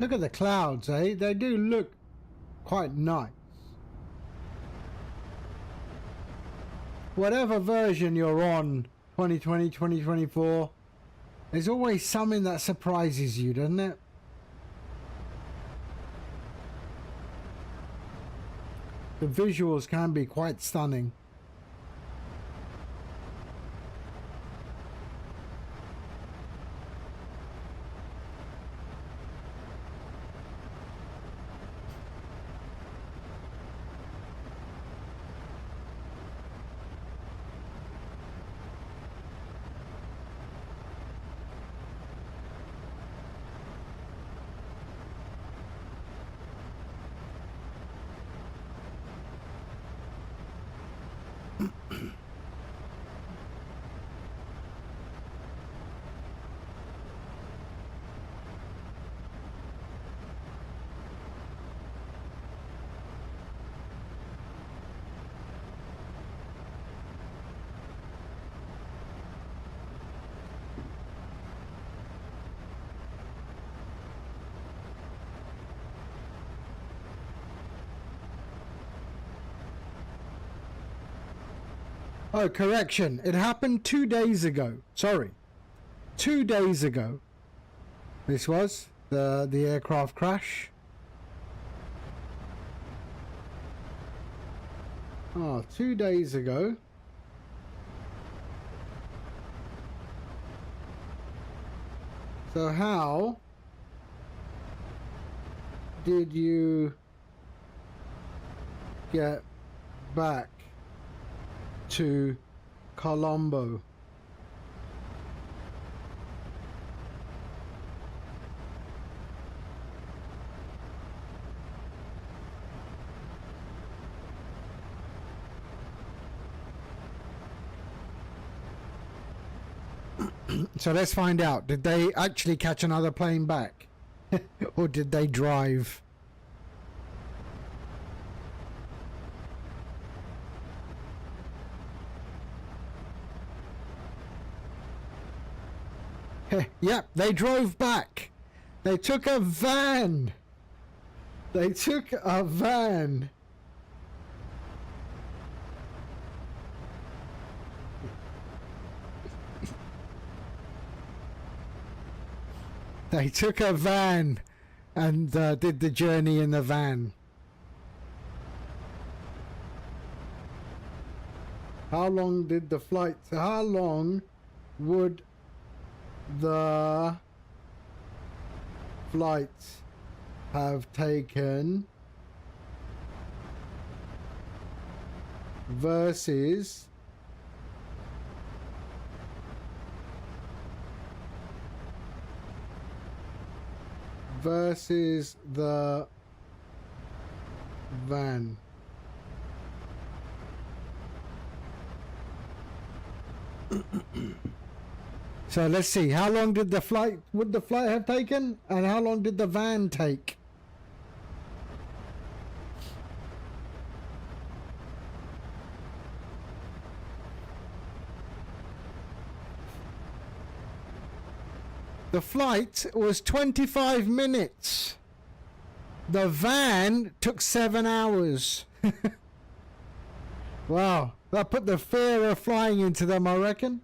Speaker 1: Look at the clouds, eh? They do look quite nice. Whatever version you're on, 2020, 2024, there's always something that surprises you, doesn't it? The visuals can be quite stunning. Oh, correction. It happened 2 days ago. Sorry. 2 days ago. This was the aircraft crash. Oh, 2 days ago. So how did you get back to Colombo? So let's find out. Did they actually catch another plane back? Or did they drive? Yep, they drove back. They took a van. They took a van. They took a van and did the journey in the van. How long did the flight... How long would the flight have taken versus the van? So let's see, how long did the flight, would the flight have taken, and how long did the van take? The flight was 25 minutes. The van took 7 hours. Wow, that put the fear of flying into them, I reckon.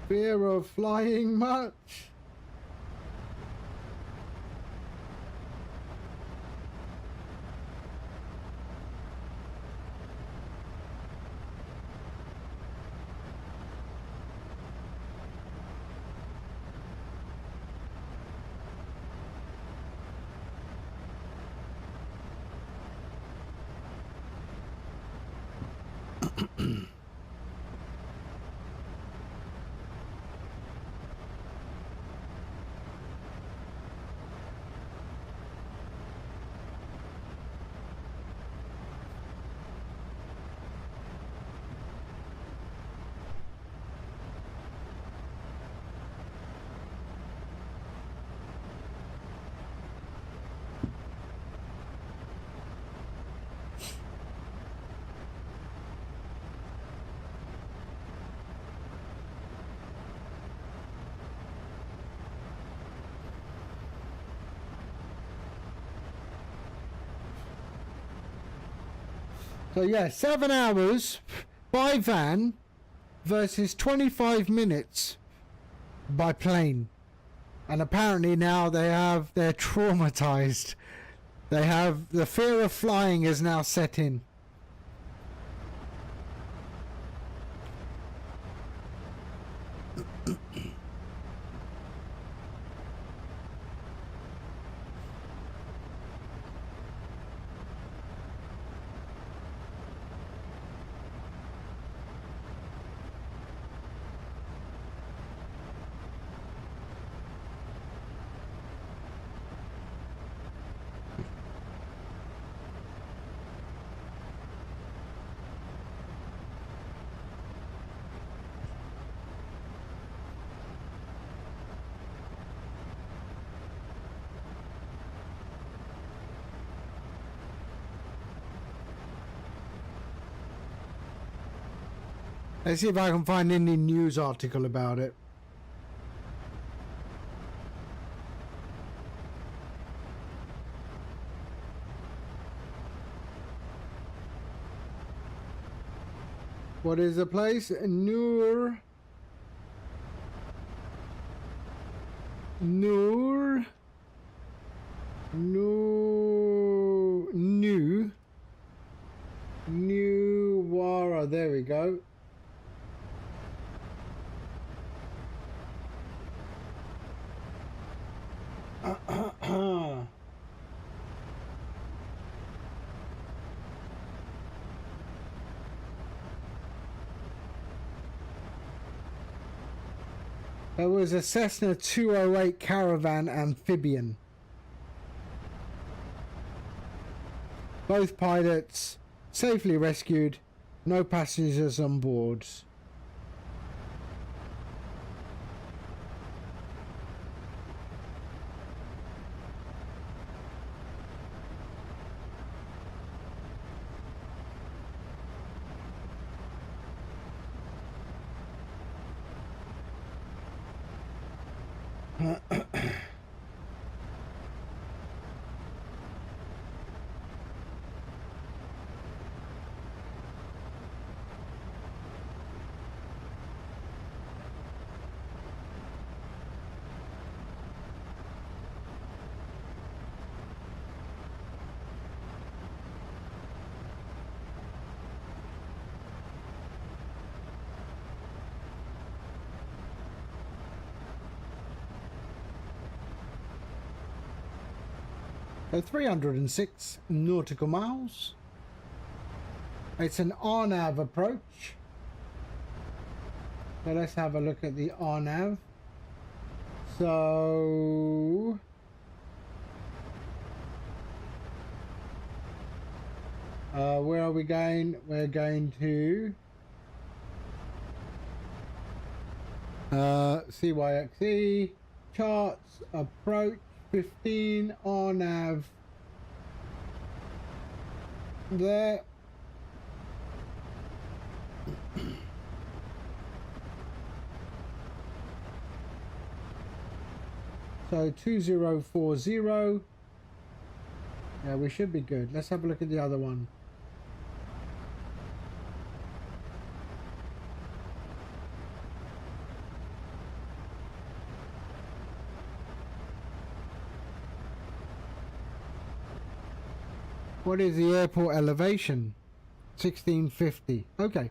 Speaker 1: Fear of flying much? So yeah, 7 hours by van versus 25 minutes by plane. And apparently now they're traumatized. The fear of flying is now set in. Let's see if I can find any news article about it. What is the place? Noor. Wara. There we go. There was a Cessna 208 Caravan amphibian. Both pilots safely rescued, no passengers on board. So 306 nautical miles. It's an RNAV approach. So let's have a look at the RNAV. So where are we going? We're going to CYXE, charts, approach, 15, RNAV, there. So 2040. Yeah, we should be good. Let's have a look at the other one. What is the airport elevation? 1650. Okay.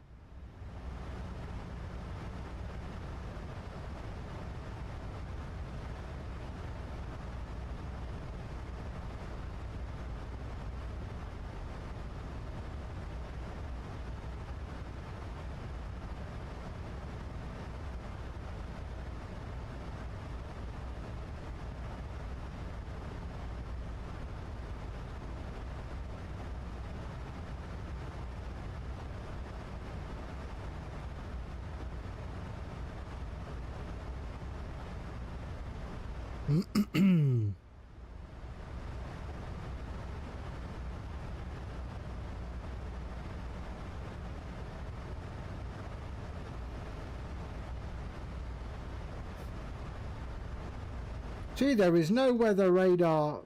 Speaker 1: Gee, there is no weather radar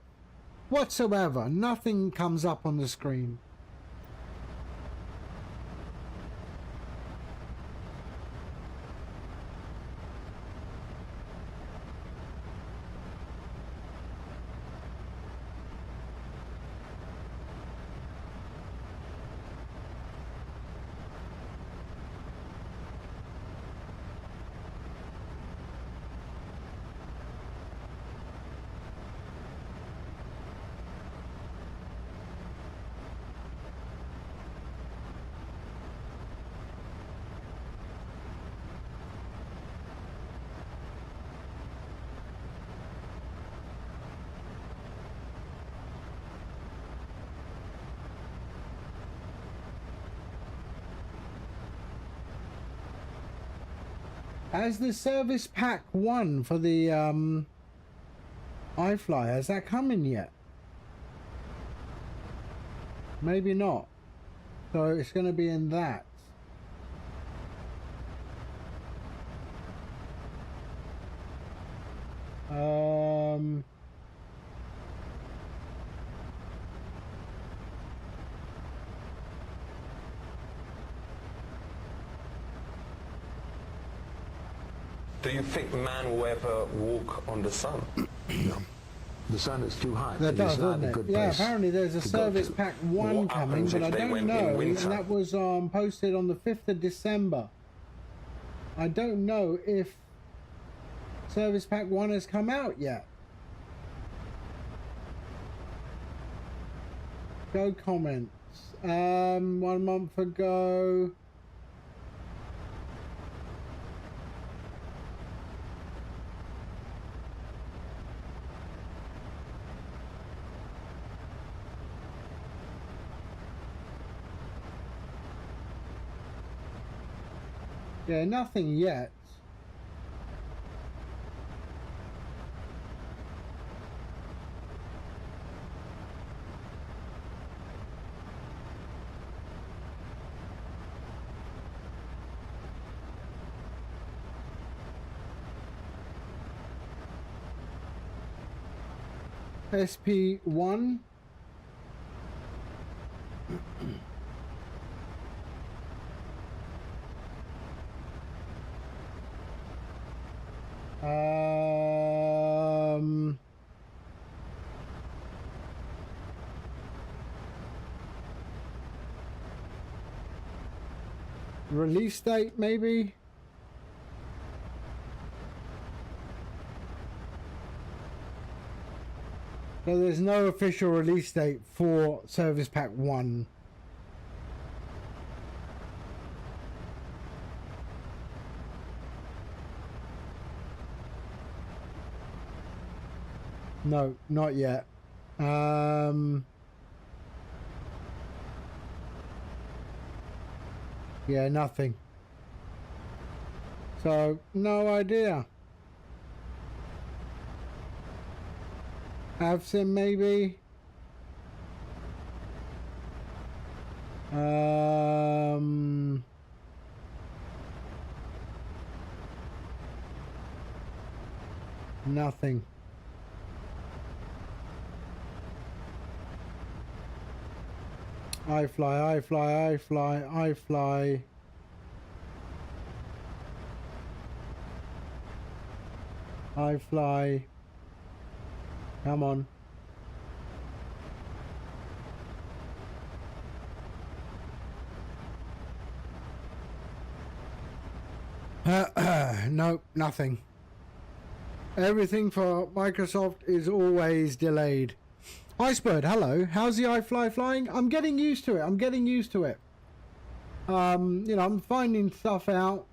Speaker 1: whatsoever. Nothing comes up on the screen. Has the service pack 1 for the iFly, has that come in yet? Maybe not. So it's going to be in that.
Speaker 10: Do you think man will ever walk on the sun?
Speaker 12: No. The sun is too hot.
Speaker 1: That does, doesn't it? Yeah,
Speaker 12: place
Speaker 1: apparently there's a service pack 1 coming, but I don't know. And that was posted on the 5th of December. I don't know if service pack 1 has come out yet. Go comments. 1 month ago. Yeah, nothing yet. SP1. Release date maybe. So there's no official release date for Service Pack 1. No, not yet. Yeah, nothing. So, no idea. VATSIM maybe? Nothing. iFly, iFly, iFly, iFly. iFly. Come on. Nope, nothing. Everything for Microsoft is always delayed. Icebird, hello. How's the iFly flying? I'm getting used to it. I'm getting used to it. You know, I'm finding stuff out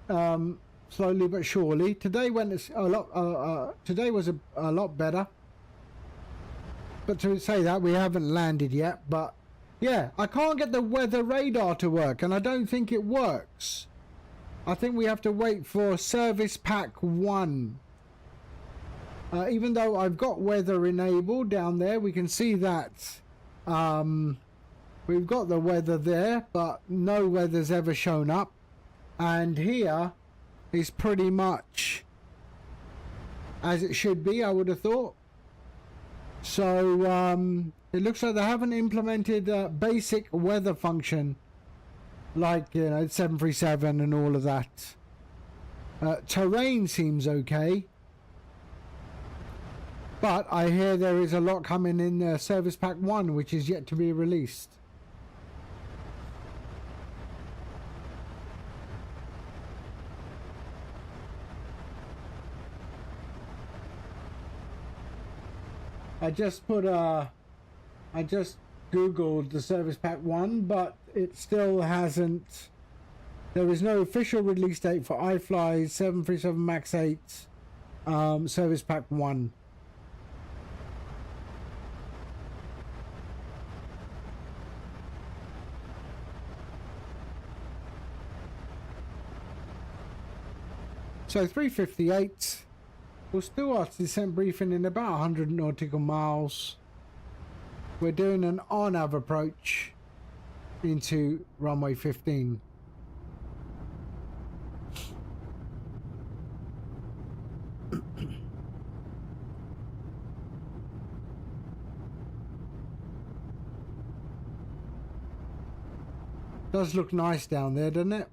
Speaker 1: slowly but surely. Today went a lot. Today was a lot better. But to say that, we haven't landed yet. But yeah, I can't get the weather radar to work, and I don't think it works. I think we have to wait for Service Pack 1. Even though I've got weather enabled down there, we can see that we've got the weather there, but no weather's ever shown up. And here is pretty much as it should be, I would have thought. So it looks like they haven't implemented basic weather function like, you know, 737 and all of that. Terrain seems okay. But I hear there is a lot coming in Service Pack 1, which is yet to be released. I just Googled the Service Pack 1, but it still hasn't. There is no official release date for iFly 737 MAX 8 Service Pack 1. So 358, we'll still our descent briefing in about 100 nautical miles. We're doing an on-nav approach into runway 15. Does look nice down there, doesn't it?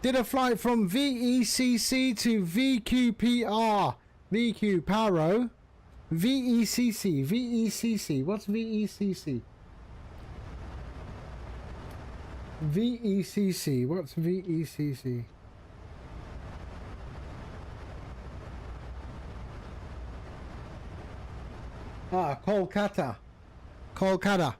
Speaker 1: Did a flight from VECC to VQPR. VQ Paro. VECC. VECC. What's VECC? VECC. What's VECC? Ah, Kolkata. Kolkata.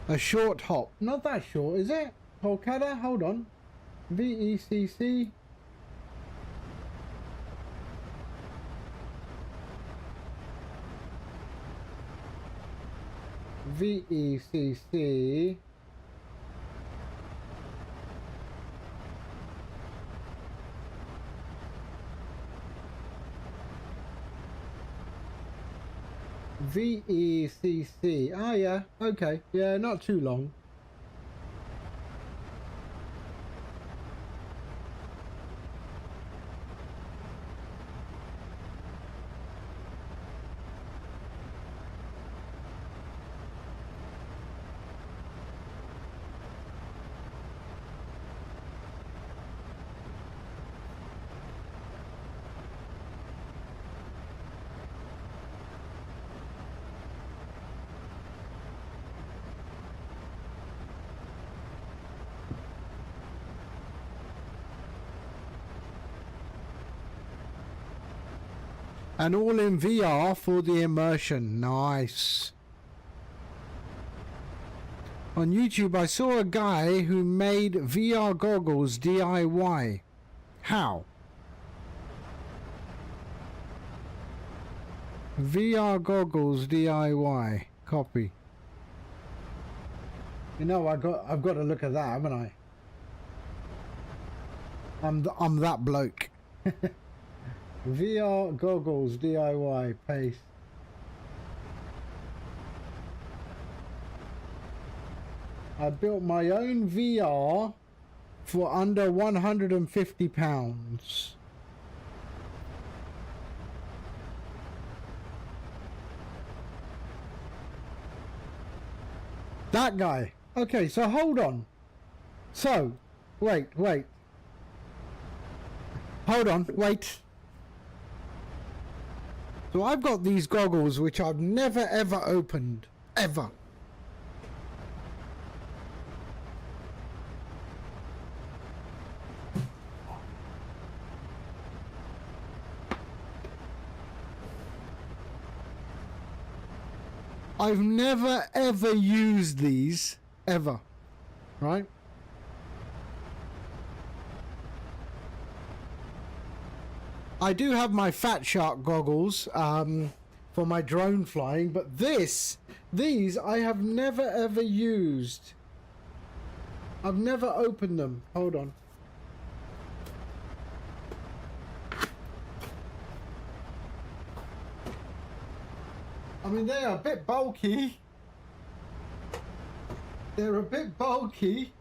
Speaker 1: A short hop. Not that short, is it? Kolkata? Hold on. VECC. VECC. VECC. Ah, yeah. Okay. Yeah, not too long. And all in VR for the immersion. Nice. On YouTube, I saw a guy who made VR goggles DIY. How? VR goggles DIY. Copy. You know, I've got to look at that, haven't I? I'm that bloke. VR goggles DIY. Paste. I built my own VR for under £150. That guy. Okay, so hold on. So, wait. Hold on, wait. So I've got these goggles which I've never ever opened. Ever. I've never ever used these. Ever. Right? I do have my Fat Shark goggles for my drone flying, but these I have never ever used. I've never opened them. Hold on. I mean, they are a bit bulky. They're a bit bulky.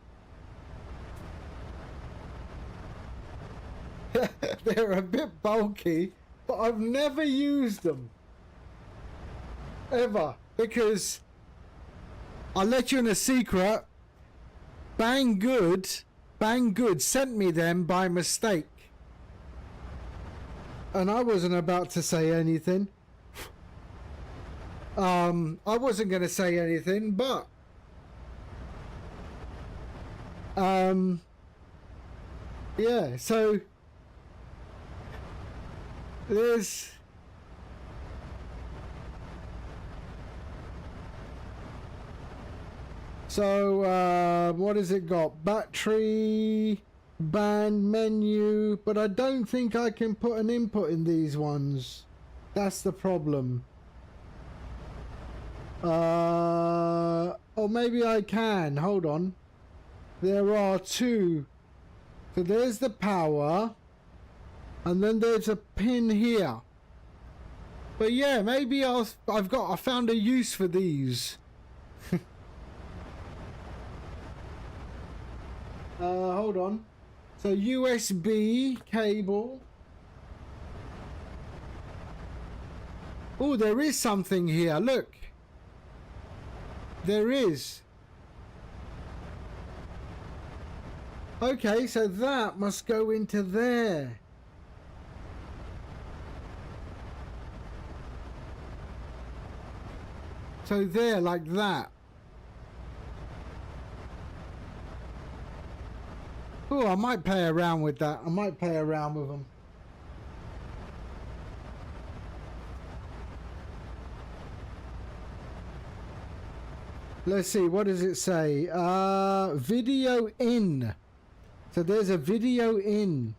Speaker 1: They're a bit bulky, but I've never used them. Ever. Because I'll let you in a secret. Banggood sent me them by mistake. And I wasn't about to say anything. I wasn't going to say anything, but yeah, so there's what has it got? Battery, band, menu, but I don't think I can put an input in these ones. That's the problem. Or maybe I can. Hold on. There are two. So there's the power. And then there's a pin here. But yeah, maybe I found a use for these. Hold on. So USB cable. Oh, there is something here. Look. There is. Okay, so that must go into there. So there, like that. Oh, I might play around with that. I might play around with them. Let's see, what does it say? Video in. So there's a video in.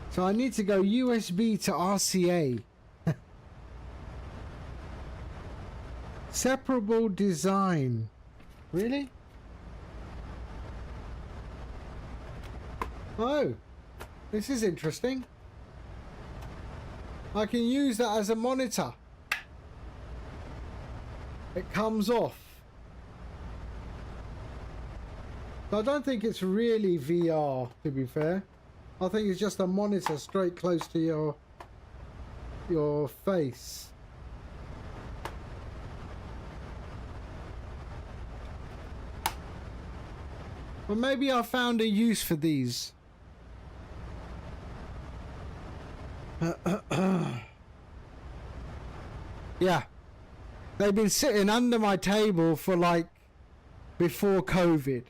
Speaker 1: So I need to go USB to RCA. Separable design. Really? Oh, this is interesting. I can use that as a monitor. It comes off. So I don't think it's really VR, to be fair. I think it's just a monitor straight close to your face. Well, maybe I found a use for these. Yeah. They've been sitting under my table for like before COVID.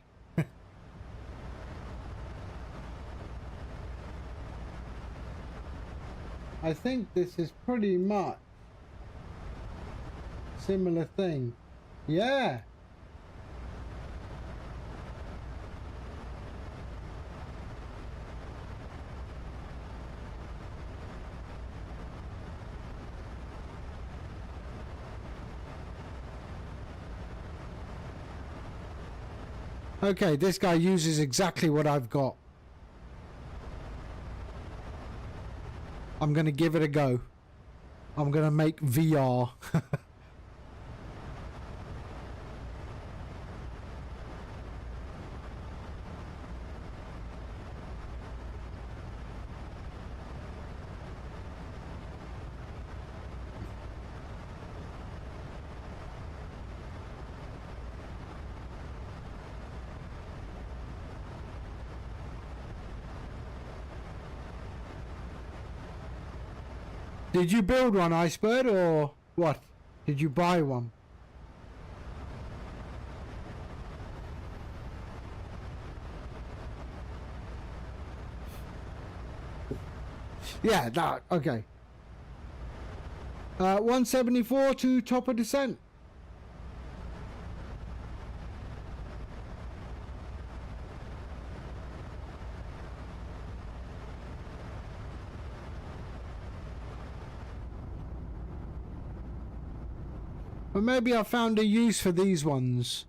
Speaker 1: I think this is pretty much similar thing. Yeah. Okay, this guy uses exactly what I've got. I'm going to give it a go. I'm going to make VR. Did you build one, Icebird, or what? Did you buy one? Yeah, that, okay. 174 to top of descent. But maybe I found a use for these ones.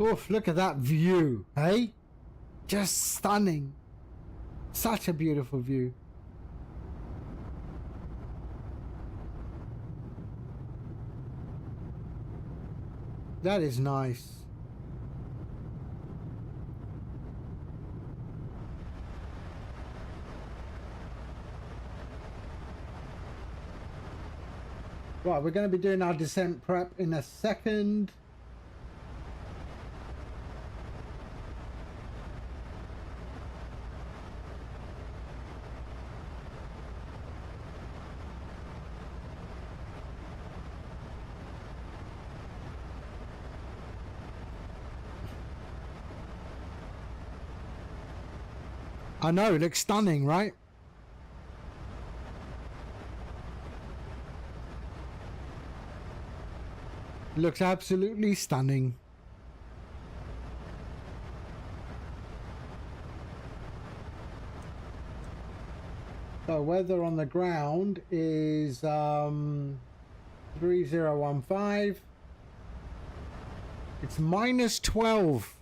Speaker 1: Oof, look at that view, hey? Just stunning. Such a beautiful view. That is nice. Right, we're going to be doing our descent prep in a second. I know, it looks stunning, right? Looks absolutely stunning. So weather on the ground is 3015. It's -12.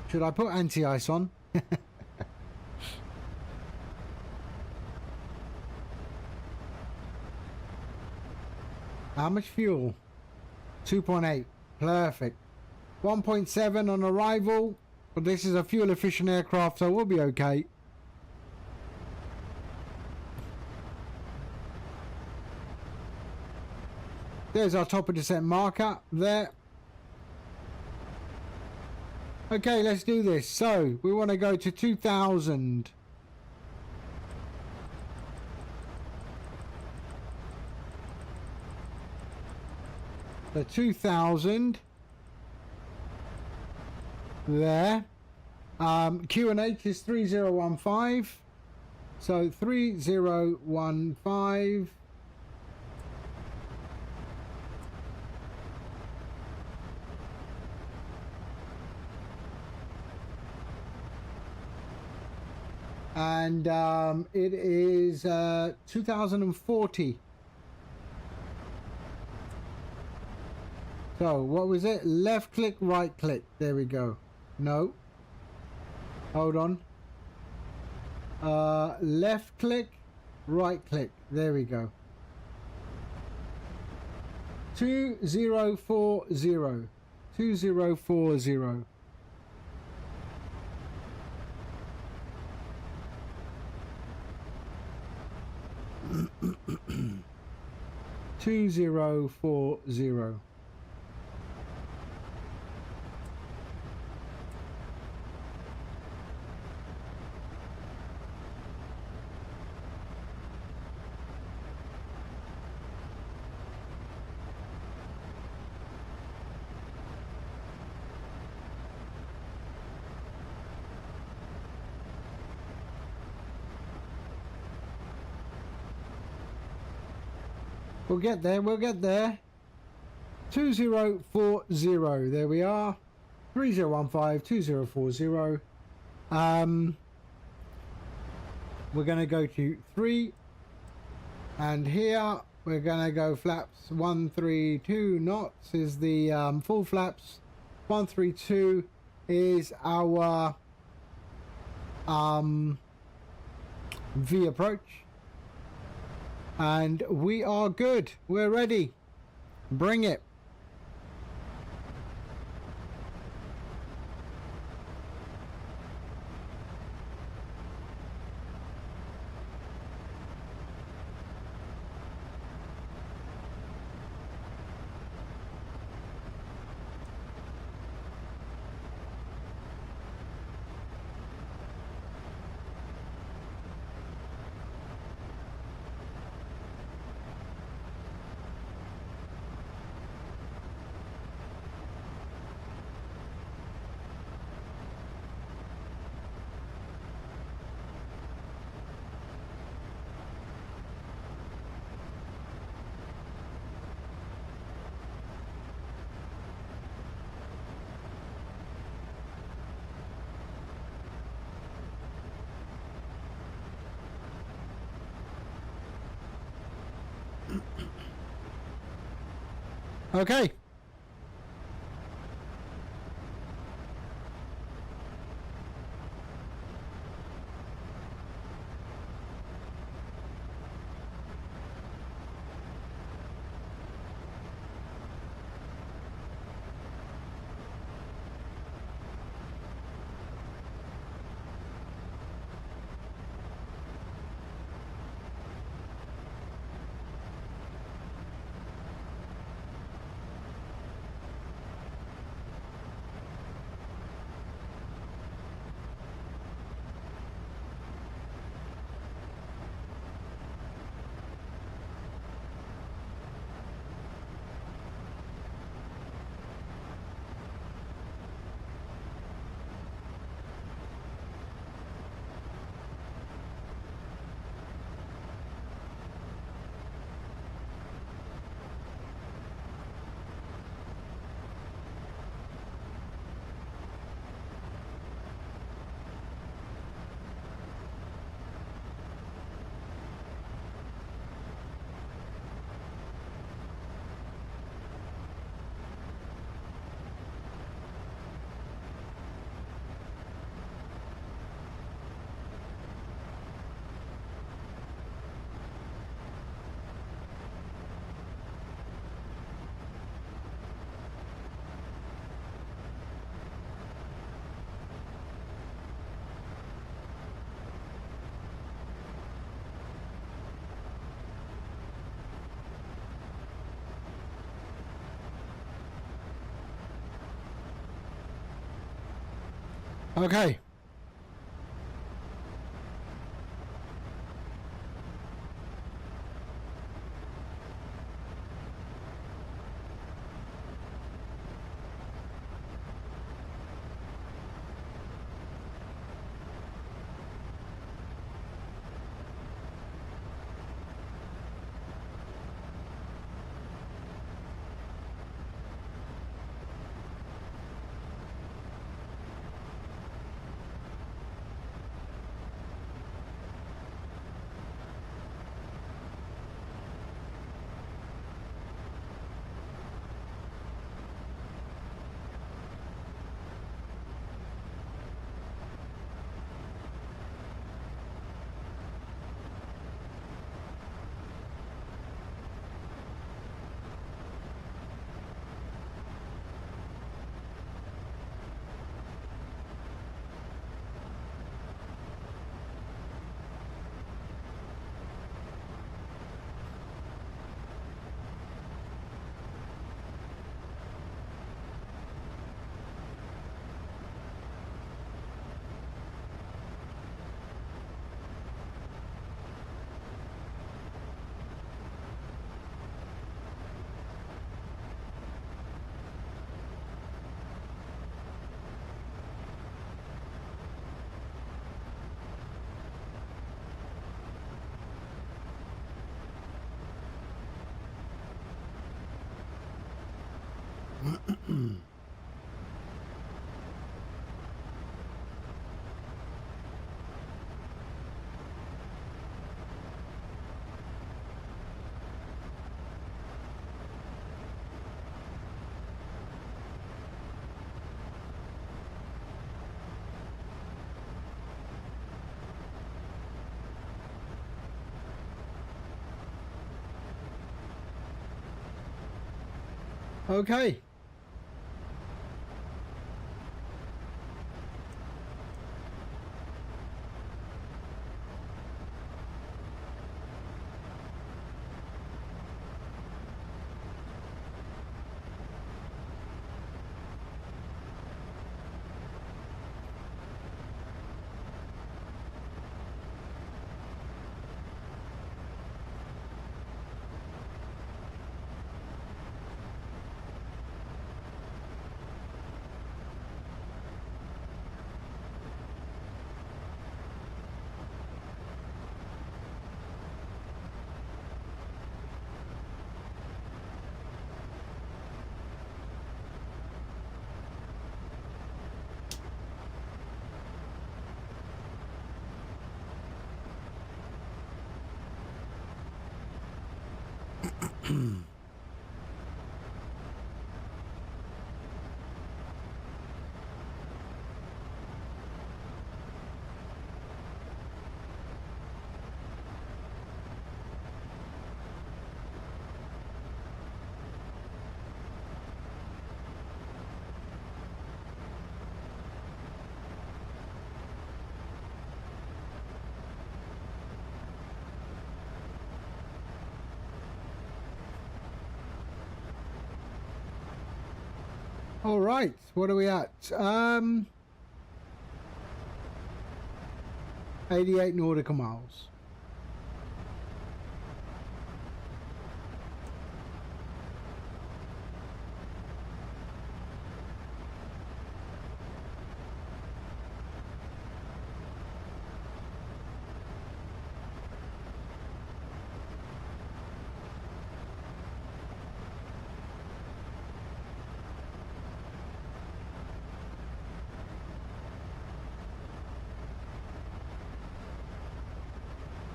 Speaker 1: Should I put anti-ice on? How much fuel? 2.8. Perfect. 1.7 on arrival. But this is a fuel efficient aircraft, so we'll be okay. There's our top of descent marker there. Okay, let's do this. So we want to go to 2000. So 2000 there. QNH is 3015. So 3015. And it is 2040. So what was it? Left click, right click. There we go. No. Hold on. Left click, right click. There we go. 2040. 2040. Two zero four zero. We'll get there, we'll get there. 2040, there we are. 3015, 2040. We're going to go to 3. And here we're going to go flaps 132 knots is the full flaps. 132 is our V approach. And we are good. We're ready. Bring it. Okay. Okay. Okay. All right, what are we at? 88 nautical miles.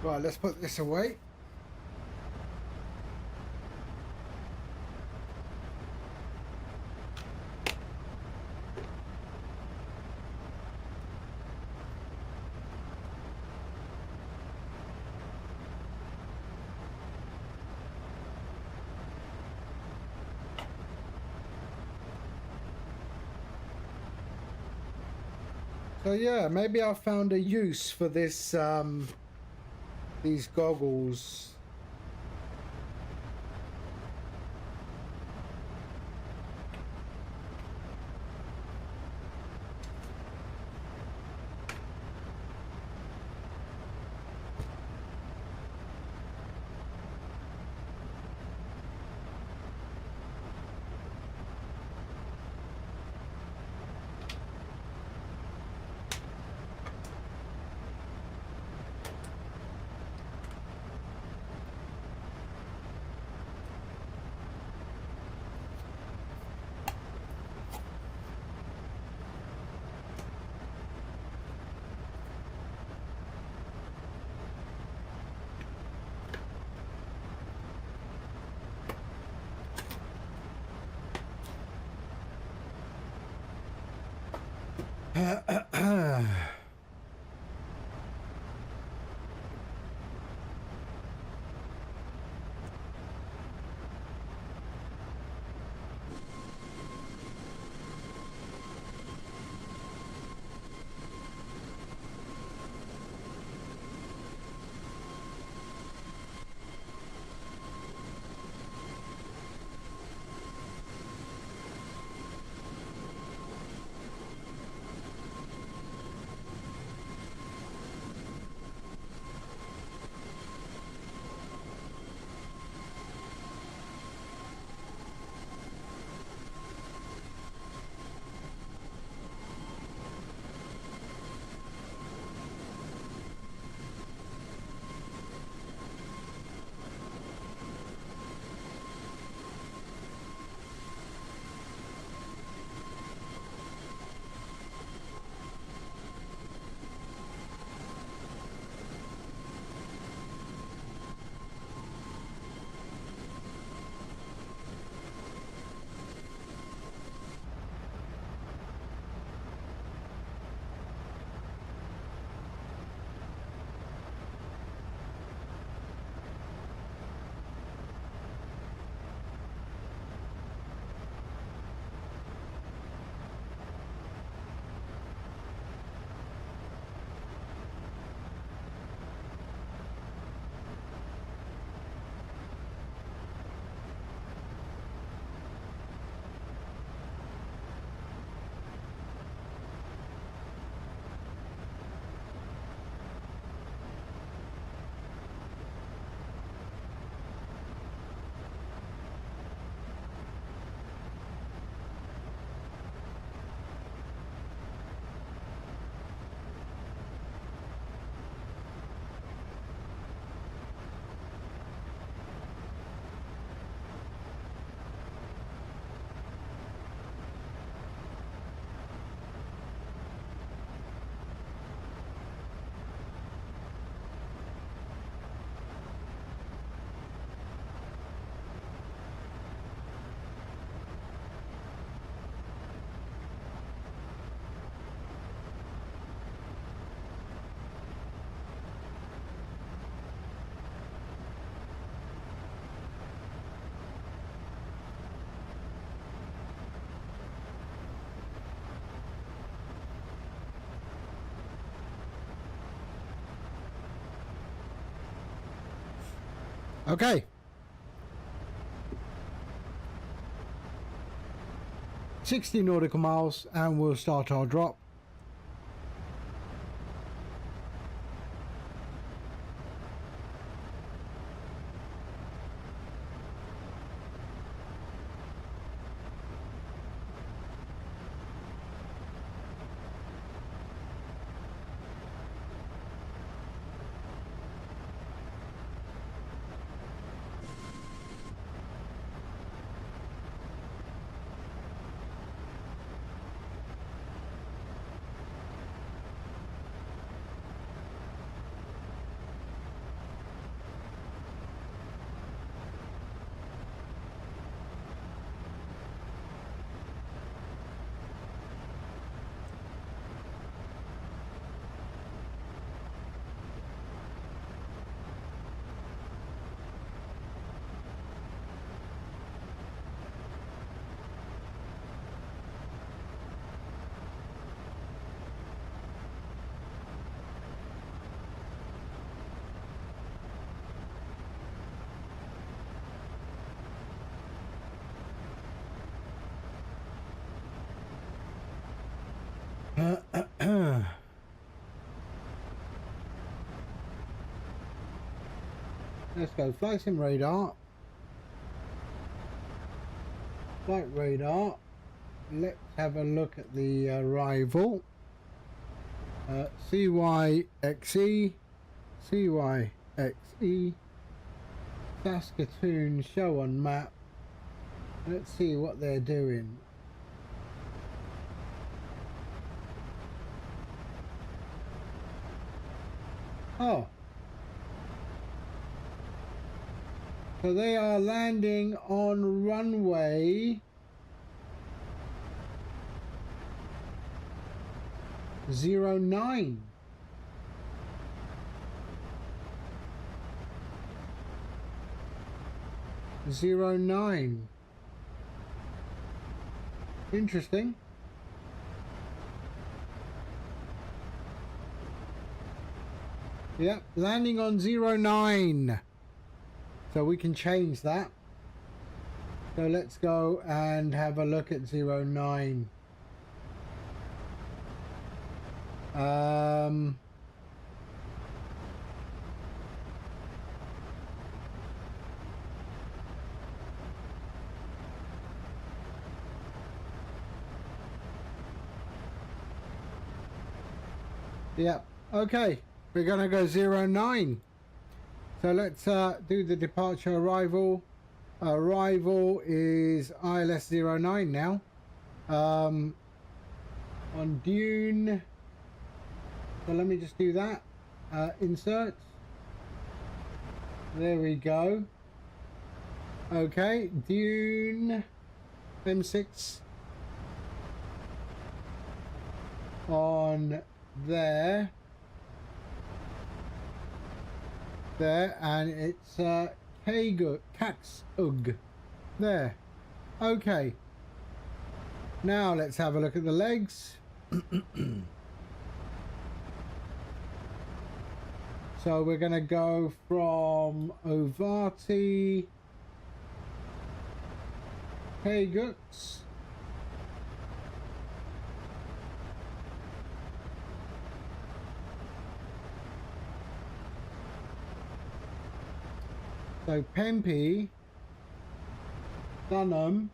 Speaker 1: Right, let's put this away. So yeah, maybe I found a use for this these goggles. Okay. 60 nautical miles, and we'll start our drop. Let's go flight sim radar. Flight radar. Let's have a look at the arrival. CYXE. CYXE. Saskatoon show on map. Let's see what they're doing. Oh. So they are landing on runway 09. Interesting. Yep, landing on 09. So we can change that. So let's go and have a look at 09. Yeah, okay, we're gonna go 09. So let's do the departure arrival. Arrival is ILS 09 now. On Dune. So let me just do that. Insert. There we go. Okay, Dune M6 on there, and it's Kaxug there. Okay, now let's have a look at the legs. So we're gonna go from Ovati, Kaguts, so Pempi, Dunham,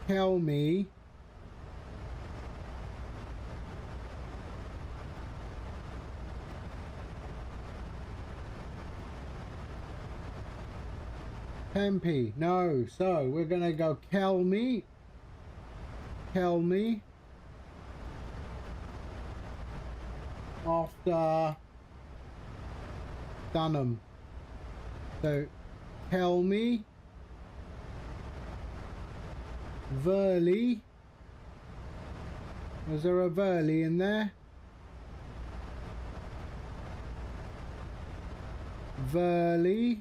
Speaker 1: Kelmy, Pempi, no, so we're gonna go Kelmy, after Dunham. So Kelmy, Verley. Was there a Verley in there? Verley.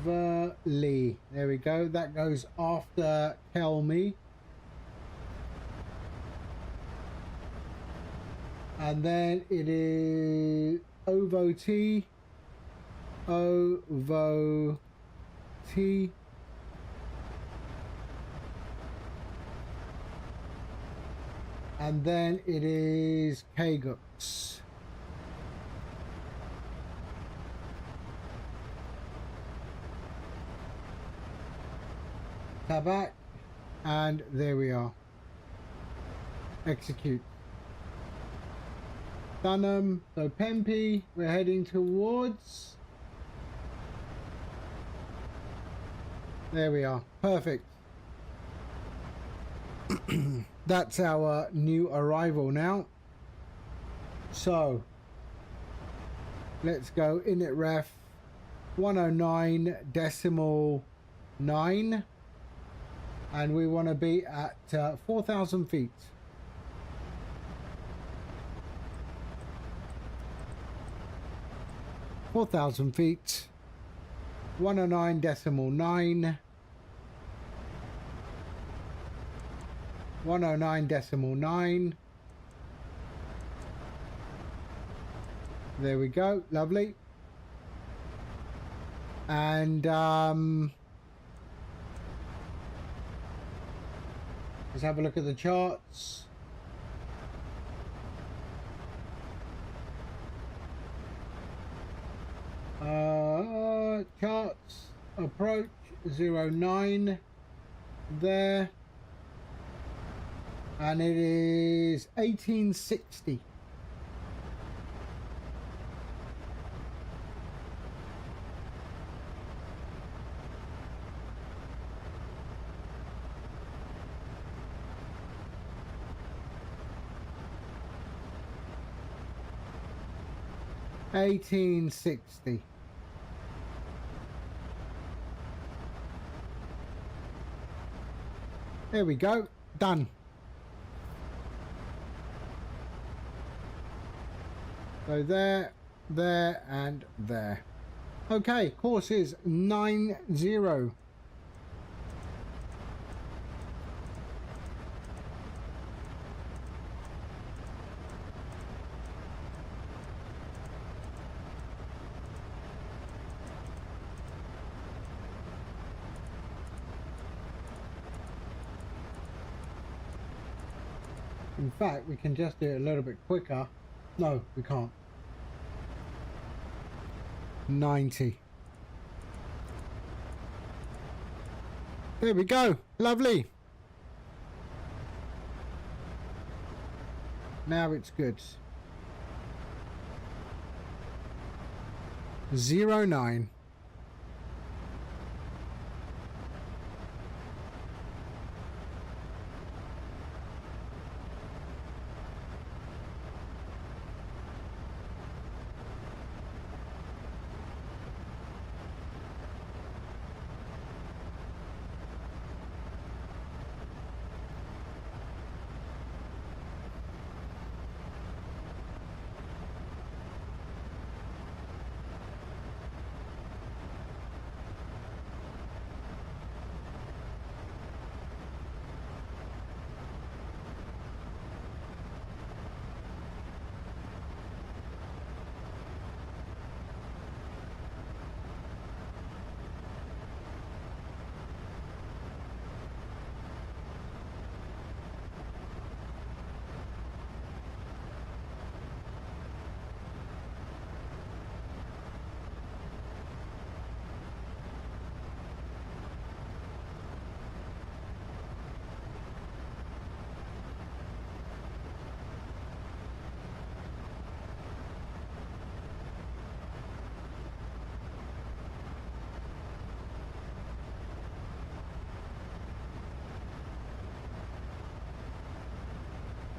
Speaker 1: Verley. There we go. That goes after Kelmy. And then it is Ovo T, OVO T. And then it is KGUX. Tabak, and there we are. Execute. Dunham, so Pempe, we're heading towards. There we are. Perfect. That's our new arrival now. So let's go init ref 109.9, and we want to be at 4,000 feet. feet, 109.9, 109.9. There we go, lovely. And let's have a look at the charts. Charts approach 09 there, and it is 1860. There we go, done. So there, there, and there. Okay, course is 90. In fact, we can just do it a little bit quicker. No, we can't. 90. There we go. Lovely. Now it's good. 09.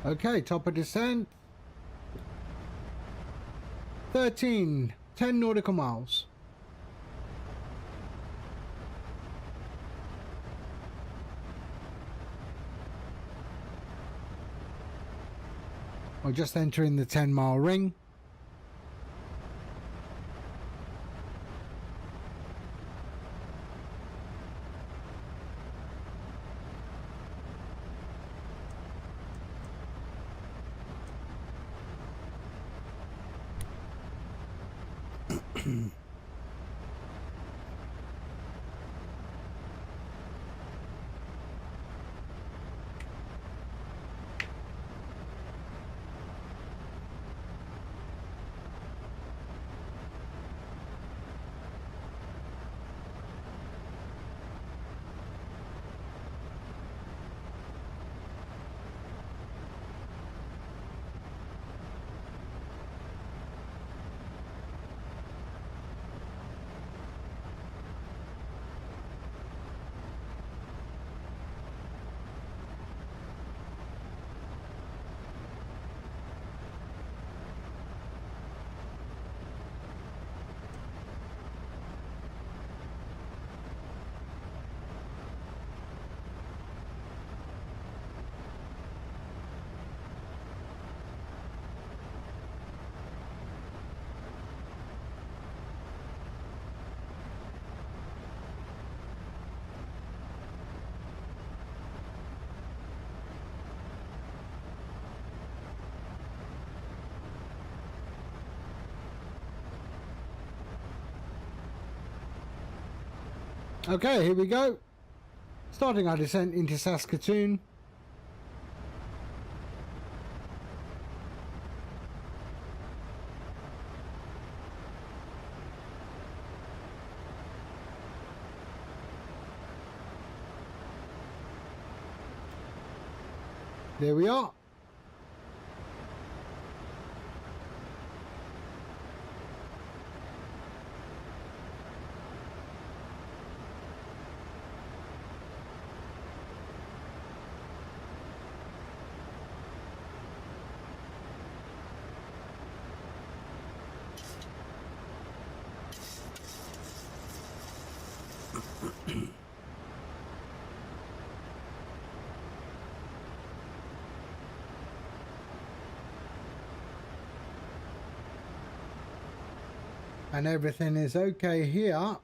Speaker 1: Okay, top of descent. 10 nautical miles. We're just entering the 10-mile ring. Okay, here we go. Starting our descent into Saskatoon. There we are. And everything is okay here.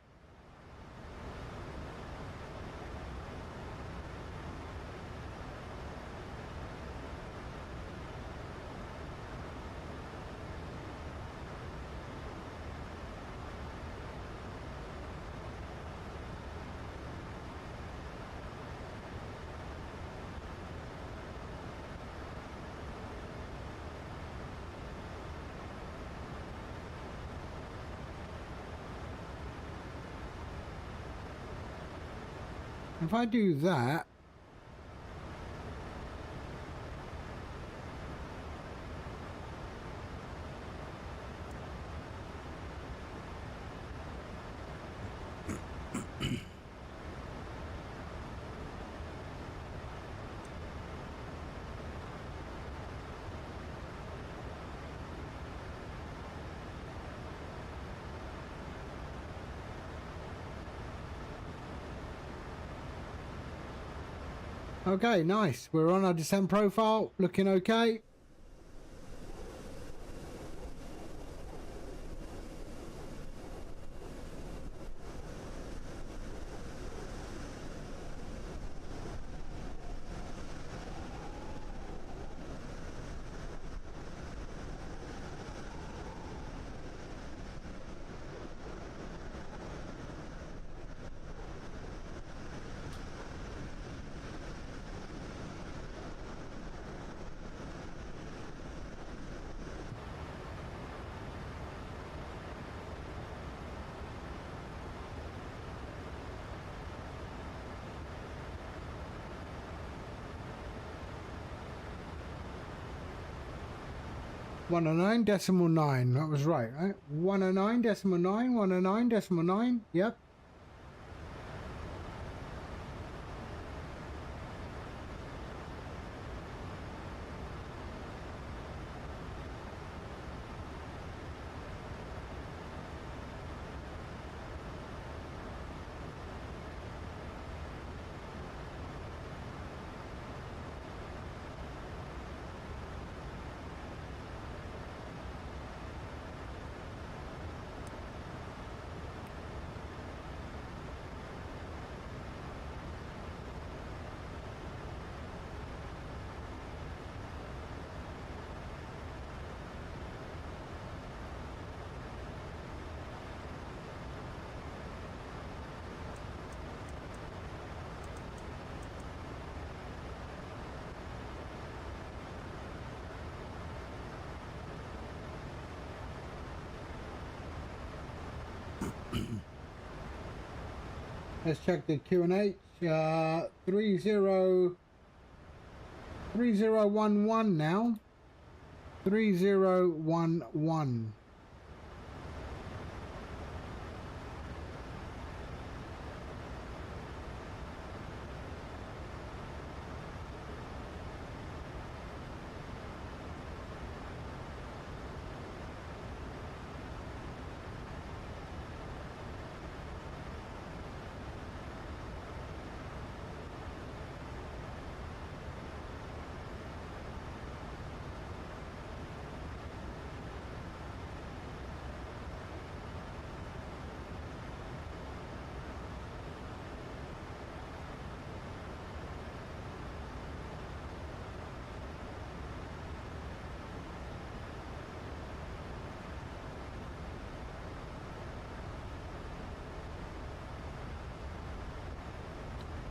Speaker 1: If I do that, okay, nice. We're on our descent profile, looking okay. One oh 9.9. That was right, right? 109.9, 109.9. Yep. Let's check the QNH. 3011 now. 3011.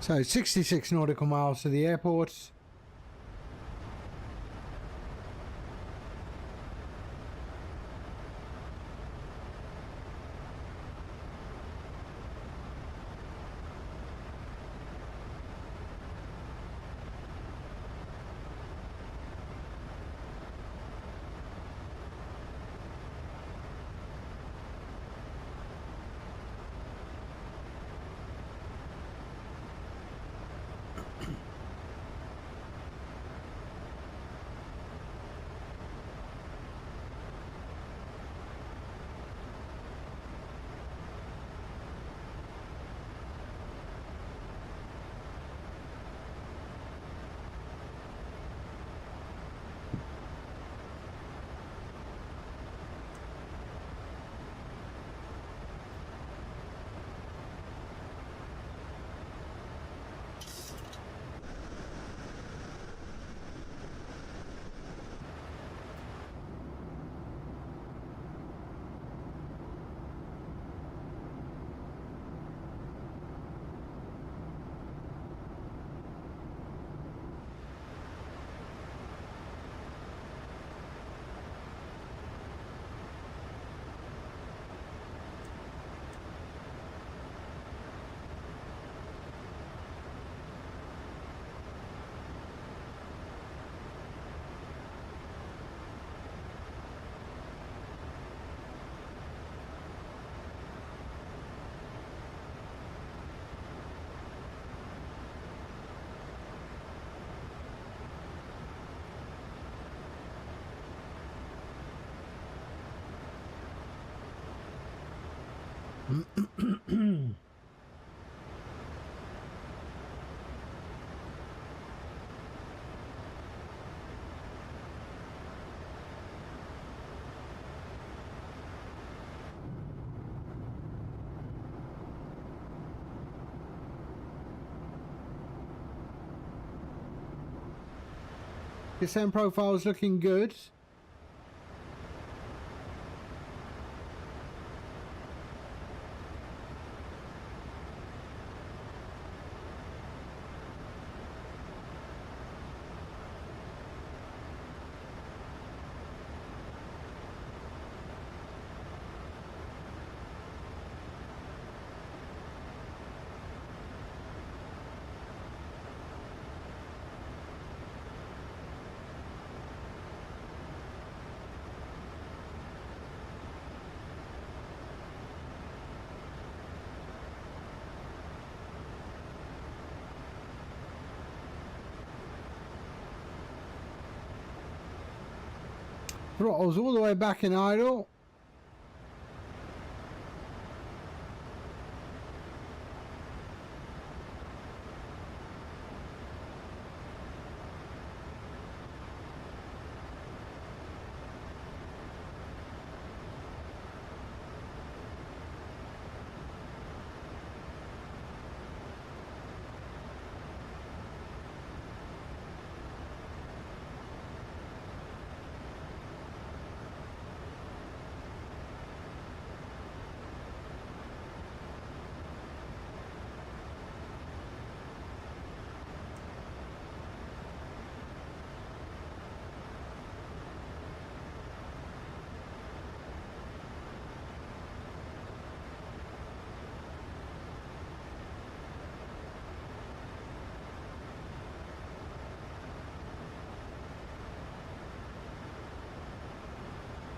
Speaker 1: So 66 nautical miles to the airport. Descent profile is looking good. Throttles all the way back in idle.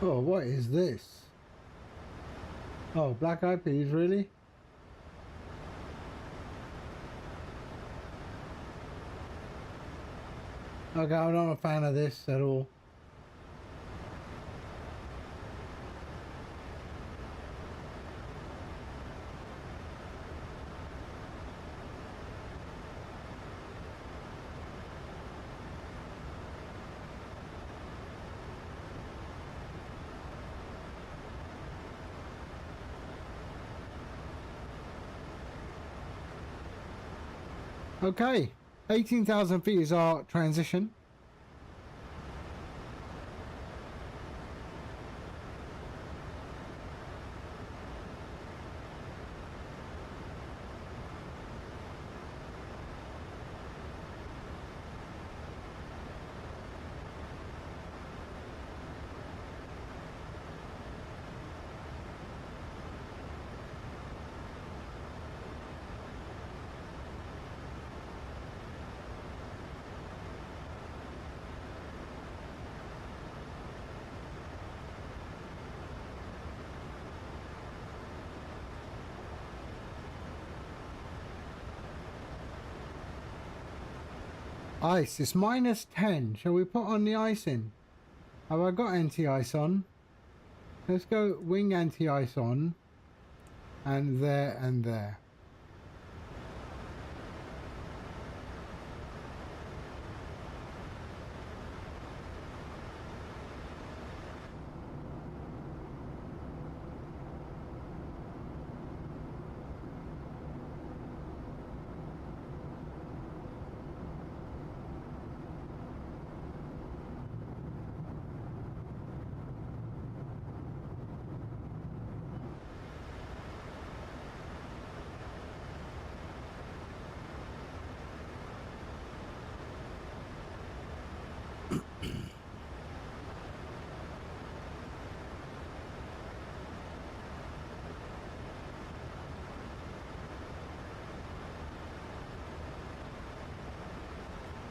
Speaker 1: Oh, what is this? Oh, black eyed peas, really? Okay, I'm not a fan of this at all. Okay, 18,000 feet is our transition. Ice, it's -10. Shall we put on the ice in? Have I got anti-ice on? Let's go wing anti-ice on. And there and there.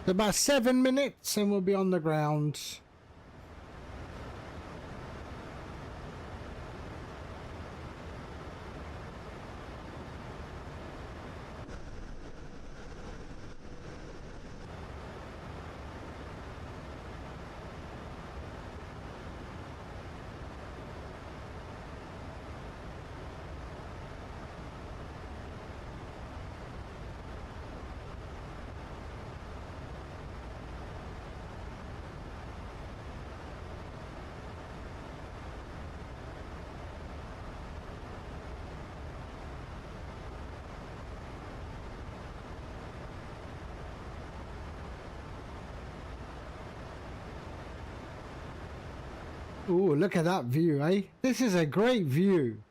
Speaker 1: About 7 minutes and we'll be on the ground. Ooh, look at that view, eh? This is a great view.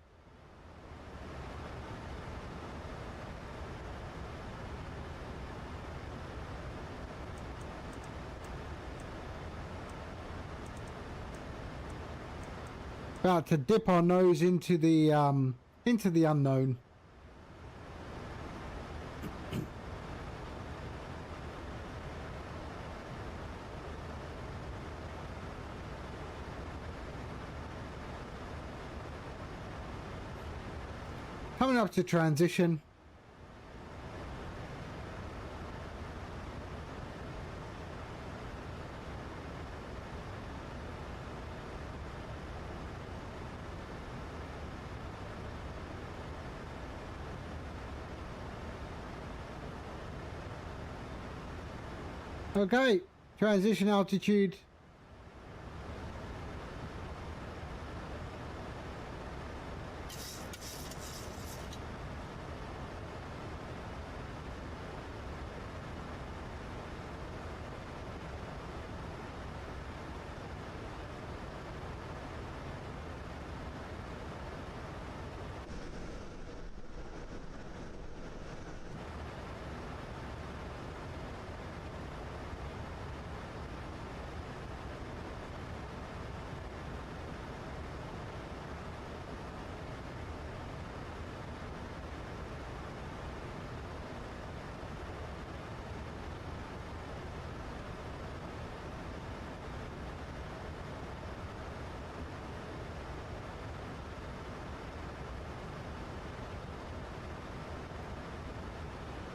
Speaker 1: About to dip our nose into the unknown. Coming up to transition. Okay, transition altitude.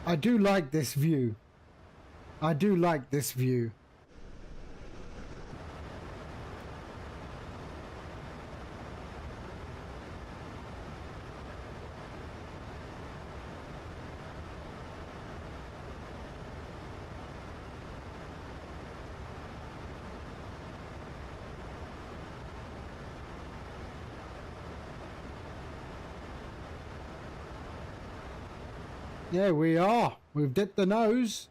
Speaker 1: I do like this view. I do like this view. Yeah, we are. We've dipped the nose.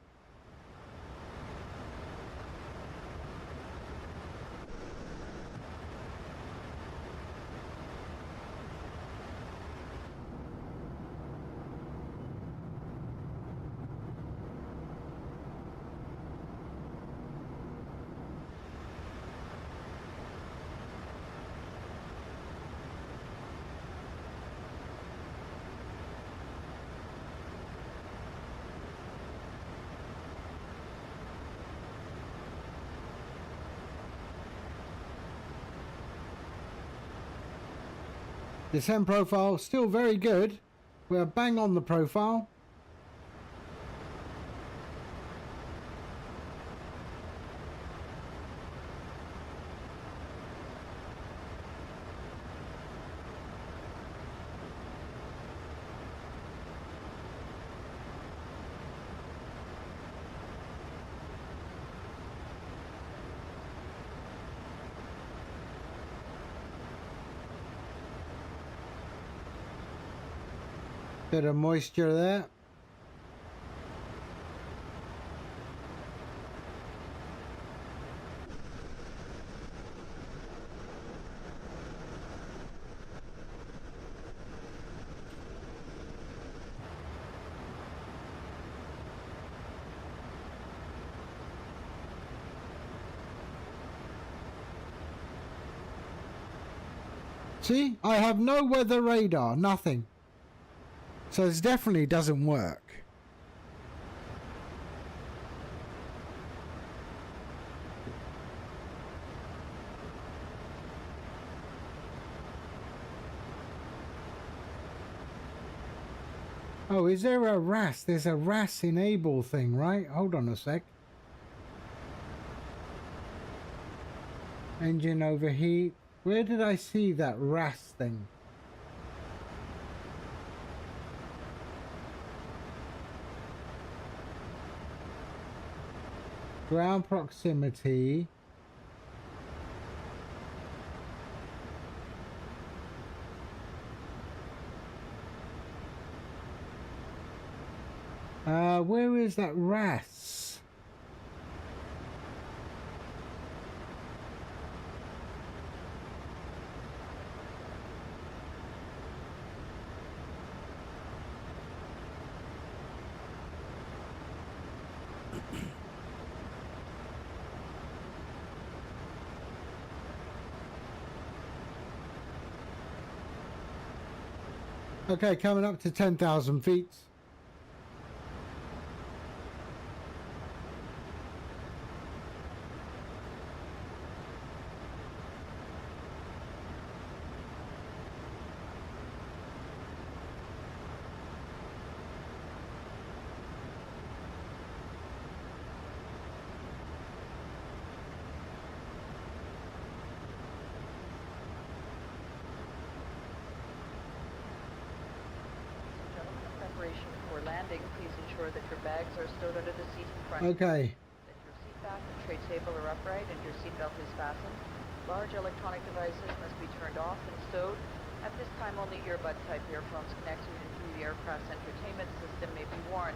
Speaker 1: Descent profile still very good. We're bang on the profile. Bit of moisture there. See, I have no weather radar, nothing. So this definitely doesn't work. Oh, is there a RAS? There's a RAS enable thing, right? Hold on a sec. Engine overheat. Where did I see that RAS thing? Ground proximity. Where is that RAS? Okay, coming up to 10,000 feet. Okay.
Speaker 3: That your seat back and tray table are upright and your seatbelt is fastened. Large electronic devices must be turned off and stowed. At this time, only earbud-type earphones connected to the aircraft's entertainment system may be worn.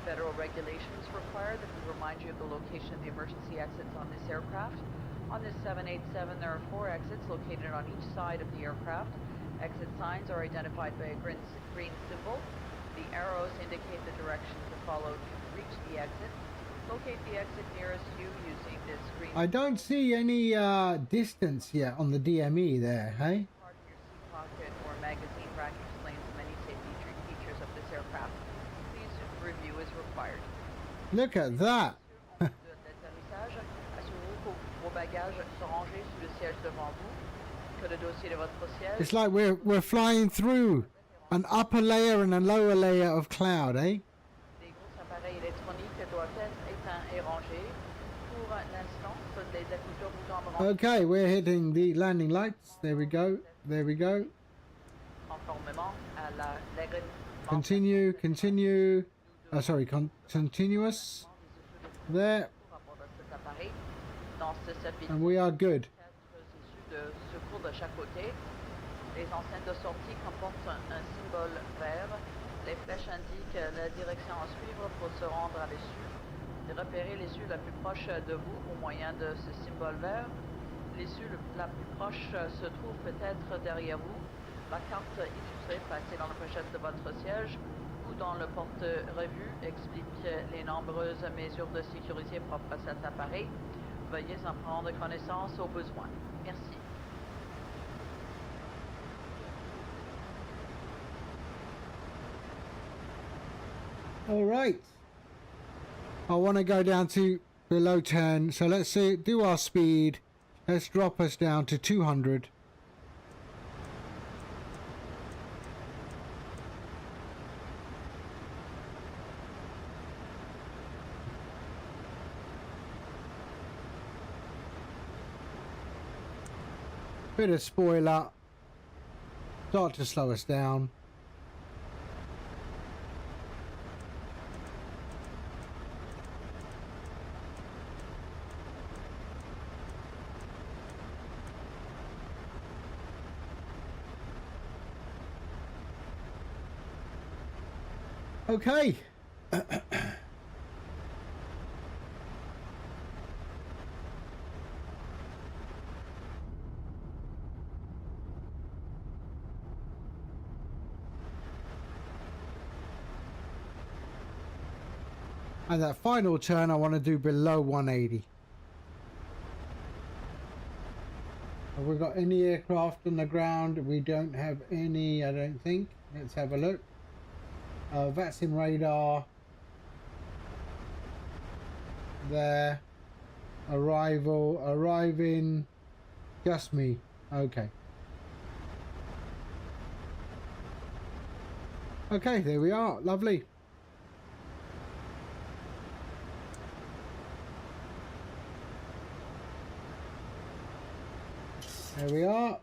Speaker 3: Federal regulations require that we remind you of the location of the emergency exits on this aircraft. On this 787, there are 4 exits located on each side of the aircraft. Exit signs are identified by a green symbol. The arrows indicate the direction to follow to reach the exit. Locate the exit nearest you using this green.
Speaker 1: I don't see any distance yet on the DME there, hey?
Speaker 3: Part of your seat pocket or magazine rack explains many safety features of this aircraft. Please review is required.
Speaker 1: Look at that. It's like we're flying through an upper layer and a lower layer of cloud, eh? Okay, we're hitting the landing lights. There we go. There we go. Continue, continue. Sorry, continuous. There. And we are good.
Speaker 3: Les enseignes de sortie comportent un symbole vert. Les flèches indiquent la direction à suivre pour se rendre à l'issue. Repérez l'issue la plus proche de vous au moyen de ce symbole vert. L'issue la plus proche se trouve peut-être derrière vous. La carte illustrée placée dans la pochette de votre siège ou dans le porte-revue explique les nombreuses mesures de sécurité propres à cet appareil. Veuillez en prendre connaissance au besoin. Merci.
Speaker 1: All right. I want to go down to below 10. So let's see, do our speed. Let's drop us down to 200. Bit of spoiler. Start to slow us down. Okay. And that final turn I want to do below 180. Have we got any aircraft on the ground? We don't have any, I don't think. Let's have a look. VATSIM radar. There. Arriving. Just me. Okay. Okay, there we are. Lovely. There we are.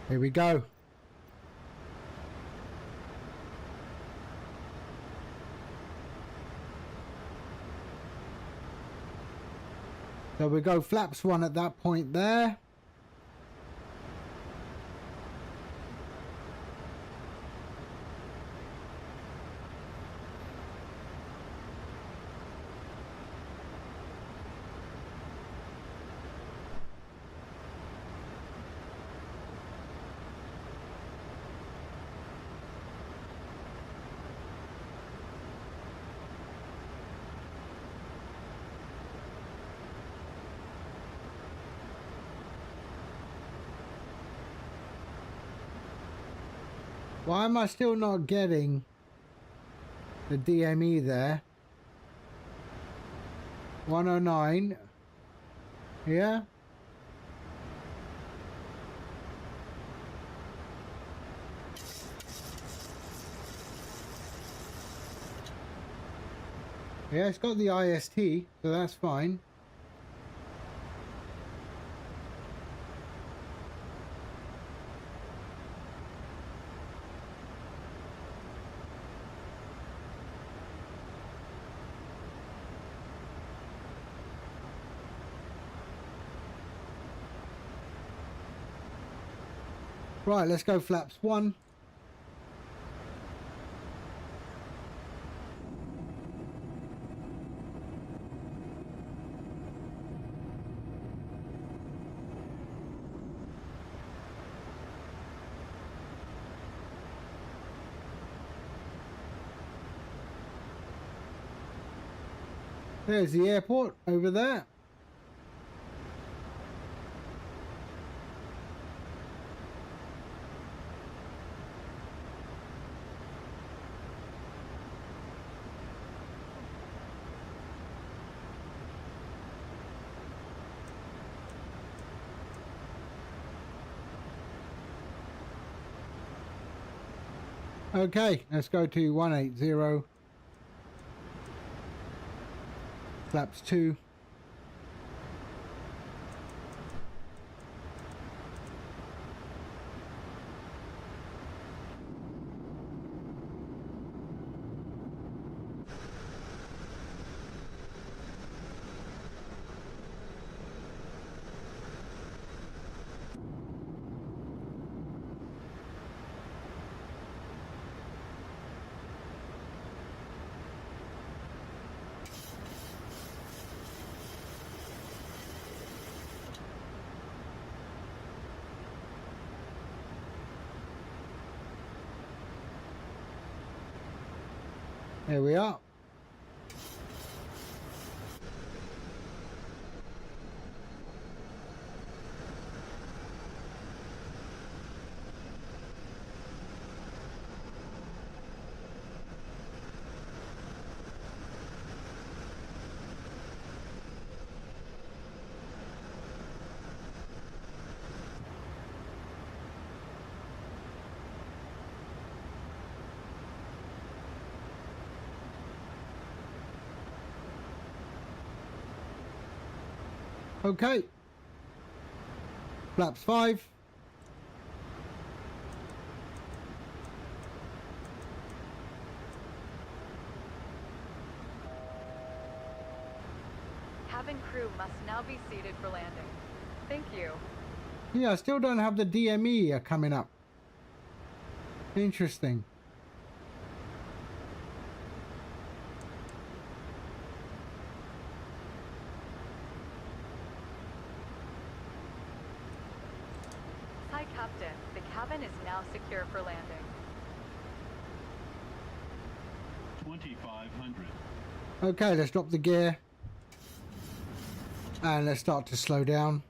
Speaker 1: Here we go. So we go flaps 1 at that point there. Why am I still not getting the DME there? 109. Yeah. Yeah, it's got the IST, so that's fine. Right, let's go flaps 1. There's the airport over there. Okay, let's go to 180. Flaps 2. There we are. Okay. Flaps 5.
Speaker 13: cabin crew must now be seated for landing. Thank you.
Speaker 1: Yeah, I still don't have the DME coming up. Interesting.
Speaker 13: Hi, Captain. The cabin is now secure for landing.
Speaker 11: 2,500.
Speaker 1: Okay, let's drop the gear. And let's start to slow down.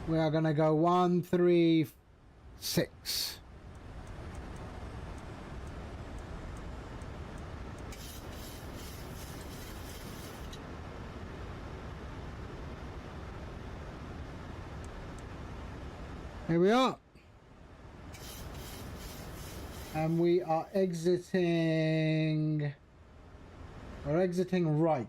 Speaker 1: We are going to go 1, 3, 6. Here we are. And we are exiting. We're exiting right.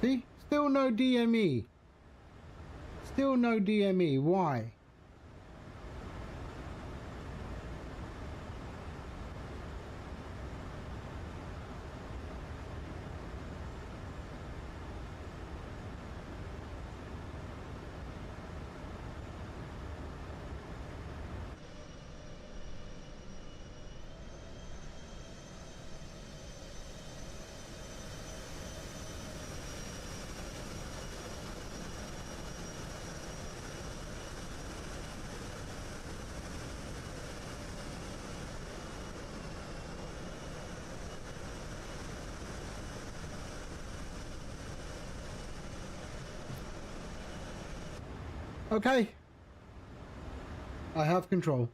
Speaker 1: See? Still no DME. Still no DME. Why? Okay. I have control.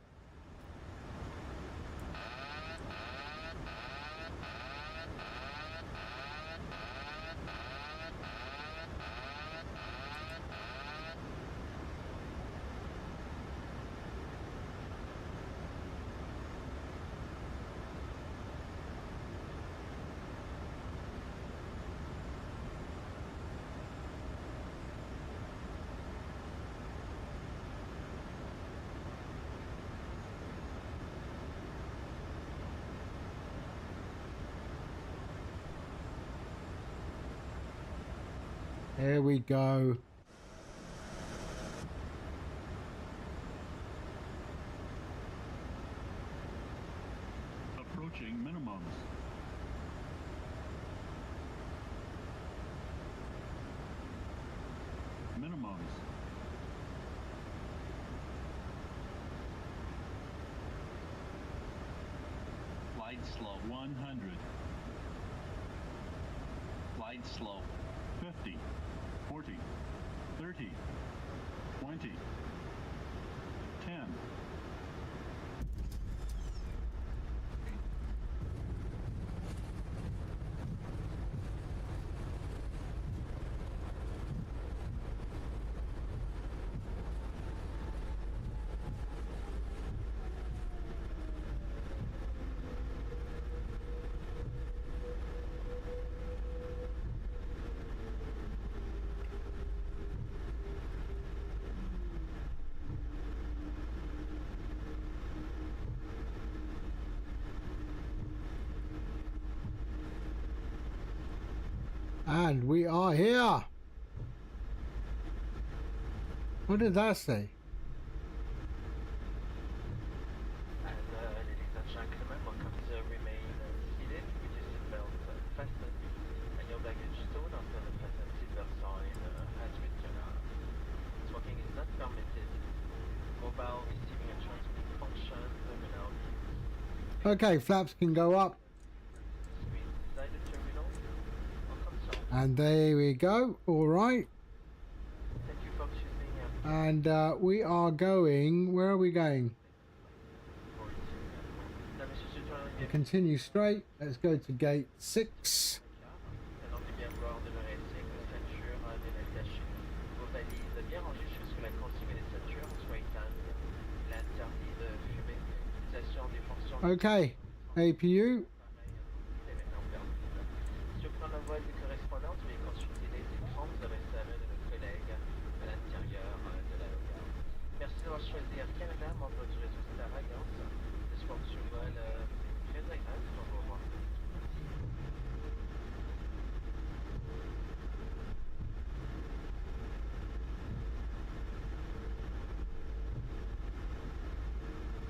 Speaker 1: There we go.
Speaker 11: Approaching minimums. Minimums. Light slow 100. Light slow 50. 40, 30, 20, 10.
Speaker 1: And we are here. What did that say?
Speaker 14: And ladies and gentlemen, welcome to remain seated with your seatbelt fastened and your baggage stored until the fasten seatbelt sign has been turned on. Smoking is not permitted. Mobile receiving and transmitting function terminal.
Speaker 1: Okay, flaps can go up.
Speaker 14: Screen inside the terminal. Welcome
Speaker 1: And there we go. All right.
Speaker 14: Thank you for choosing
Speaker 1: And we are going. Where are we going? Continue straight. Let's go to gate 6. Okay, APU.
Speaker 14: Merci d'avoir choisi Air Canada, membre du réseau Star Alliance. J'espère que tu vol très agréable pour vous revoir.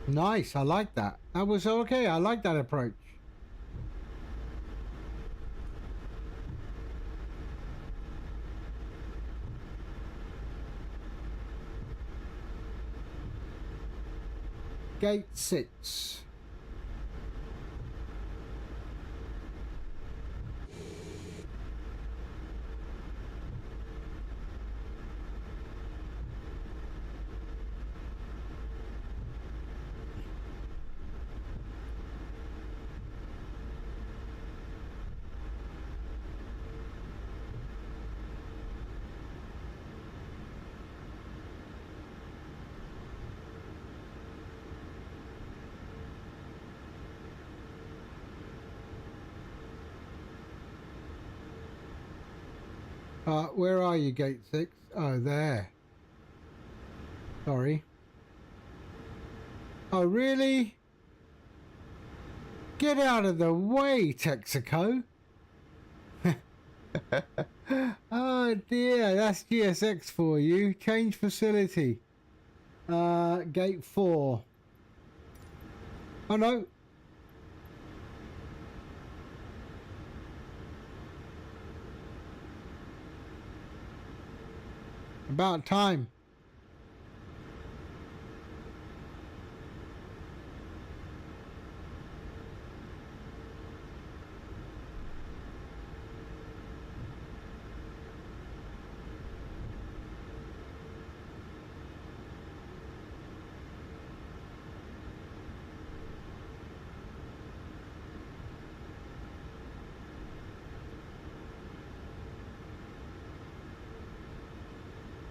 Speaker 1: Nice, I like that. That was okay. I like that approach. Gate 6. Where are you, gate 6? Oh, there. Sorry. Oh, really? Get out of the way, Texaco. Oh dear, that's GSX for you. Change facility. Gate 4. Oh no. About time.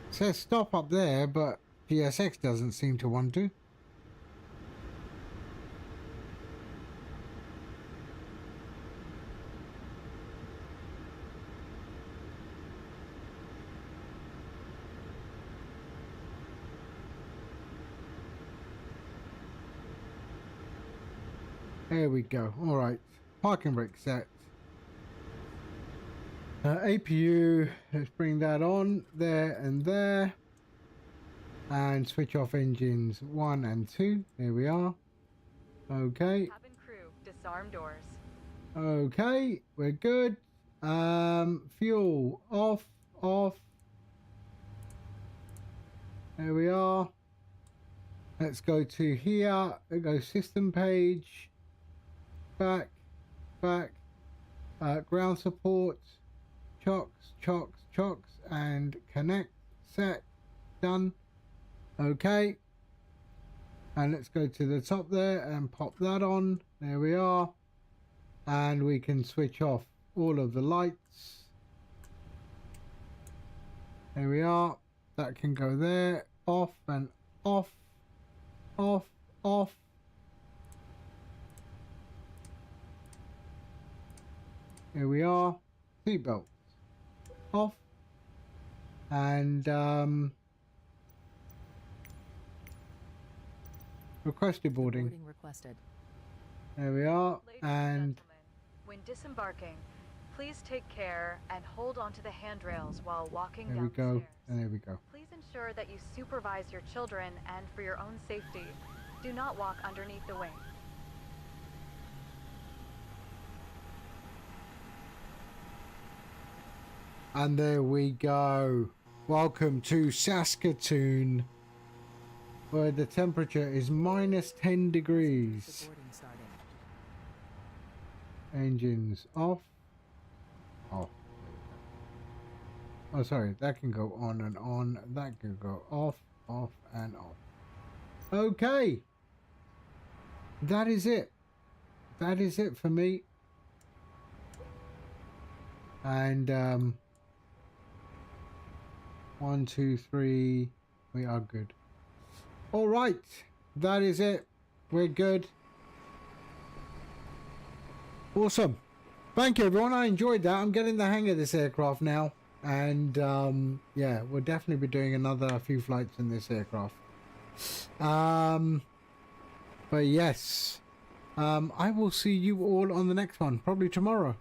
Speaker 1: It says stop up there, but GSX doesn't seem to want to. There we go. All right, parking brake set. APU, let's bring that on there and there, and switch off engines 1 and 2. There we are. Okay.
Speaker 13: Cabin crew, disarm doors.
Speaker 1: Okay, we're good. Fuel off, off. There we are. Let's go to here. Let's go system page. Back, back. Ground support. Chocks, and connect, set, done. Okay. And let's go to the top there and pop that on. There we are. And we can switch off all of the lights. There we are. That can go there. Off and off. Off, off. Here we are. Seatbelt off. And requested boarding.
Speaker 15: Requested.
Speaker 1: There we are.
Speaker 13: Ladies
Speaker 1: and
Speaker 13: gentlemen, when disembarking, please take care and hold onto the handrails while walking
Speaker 1: there
Speaker 13: down
Speaker 1: we go.
Speaker 13: the stairs.
Speaker 1: And there we go.
Speaker 13: Please ensure that you supervise your children, and for your own safety, do not walk underneath the wing.
Speaker 1: And there we go. Welcome to Saskatoon, where the temperature is -10 degrees. Engines off. Off. Oh, sorry, that can go on and on. That can go off, off, and off. Okay. That is it. That is it for me. And 1, 2, 3. We are good. All right. That is it. We're good. Awesome. Thank you, everyone. I enjoyed that. I'm getting the hang of this aircraft now. And yeah, we'll definitely be doing another few flights in this aircraft. But yes, I will see you all on the next one, probably tomorrow.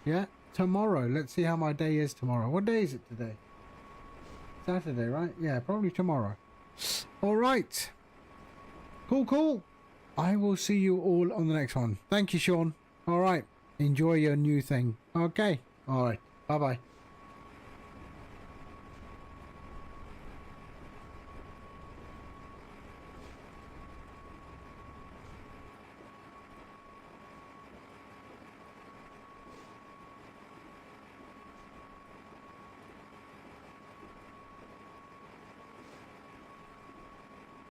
Speaker 1: Yeah, tomorrow. Let's see how my day is tomorrow. What day is it today? Saturday, right? Yeah, probably tomorrow. All right. Cool, cool. I will see you all on the next one. Thank you, Sean. All right. Enjoy your new thing. Okay. All right. Bye-bye.